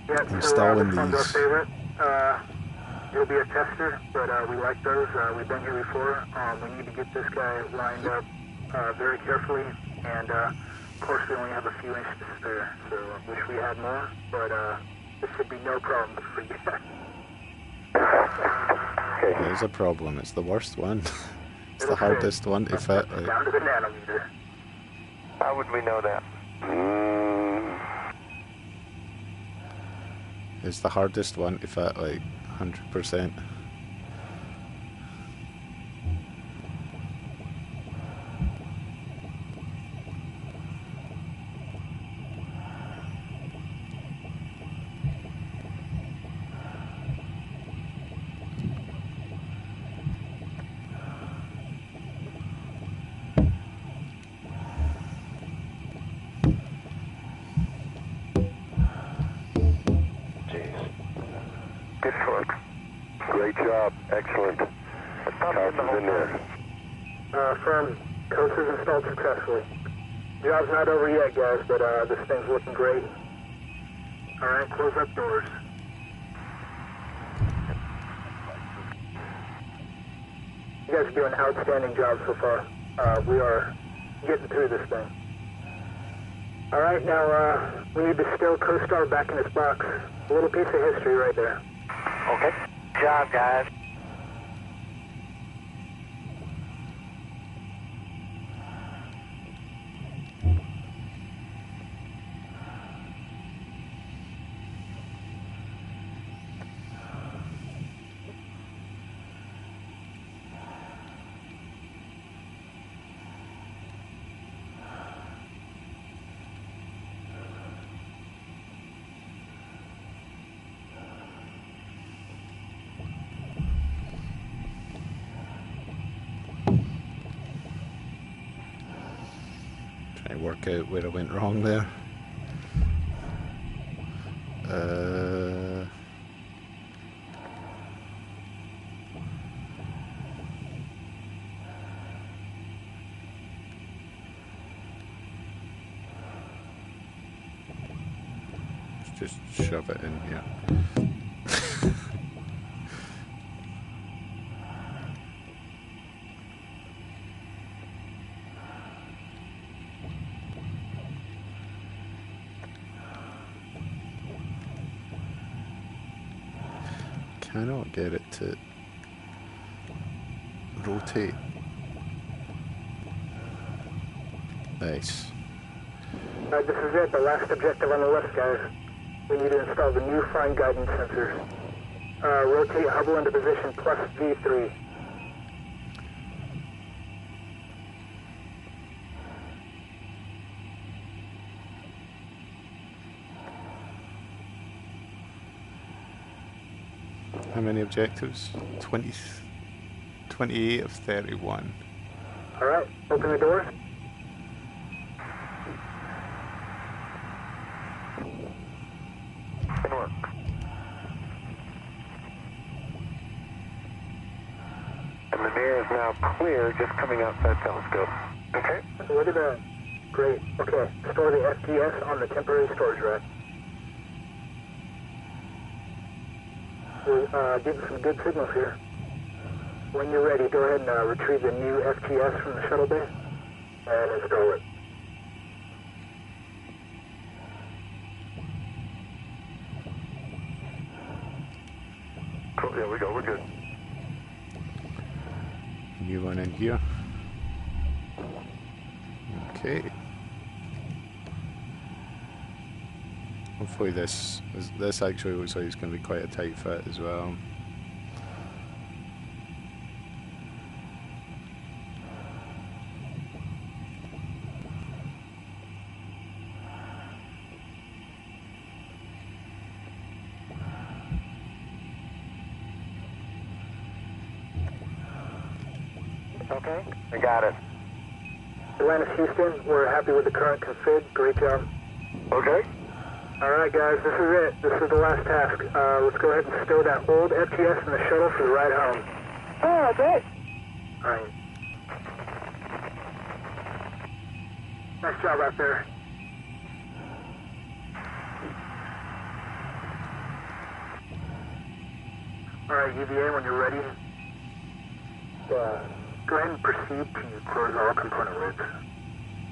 Yeah, Installing this one's our these. favorite. It'll be a tester, but we like those. We've been here before. We need to get this guy lined up very carefully, and of course we only have a few inches to spare, so I wish we had more, but this should be no problem for you. Okay. There's a problem, it's the worst one. It's the hardest one to fit. Like, Down to the nanometer. How would we know that? it's the hardest one to fit, like 100%. Good work. Great job. Excellent. Cops is in there. Firm, coast is installed successfully. Job's not over yet, guys, but this thing's looking great. Alright, close up doors. You guys are doing an outstanding job so far. We are getting through this thing. Alright, now we need to stow co-star back in its box. A little piece of history right there. Okay. Good job, guys. Trying to work out where I went wrong there. Just shove it in here. Cannot get it to rotate. Nice. This is it, the last objective on the list, guys. We need to install the new fine guidance sensors. Rotate Hubble into position plus V3. How many objectives? 28 of 31. Alright, open the doors. Good work. And the mirror is now clear, just coming outside telescope. Okay. Look at that. Great. Okay, store the FTS on the temporary storage rack. We're getting some good signals here. When you're ready, go ahead and retrieve the new FTS from the shuttle bay and install it. Cool, there we go, we're good. New one in here. Okay. Hopefully this actually looks like it's going to be quite a tight fit as well. Okay. I got it. Atlantis Houston, we're happy with the current config. Great job. Okay. Alright guys, this is it. This is the last task. Let's go ahead and stow that old FTS in the shuttle for the ride home. Oh, great. Alright. Nice job out there. Alright, UVA, when you're ready, go ahead and proceed to close all component loops.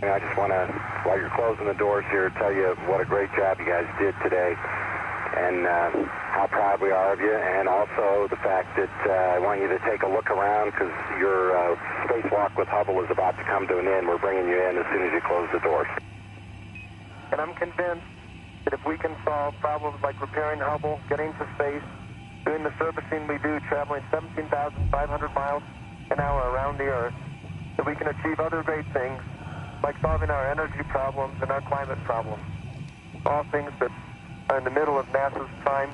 And I just want to, while you're closing the doors here, tell you what a great job you guys did today, and how proud we are of you, and also the fact that I want you to take a look around, because your spacewalk with Hubble is about to come to an end. We're bringing you in as soon as you close the doors. And I'm convinced that if we can solve problems like repairing Hubble, getting to space, doing the servicing we do, traveling 17,500 miles an hour around the Earth, that we can achieve other great things, like solving our energy problems and our climate problems. All things that are in the middle of NASA's prime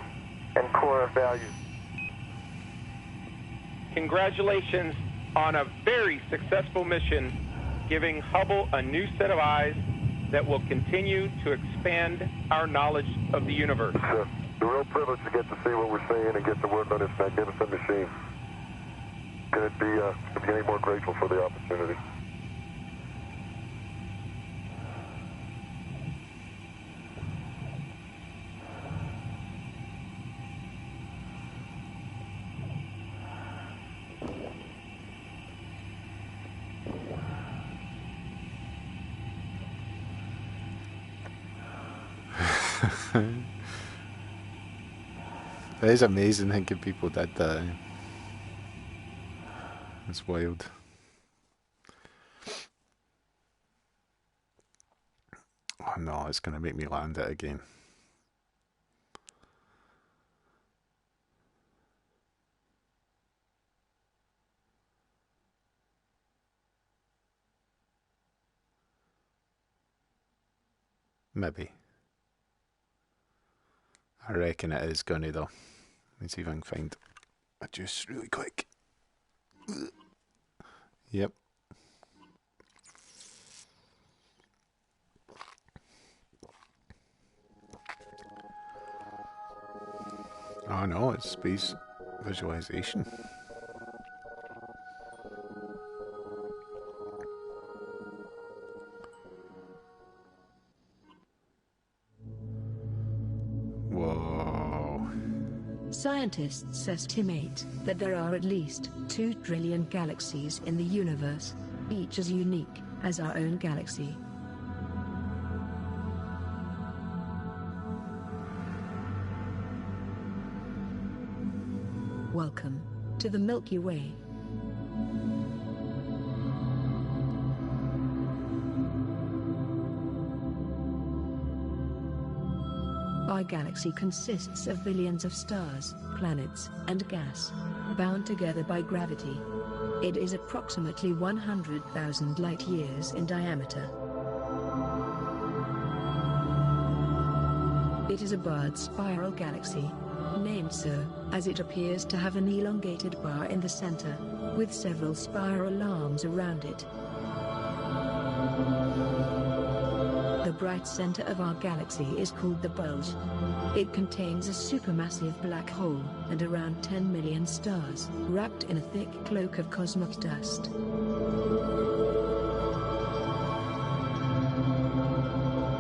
and core values. Congratulations on a very successful mission, giving Hubble a new set of eyes that will continue to expand our knowledge of the universe. It's a real privilege to get to see what we're seeing and get to work on this magnificent machine. Couldn't be any more grateful for the opportunity. It is amazing thinking people did that. It's wild. Oh no, it's going to make me land it again. Maybe. I reckon it is gonna though. Let's see if I can find a juice really quick. Yep. Oh no, it's space visualization. Whoa. Scientists estimate that there are at least 2 trillion galaxies in the universe, each as unique as our own galaxy. Welcome to the Milky Way. Our galaxy consists of billions of stars, planets, and gas, bound together by gravity. It is approximately 100,000 light-years in diameter. It is a barred spiral galaxy, named so, as it appears to have an elongated bar in the center, with several spiral arms around it. The bright center of our galaxy is called the bulge. It contains a supermassive black hole, and around 10 million stars, wrapped in a thick cloak of cosmic dust.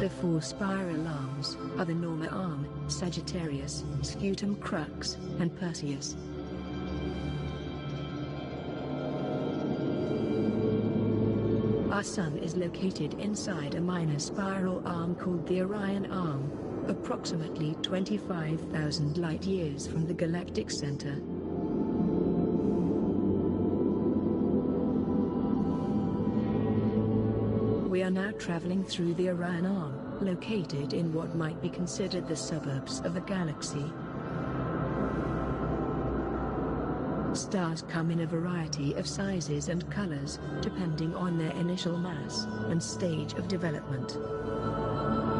The 4 spiral arms are the Norma arm, Sagittarius, Scutum Crux, and Perseus. Our sun is located inside a minor spiral arm called the Orion Arm, approximately 25,000 light-years from the galactic center. We are now traveling through the Orion Arm, located in what might be considered the suburbs of the galaxy. Stars come in a variety of sizes and colors, depending on their initial mass and stage of development.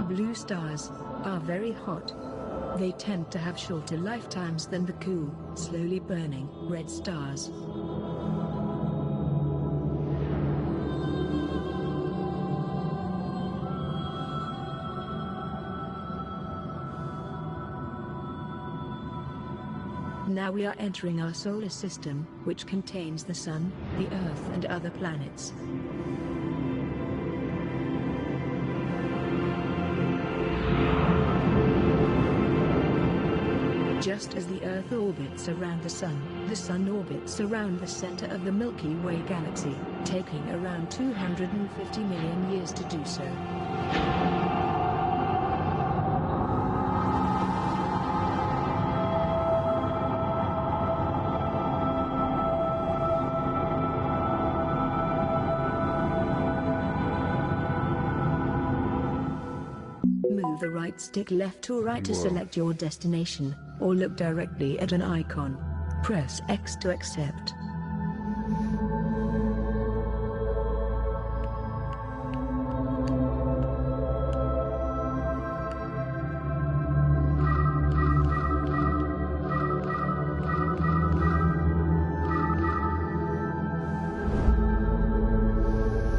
Blue stars are very hot. They tend to have shorter lifetimes than the cool, slowly burning red stars. Now we are entering our solar system, which contains the Sun, the Earth and other planets. Just as the Earth orbits around the Sun orbits around the center of the Milky Way galaxy, taking around 250 million years to do so. Move the right stick left or right to select your destination, or look directly at an icon. Press X to accept.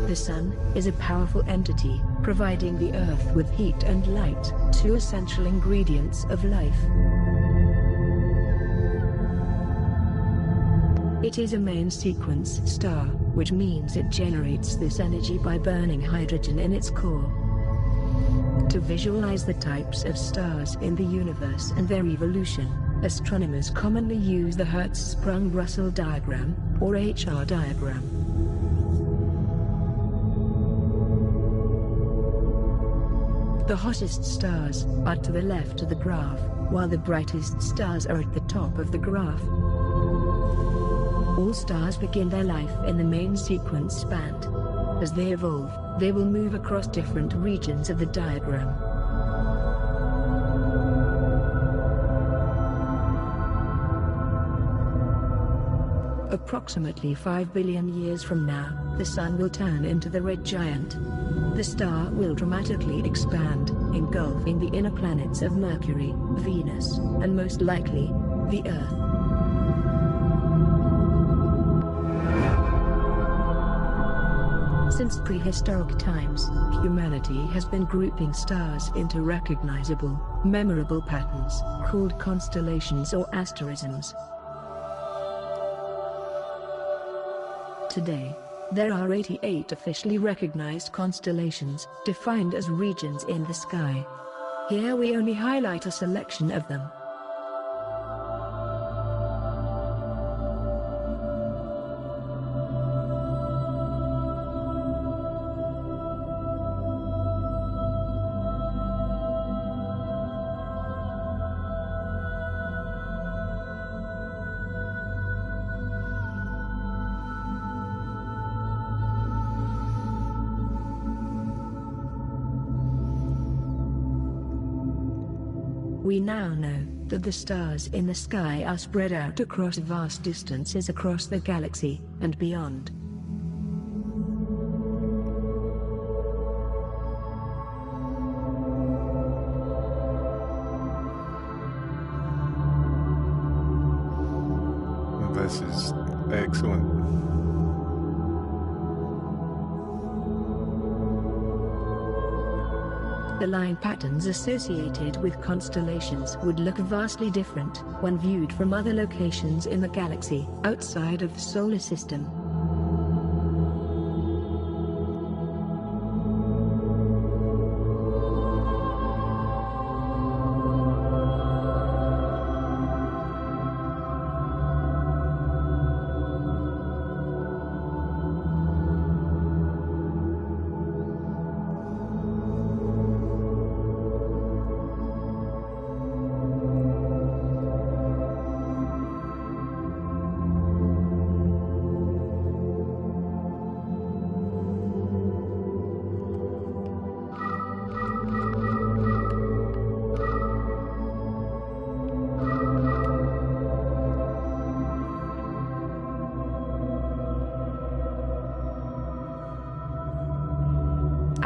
The Sun is a powerful entity, providing the Earth with heat and light, two essential ingredients of life. It is a main sequence star, which means it generates this energy by burning hydrogen in its core. To visualize the types of stars in the universe and their evolution, astronomers commonly use the Hertzsprung-Russell diagram, or HR diagram. The hottest stars are to the left of the graph, while the brightest stars are at the top of the graph. All stars begin their life in the main sequence span. As they evolve, they will move across different regions of the diagram. Approximately 5 billion years from now, the Sun will turn into the red giant. The star will dramatically expand, engulfing the inner planets of Mercury, Venus, and most likely, the Earth. Since prehistoric times, humanity has been grouping stars into recognizable, memorable patterns, called constellations or asterisms. Today, there are 88 officially recognized constellations, defined as regions in the sky. Here we only highlight a selection of them. We now know that the stars in the sky are spread out across vast distances across the galaxy, and beyond. This is excellent. The line patterns associated with constellations would look vastly different when viewed from other locations in the galaxy, outside of the solar system.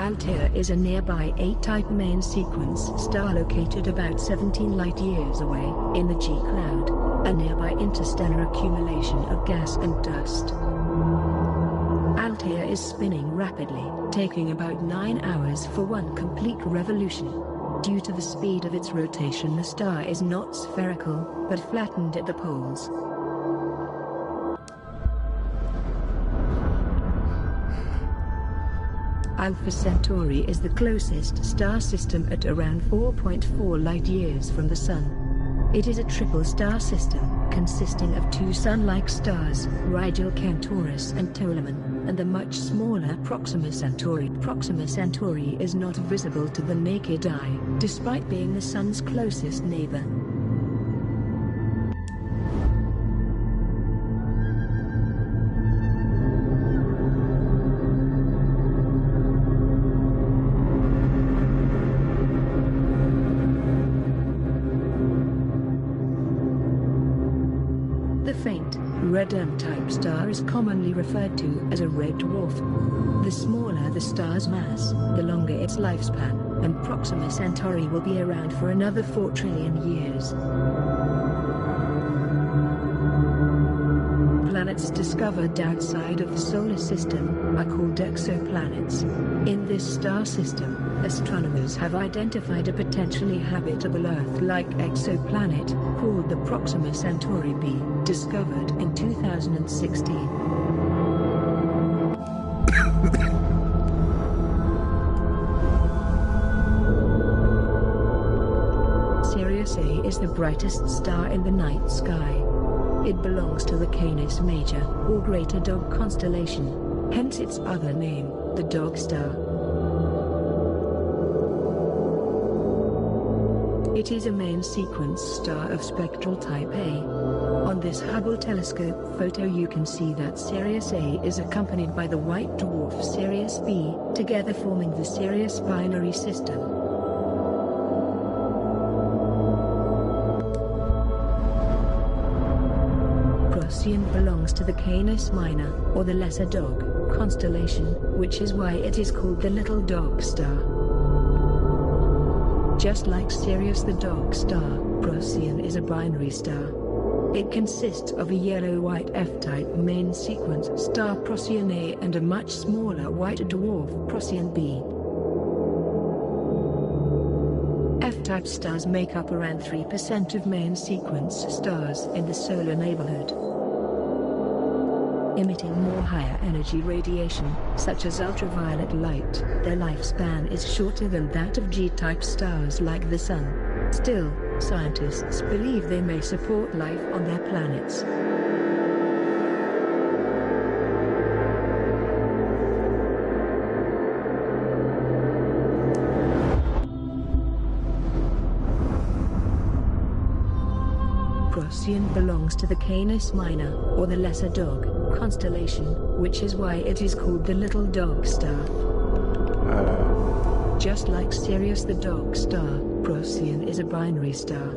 Altair is a nearby A-type main sequence star located about 17 light-years away in the G cloud, a nearby interstellar accumulation of gas and dust. Altair is spinning rapidly, taking about 9 hours for one complete revolution. Due to the speed of its rotation, the star is not spherical, but flattened at the poles. Alpha Centauri is the closest star system at around 4.4 light-years from the Sun. It is a triple star system, consisting of 2 Sun-like stars, Rigel Kentaurus and Ptolemy, and the much smaller Proxima Centauri. Proxima Centauri is not visible to the naked eye, despite being the Sun's closest neighbor. Red M-type star is commonly referred to as a red dwarf. The smaller the star's mass, the longer its lifespan, and Proxima Centauri will be around for another 4 trillion years. Planets discovered outside of the solar system are called exoplanets. In this star system, astronomers have identified a potentially habitable Earth-like exoplanet called the Proxima Centauri b, discovered in 2016. Sirius A is the brightest star in the night sky. It belongs to the Canis Major, or Greater Dog constellation, hence its other name, the Dog Star. It is a main sequence star of spectral type A. On this Hubble telescope photo you can see that Sirius A is accompanied by the white dwarf Sirius B, together forming the Sirius binary system. Procyon belongs to the Canis Minor, or the Lesser Dog, constellation, which is why it is called the Little Dog Star. Just like Sirius the Dog Star, Procyon is a binary star. It consists of a yellow-white F-type main sequence star Procyon A and a much smaller white dwarf Procyon B. F-type stars make up around 3% of main sequence stars in the solar neighborhood. Emitting more higher energy radiation, such as ultraviolet light, their lifespan is shorter than that of G-type stars like the Sun. Still, scientists believe they may support life on their planets. Procyon belongs to the Canis Minor, or the Lesser Dog, constellation, which is why it is called the Little Dog Star. Just like Sirius the Dog Star, Procyon is a binary star.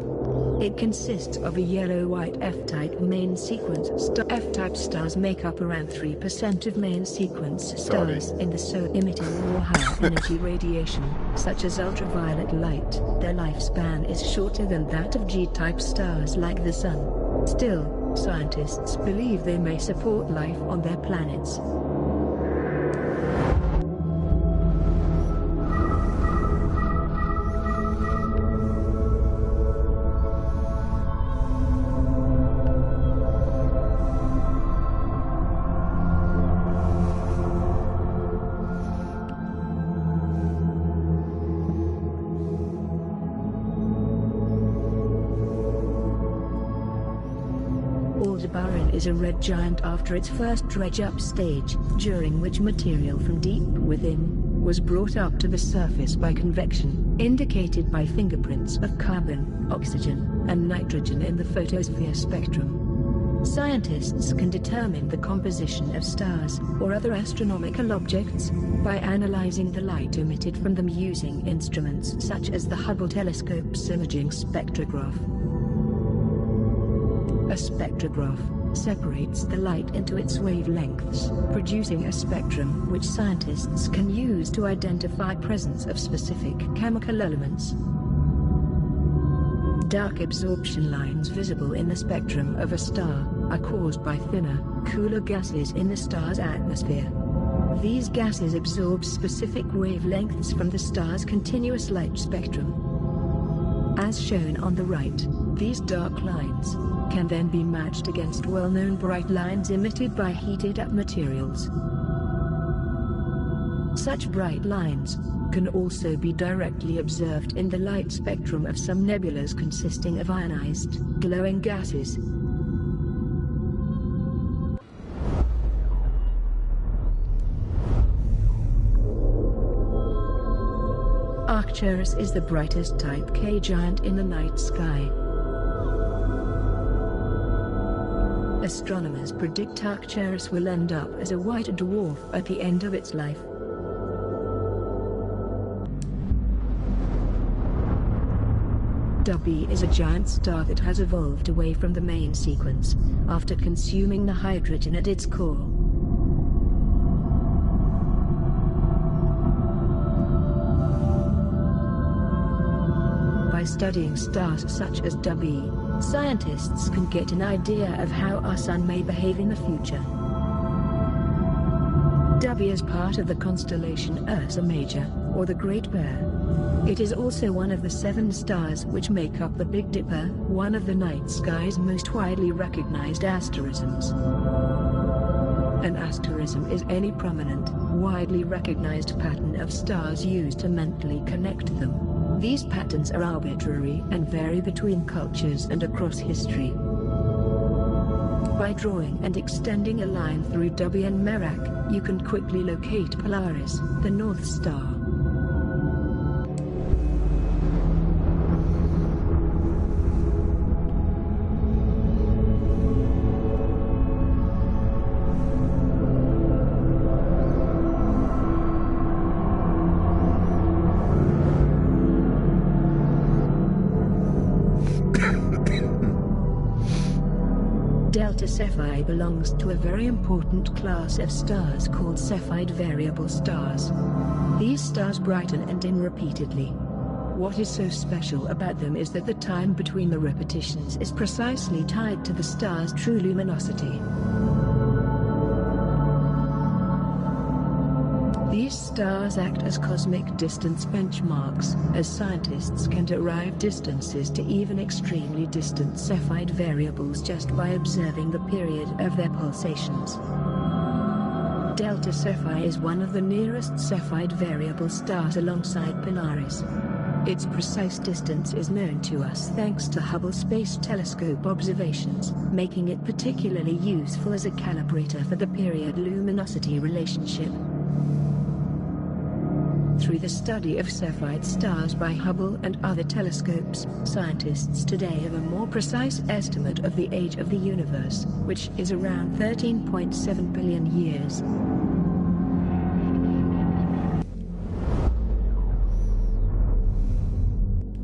It consists of a yellow-white F-type main sequence star. F-type stars make up around 3% of main sequence stars in the solar, emitting more higher energy radiation, such as ultraviolet light. Their lifespan is shorter than that of G-type stars like the Sun. Still, scientists believe they may support life on their planets. Aldebaran is a red giant after its first dredge-up stage, during which material from deep within was brought up to the surface by convection, indicated by fingerprints of carbon, oxygen, and nitrogen in the photosphere spectrum. Scientists can determine the composition of stars, or other astronomical objects, by analyzing the light emitted from them using instruments such as the Hubble telescope's imaging spectrograph. A spectrograph separates the light into its wavelengths, producing a spectrum which scientists can use to identify presence of specific chemical elements. Dark absorption lines visible in the spectrum of a star are caused by thinner, cooler gases in the star's atmosphere. These gases absorb specific wavelengths from the star's continuous light spectrum. As shown on the right, these dark lines can then be matched against well-known bright lines emitted by heated-up materials. Such bright lines can also be directly observed in the light spectrum of some nebulas consisting of ionized, glowing gases. Arcturus is the brightest Type K giant in the night sky. Astronomers predict Arcturus will end up as a white dwarf at the end of its life. W is a giant star that has evolved away from the main sequence, after consuming the hydrogen at its core. By studying stars such as W, scientists can get an idea of how our sun may behave in the future. W is part of the constellation Ursa Major, or the Great Bear. It is also one of the 7 stars which make up the Big Dipper, one of the night sky's most widely recognized asterisms. An asterism is any prominent, widely recognized pattern of stars used to mentally connect them. These patterns are arbitrary and vary between cultures and across history. By drawing and extending a line through W and Merak, you can quickly locate Polaris, the North Star. Delta Cephei belongs to a very important class of stars called Cephide variable stars. These stars brighten and dim repeatedly. What is so special about them is that the time between the repetitions is precisely tied to the star's true luminosity. These stars act as cosmic distance benchmarks, as scientists can derive distances to even extremely distant Cephide variables just by observing the period of their pulsations. Delta Cephei is one of the nearest Cephide variable stars alongside Polaris. Its precise distance is known to us thanks to Hubble Space Telescope observations, making it particularly useful as a calibrator for the period-luminosity relationship. Through the study of Cephide stars by Hubble and other telescopes, scientists today have a more precise estimate of the age of the universe, which is around 13.7 billion years.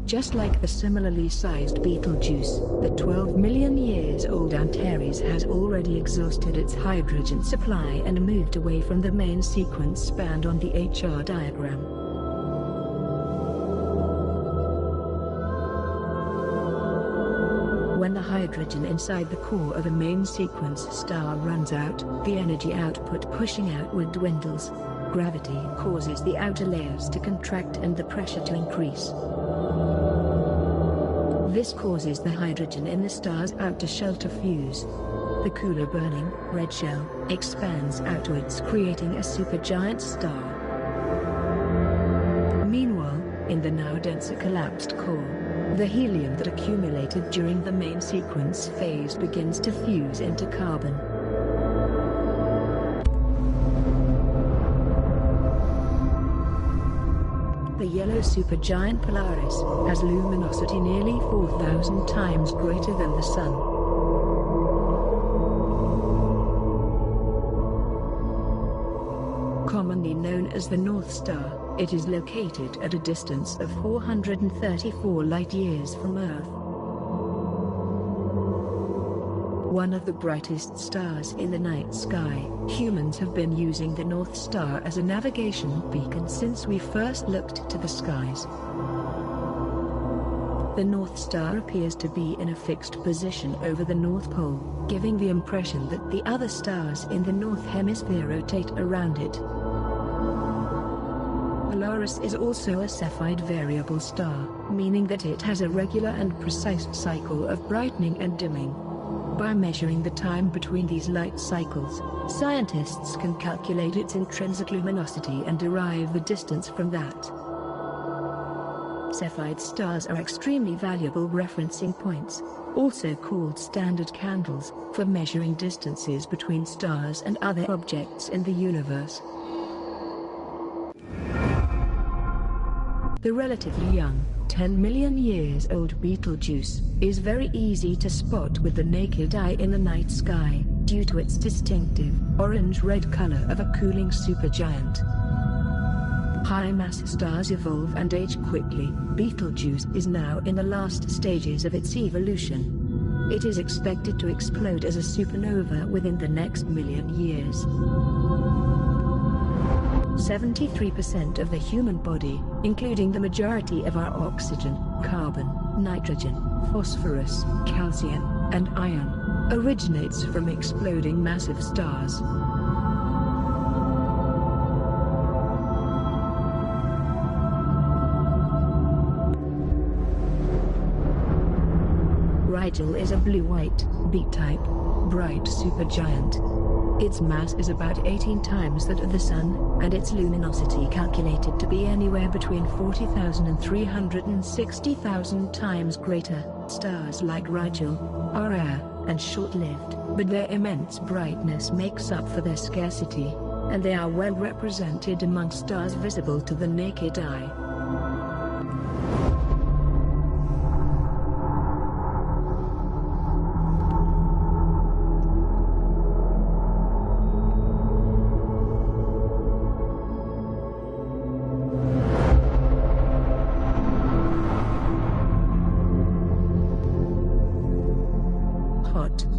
Just like the similarly sized Betelgeuse, the 12 million years old Antares has already exhausted its hydrogen supply and moved away from the main sequence spanned on the HR diagram. When the hydrogen inside the core of a main sequence star runs out, the energy output pushing outward dwindles. Gravity causes the outer layers to contract and the pressure to increase. This causes the hydrogen in the star's outer shell to fuse. The cooler burning, red shell, expands outwards, creating a supergiant star. Meanwhile, in the now denser collapsed core, the helium that accumulated during the main sequence phase begins to fuse into carbon. The yellow supergiant Polaris has luminosity nearly 4,000 times greater than the Sun. Commonly known as the North Star, it is located at a distance of 434 light-years from Earth. one of the brightest stars in the night sky. Humans have been using the North Star as a navigation beacon since we first looked to the skies. The North Star appears to be in a fixed position over the North Pole, giving the impression that the other stars in the North Hemisphere rotate around it. Polaris is also a Cepheid variable star, meaning that it has a regular and precise cycle of brightening and dimming. By measuring the time between these light cycles, scientists can calculate its intrinsic luminosity and derive the distance from that. Cepheid stars are extremely valuable referencing points, also called standard candles, for measuring distances between stars and other objects in the universe. The relatively young, 10 million years old Betelgeuse is very easy to spot with the naked eye in the night sky, due to its distinctive, orange-red color of a cooling supergiant. High-mass stars evolve and age quickly. Betelgeuse is now in the last stages of its evolution. It is expected to explode as a supernova within the next million years. 73% of the human body, including the majority of our oxygen, carbon, nitrogen, phosphorus, calcium, and iron, originates from exploding massive stars. Rigel is a blue-white, B-type, bright supergiant. Its mass is about 18 times that of the Sun, and its luminosity calculated to be anywhere between 40,000 and 360,000 times greater. Stars like Rigel are rare and short-lived, but their immense brightness makes up for their scarcity, and they are well represented among stars visible to the naked eye.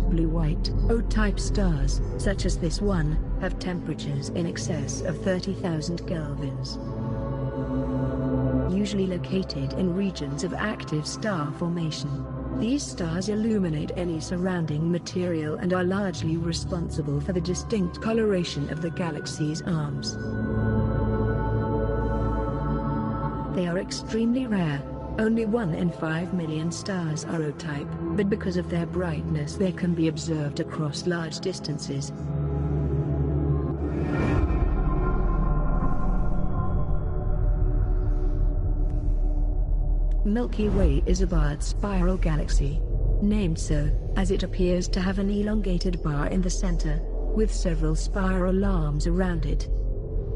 Blue-white, O-type stars, such as this one, have temperatures in excess of 30,000 kelvins. Usually located in regions of active star formation, these stars illuminate any surrounding material and are largely responsible for the distinct coloration of the galaxy's arms. They are extremely rare. Only 1 in 5 million stars are O-type, but because of their brightness they can be observed across large distances. Milky Way is a barred spiral galaxy, named so, as it appears to have an elongated bar in the center, with several spiral arms around it.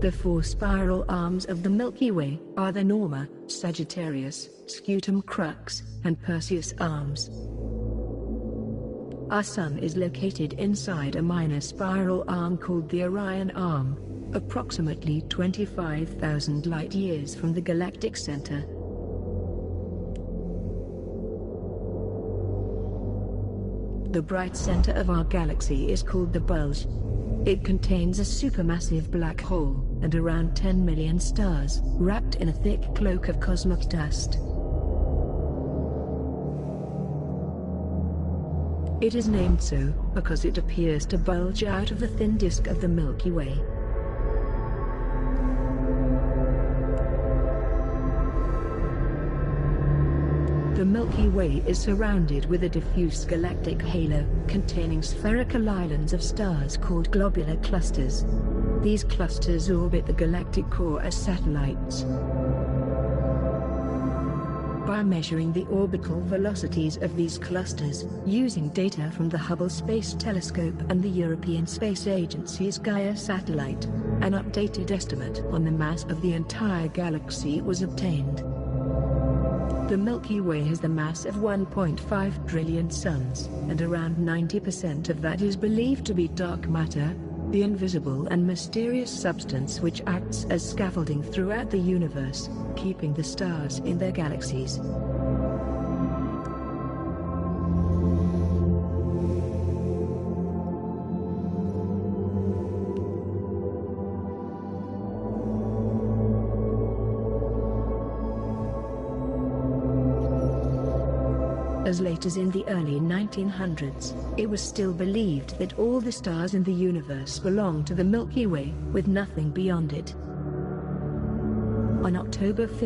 The 4 spiral arms of the Milky Way are the Norma, Sagittarius, Scutum Crux, and Perseus arms. Our Sun is located inside a minor spiral arm called the Orion arm, approximately 25,000 light-years from the galactic center. The bright center of our galaxy is called the bulge. It contains a supermassive black hole, and around 10 million stars, wrapped in a thick cloak of cosmic dust. It is named so, because it appears to bulge out of the thin disk of the Milky Way. The Milky Way is surrounded with a diffuse galactic halo, containing spherical islands of stars called globular clusters. These clusters orbit the galactic core as satellites. By measuring the orbital velocities of these clusters, using data from the Hubble Space Telescope and the European Space Agency's Gaia satellite, an updated estimate on the mass of the entire galaxy was obtained. The Milky Way has the mass of 1.5 trillion suns, and around 90% of that is believed to be dark matter, the invisible and mysterious substance which acts as scaffolding throughout the universe, keeping the stars in their galaxies. As late as in the early 1900s, it was still believed that all the stars in the universe belonged to the Milky Way, with nothing beyond it. On October 5,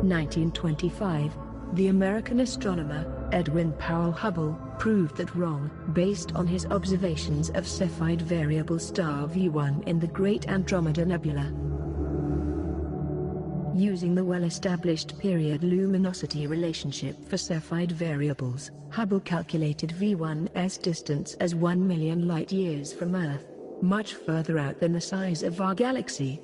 1925, the American astronomer, Edwin Powell Hubble, proved that wrong, based on his observations of Cepheid variable star V1 in the Great Andromeda Nebula. Using the well-established period luminosity relationship for Cepheid variables, Hubble calculated V1's distance as 1 million light-years from Earth, much further out than the size of our galaxy.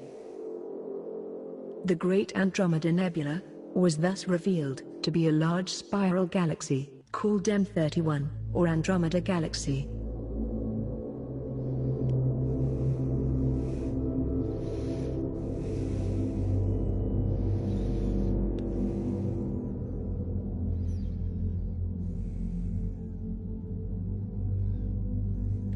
The Great Andromeda Nebula was thus revealed to be a large spiral galaxy, called M31, or Andromeda Galaxy.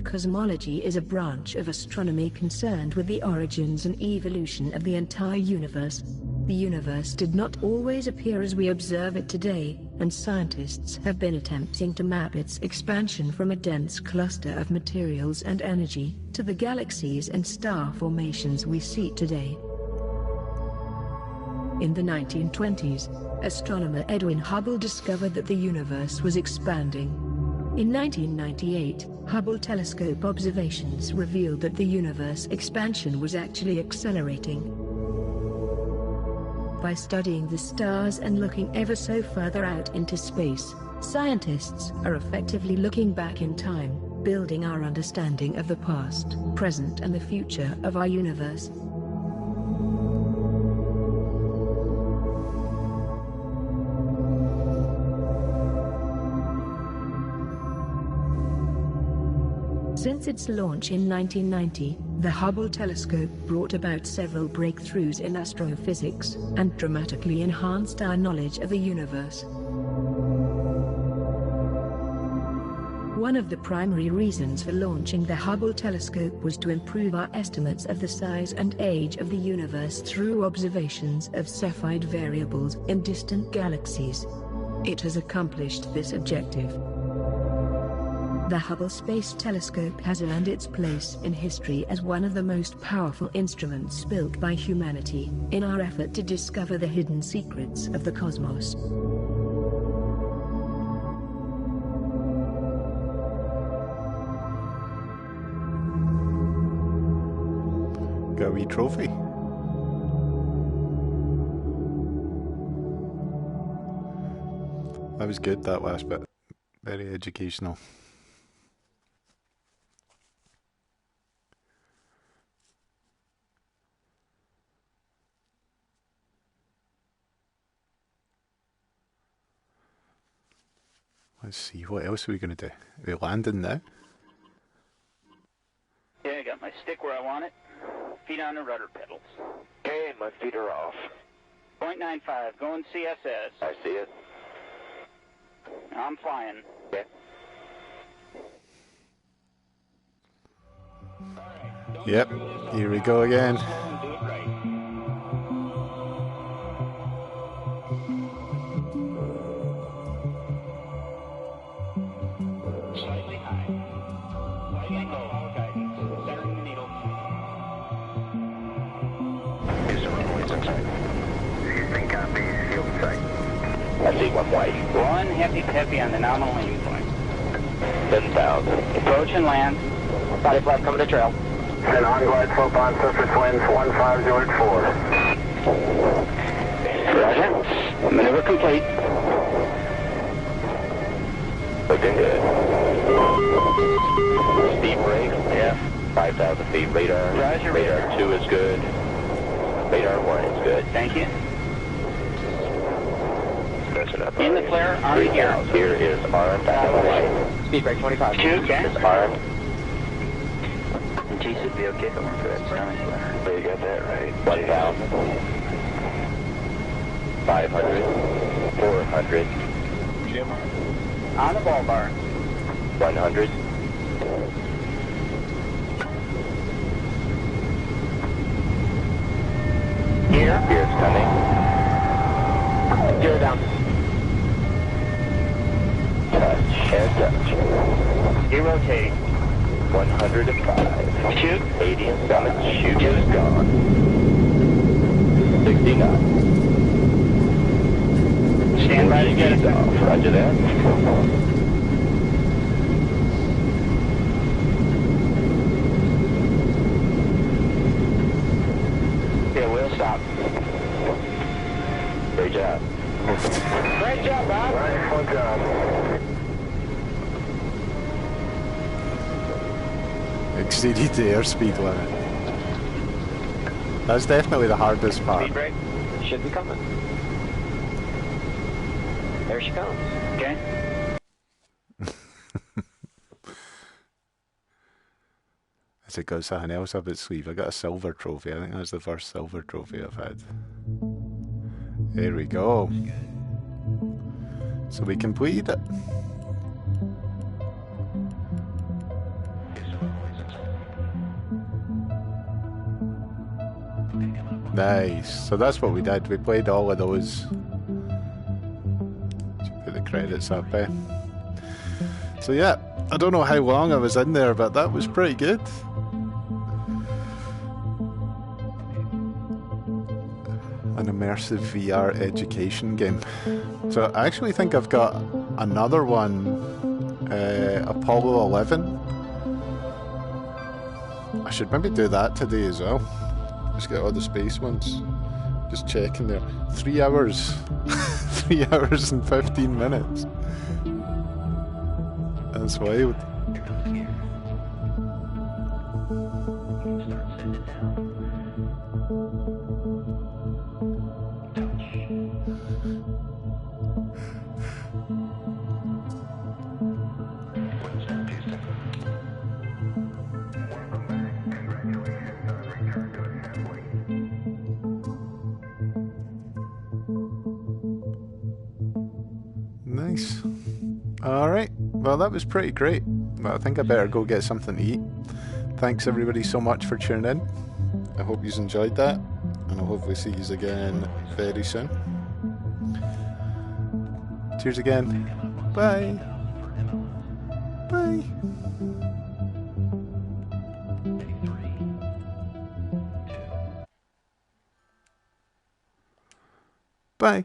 Cosmology is a branch of astronomy concerned with the origins and evolution of the entire universe. The universe did not always appear as we observe it today, and scientists have been attempting to map its expansion from a dense cluster of materials and energy to the galaxies and star formations we see today. In the 1920s, astronomer Edwin Hubble discovered that the universe was expanding. In 1998, Hubble telescope observations revealed that the universe expansion was actually accelerating. By studying the stars and looking ever so further out into space, scientists are effectively looking back in time, building our understanding of the past, present and the future of our universe. Since its launch in 1990, the Hubble telescope brought about several breakthroughs in astrophysics and dramatically enhanced our knowledge of the universe. One of the primary reasons for launching the Hubble telescope was to improve our estimates of the size and age of the universe through observations of Cepheid variables in distant galaxies. It has accomplished this objective. The Hubble Space Telescope has earned its place in history as one of the most powerful instruments built by humanity in our effort to discover the hidden secrets of the cosmos. Got a wee trophy. That was good, that last bit. Very educational. Let's see, what else are we going to do? Are we landing now? Yeah, I got my stick where I want it. Feet on the rudder pedals. Okay, my feet are off. 0.95, going CSS. I see it. I'm flying. Okay. Yep, here we go again. Slightly high. Right angle, all guidance. Centering the needle. Use the runways inside. Houston copies, field sight. I see one white. One heavy on the nominal aim point. 10,000. Approach and land. Body flap coming to trail. Set on glide slope on surface winds 15084. Roger. Maneuver complete. Looking good. Steep brake, yeah. 5,000 feet radar. Roger. Radar 2 is good. Radar 1 is good. Thank you. Pressing up. In the flare, armed here. Here is armed. Speed brake 25. Okay. It's armed. And G should be okay for that surrounding flare. So you got that right. 1,000. 500. 400. Jim. On the ball bar. 100. Here. Here's coming. Gear down. and touch. You're rotating. 105. Shoot. 80 and summit. Shoot is gone. 69. Stand by to get it off. Roger that. Yeah, we'll stop. Great job. Great job, Bob. Excellent job. Exceeded the airspeed limit. That's definitely the hardest part. Speed brake should be coming. There she comes. Okay. Has it got something else up its sleeve? I got a silver trophy. I think that's the first silver trophy I've had. There we go. So we completed it. Nice. So that's what we did. We played all of those. Should put the credits up, eh? So yeah, I don't know how long I was in there, but that was pretty good. An immersive VR education game. So I actually think I've got another one, Apollo 11. I should maybe do that today as well. Just get all the space ones. Just checking there. 3 hours. 3 hours and 15 minutes. That's wild. Nice. Alright, well that was pretty great. But I think I better go get something to eat. Thanks everybody so much for tuning in. I hope you enjoyed that, and I'll hopefully see you again very soon. Cheers again. Bye. Bye. Bye.